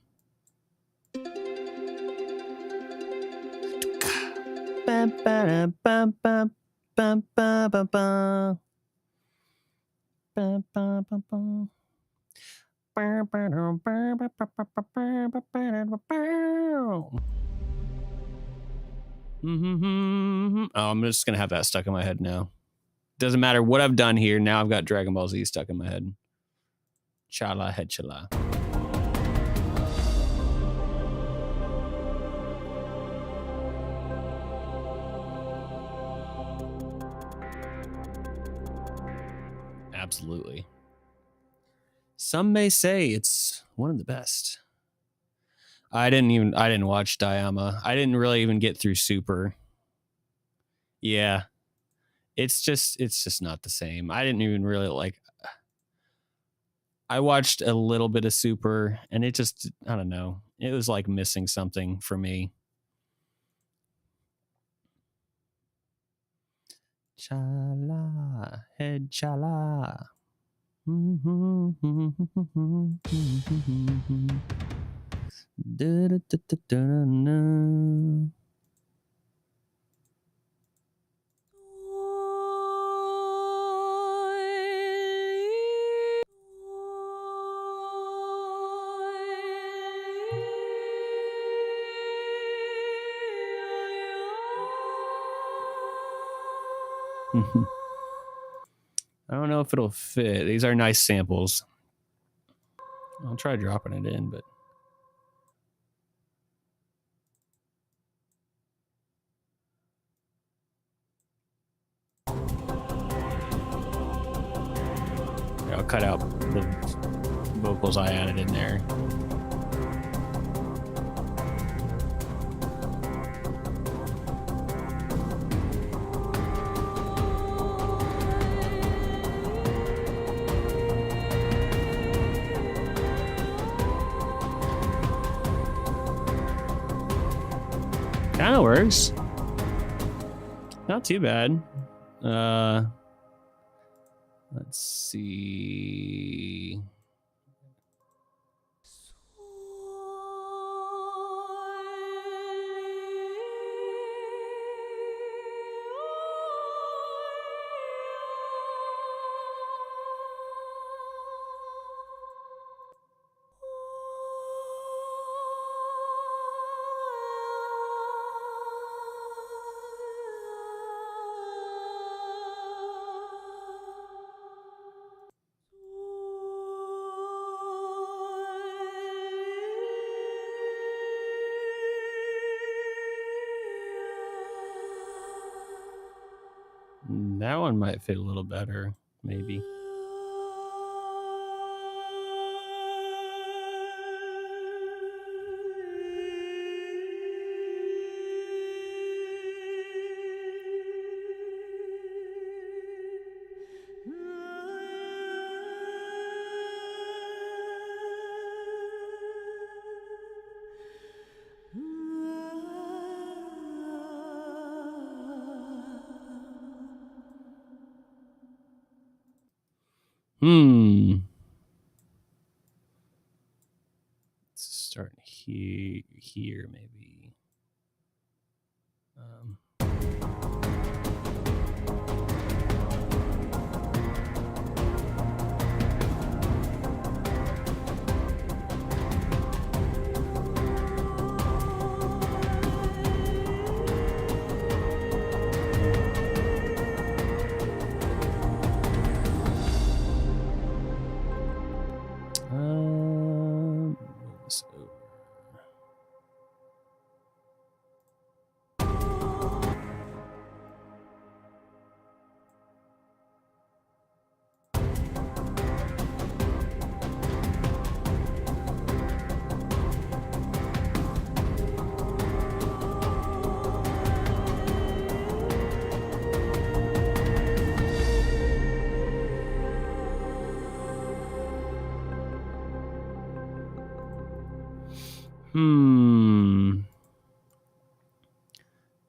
Oh, I'm just gonna have that stuck in my head now. Doesn't matter what I've done here. Now I've got Dragon Ball Z stuck in my head. Chala head chala. Absolutely. Some may say it's one of the best. I didn't watch Dayama. I didn't really even get through Super. Yeah. It's just not the same. I didn't even really like. I watched a little bit of Super and it just, I don't know. It was like missing something for me. Chala, head chala. I don't know if it'll fit. These are nice samples. I'll try dropping it in, but cut out the vocals I added in there. Kind of works. Not too bad. Let's see. That one might fit a little better, maybe. Let's start here maybe. Move this over.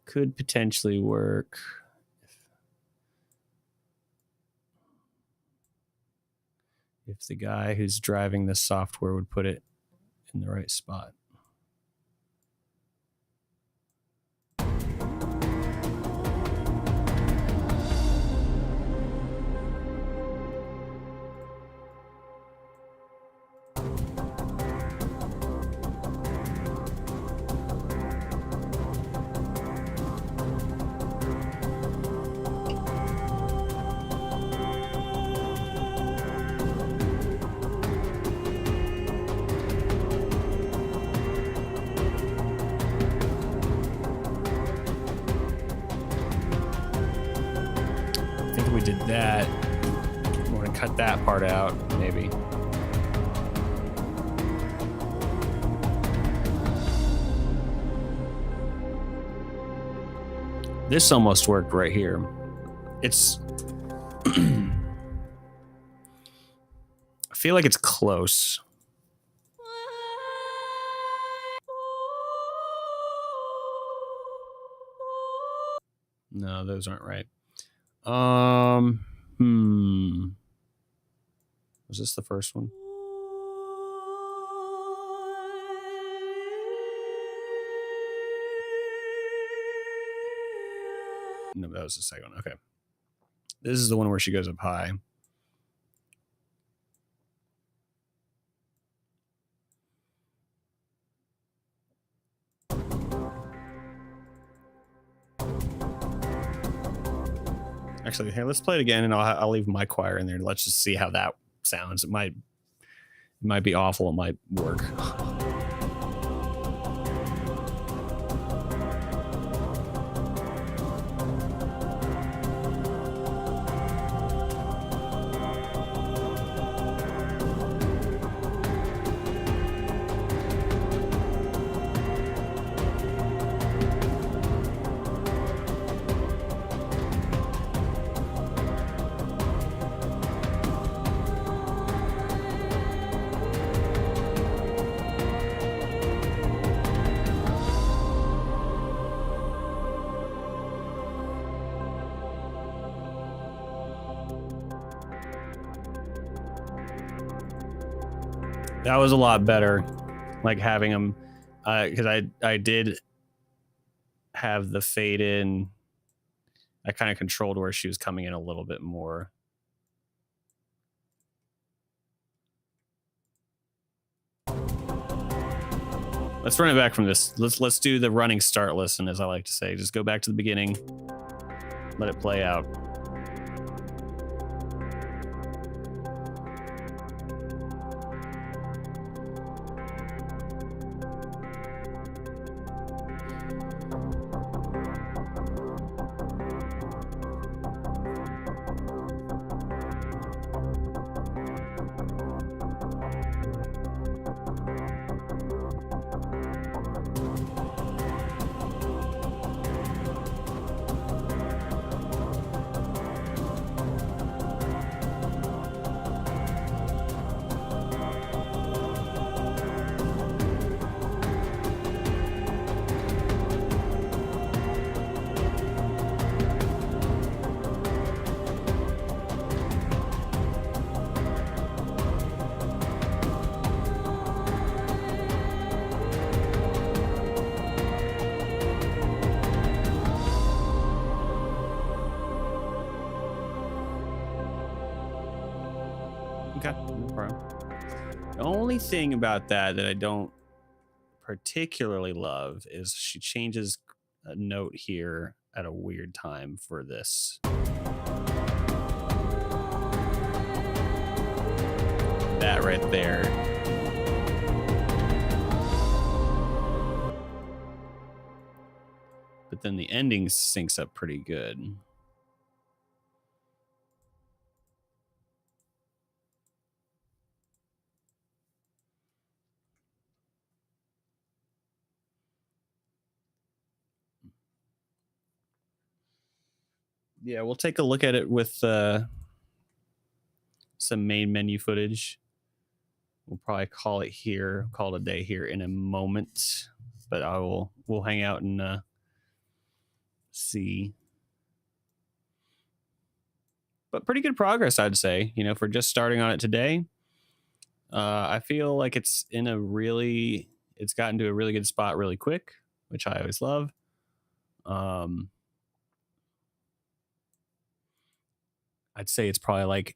Could potentially work if the guy who's driving the software would put it in the right spot. Did that. I want to cut that part out, maybe. This almost worked right here. It's I feel like it's close. No, those aren't right. Was this the first one? No, that was the second one. Okay. This is the one where she goes up high. Actually, here, let's play it again, and I'll leave my choir in there. Let's just see how that sounds. It might be awful. It might work. That was a lot better. Like having them, because I did have the fade in. I kind of controlled where she was coming in a little bit more. Let's run it back from this. Let's do the running start listen, as I like to say. Just go back to the beginning, let it play out. Okay, no problem. The only thing about that I don't particularly love is she changes a note here at a weird time for this. That right there. But then the ending syncs up pretty good. Yeah, we'll take a look at it with some main menu footage. We'll probably call it a day here in a moment. But we'll hang out and see. But pretty good progress, I'd say. You know, for just starting on it today. I feel like it's gotten to a really good spot really quick, which I always love. I'd say it's probably like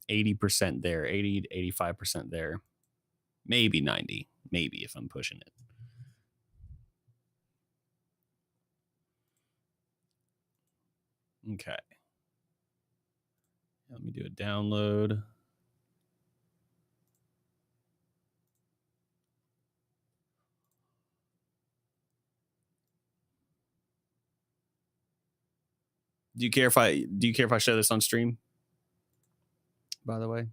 80% there, 80 to 85% there, maybe 90, maybe if I'm pushing it. Okay. Let me do a download. Do you care if I show this on stream? By the way.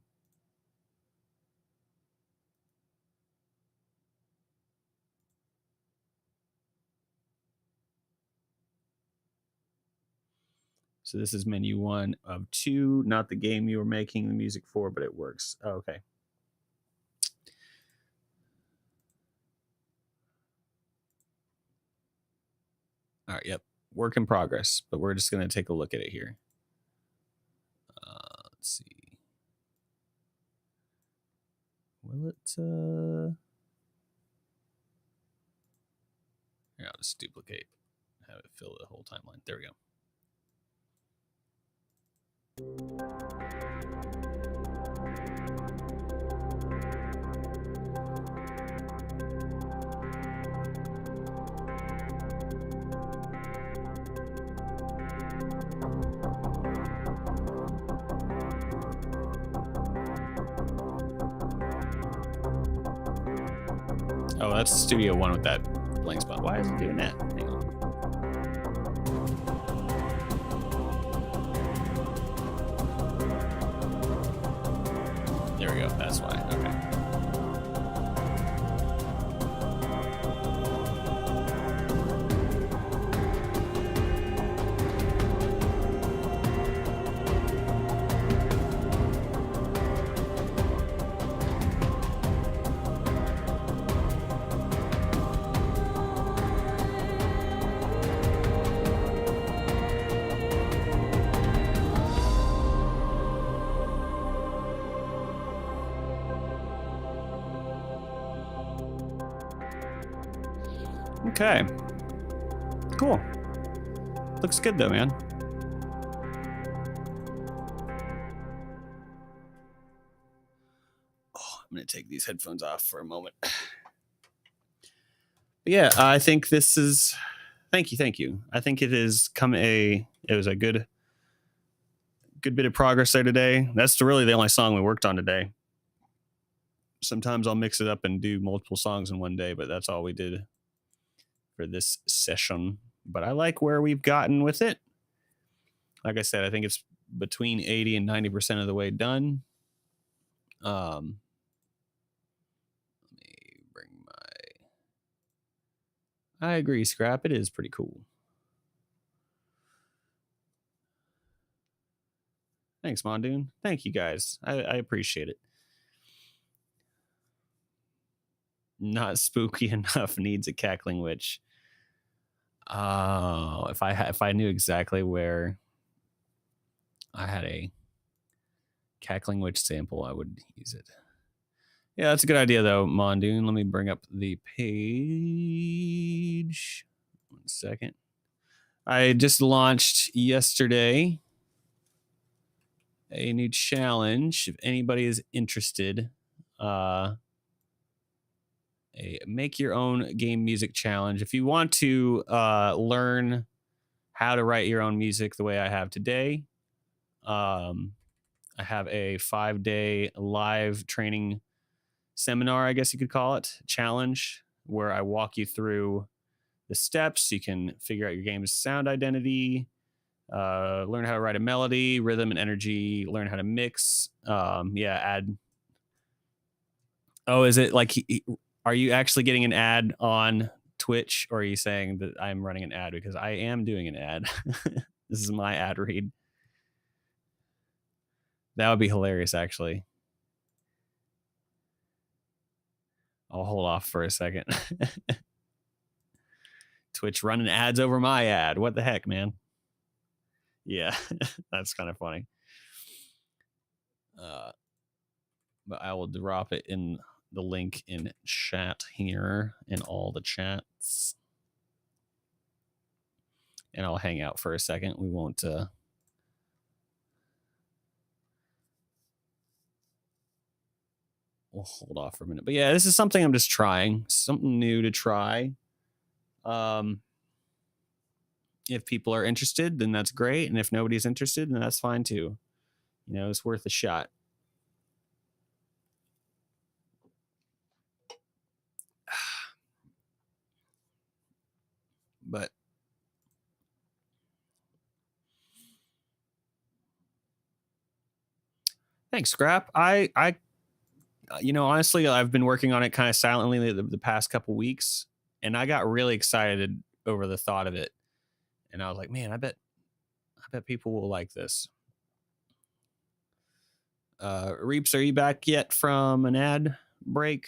So this is menu 1 of 2, not the game you were making the music for, but it works. Oh, okay. All right, yep. Work in progress, but we're just going to take a look at it here. Let's see. Will it... Here, I'll just duplicate. Have it fill the whole timeline. There we go. Oh, that's Studio One with that blank spot. Why is it doing that? Hang on. There we go. That's why. Okay. Okay. Cool. Looks good though, man. Oh, I'm gonna take these headphones off for a moment. But yeah, I think this is. Thank you. I think it was a good bit of progress there today. That's really the only song we worked on today. Sometimes I'll mix it up and do multiple songs in one day, but that's all we did for this session. But I like where we've gotten with it. Like I said, I think it's between 80 and 90% of the way done. Let me bring I agree, Scrap. It is pretty cool. Thanks, Mondoon. Thank you guys. I appreciate it. Not spooky enough needs a cackling witch. Oh, if I knew exactly where I had a cackling witch sample, I would use it. Yeah, that's a good idea though, Mondoon. Let me bring up the page. 1 second. I just launched yesterday a new challenge. If anybody is interested, a make your own game music challenge. If you want to learn how to write your own music the way I have today, I have a 5-day live training seminar, I guess you could call it, challenge, where I walk you through the steps. You can figure out your game's sound identity, learn how to write a melody, rhythm, and energy, learn how to mix. Add. Oh, is it like, are you actually getting an ad on Twitch, or are you saying that I'm running an ad? Because I am doing an ad. This is my ad read. That would be hilarious, actually. I'll hold off for a second. Twitch running ads over my ad. What the heck, man? Yeah, that's kind of funny. But I will drop it in the link in chat here, in all the chats. And I'll hang out for a second. We won't... We'll hold off for a minute. But yeah, this is something I'm just trying. Something new to try. If people are interested, then that's great. And if nobody's interested, then that's fine too. You know, it's worth a shot. But thanks, Scrap. I honestly, I've been working on it kind of silently the past couple weeks, and I got really excited over the thought of it. And I was like, man, I bet people will like this. Reaps, are you back yet from an ad break?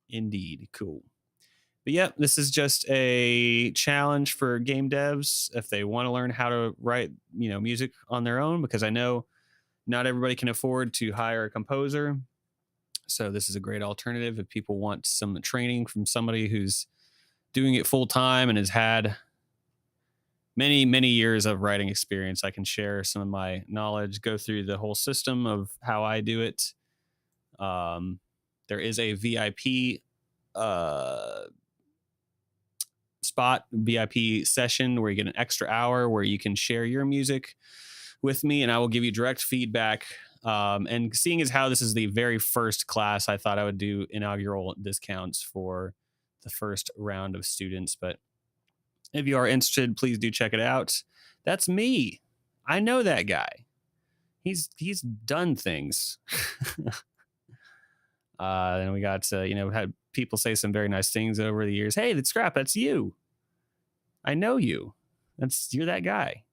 Indeed. Cool. But yeah, this is just a challenge for game devs if they want to learn how to write, music on their own, because I know not everybody can afford to hire a composer. So this is a great alternative if people want some training from somebody who's doing it full time and has had many, many years of writing experience. I can share some of my knowledge, go through the whole system of how I do it. There is a VIP spot, VIP session, where you get an extra hour where you can share your music with me, and I will give you direct feedback. And seeing as how this is the very first class, I thought I would do inaugural discounts for the first round of students. But if you are interested, please do check it out. That's me. I know that guy. He's done things. And we got had people say some very nice things over the years. Hey, that's Scrap. That's you. I know you. You're that guy.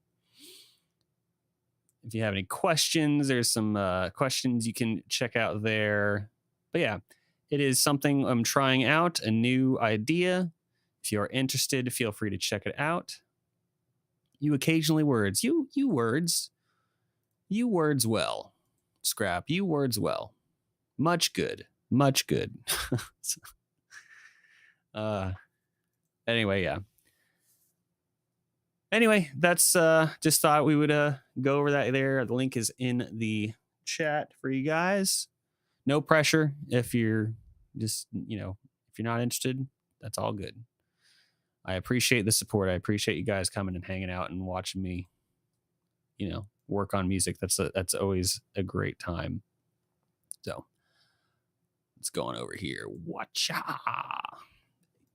If you have any questions, there's some questions you can check out there. But yeah, it is something I'm trying out, a new idea. If you're interested, feel free to check it out. You occasionally words. You words. You words well. Scrap. You words well. Much good. Much good. Anyway, yeah. Anyway, that's just thought we would go over that there. The link is in the chat for you guys. No pressure. If you're just, if you're not interested, that's all good. I appreciate the support. I appreciate you guys coming and hanging out and watching me, work on music. That's always a great time. So let's go on over here. Watcha.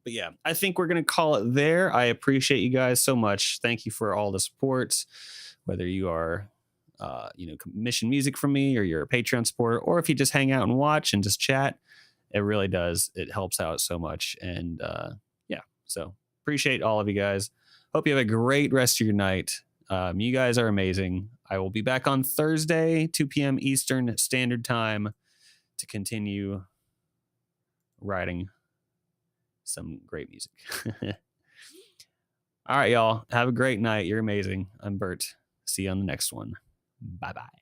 But yeah, I think we're going to call it there. I appreciate you guys so much. Thank you for all the support, whether you are, commission music from me, or you're a Patreon supporter, or if you just hang out and watch and just chat. It really does. It helps out so much. And yeah, so appreciate all of you guys. Hope you have a great rest of your night. You guys are amazing. I will be back on Thursday, 2 p.m. Eastern Standard Time, to continue writing some great music. All right, y'all. Have a great night. You're amazing. I'm Bert. See you on the next one. Bye-bye.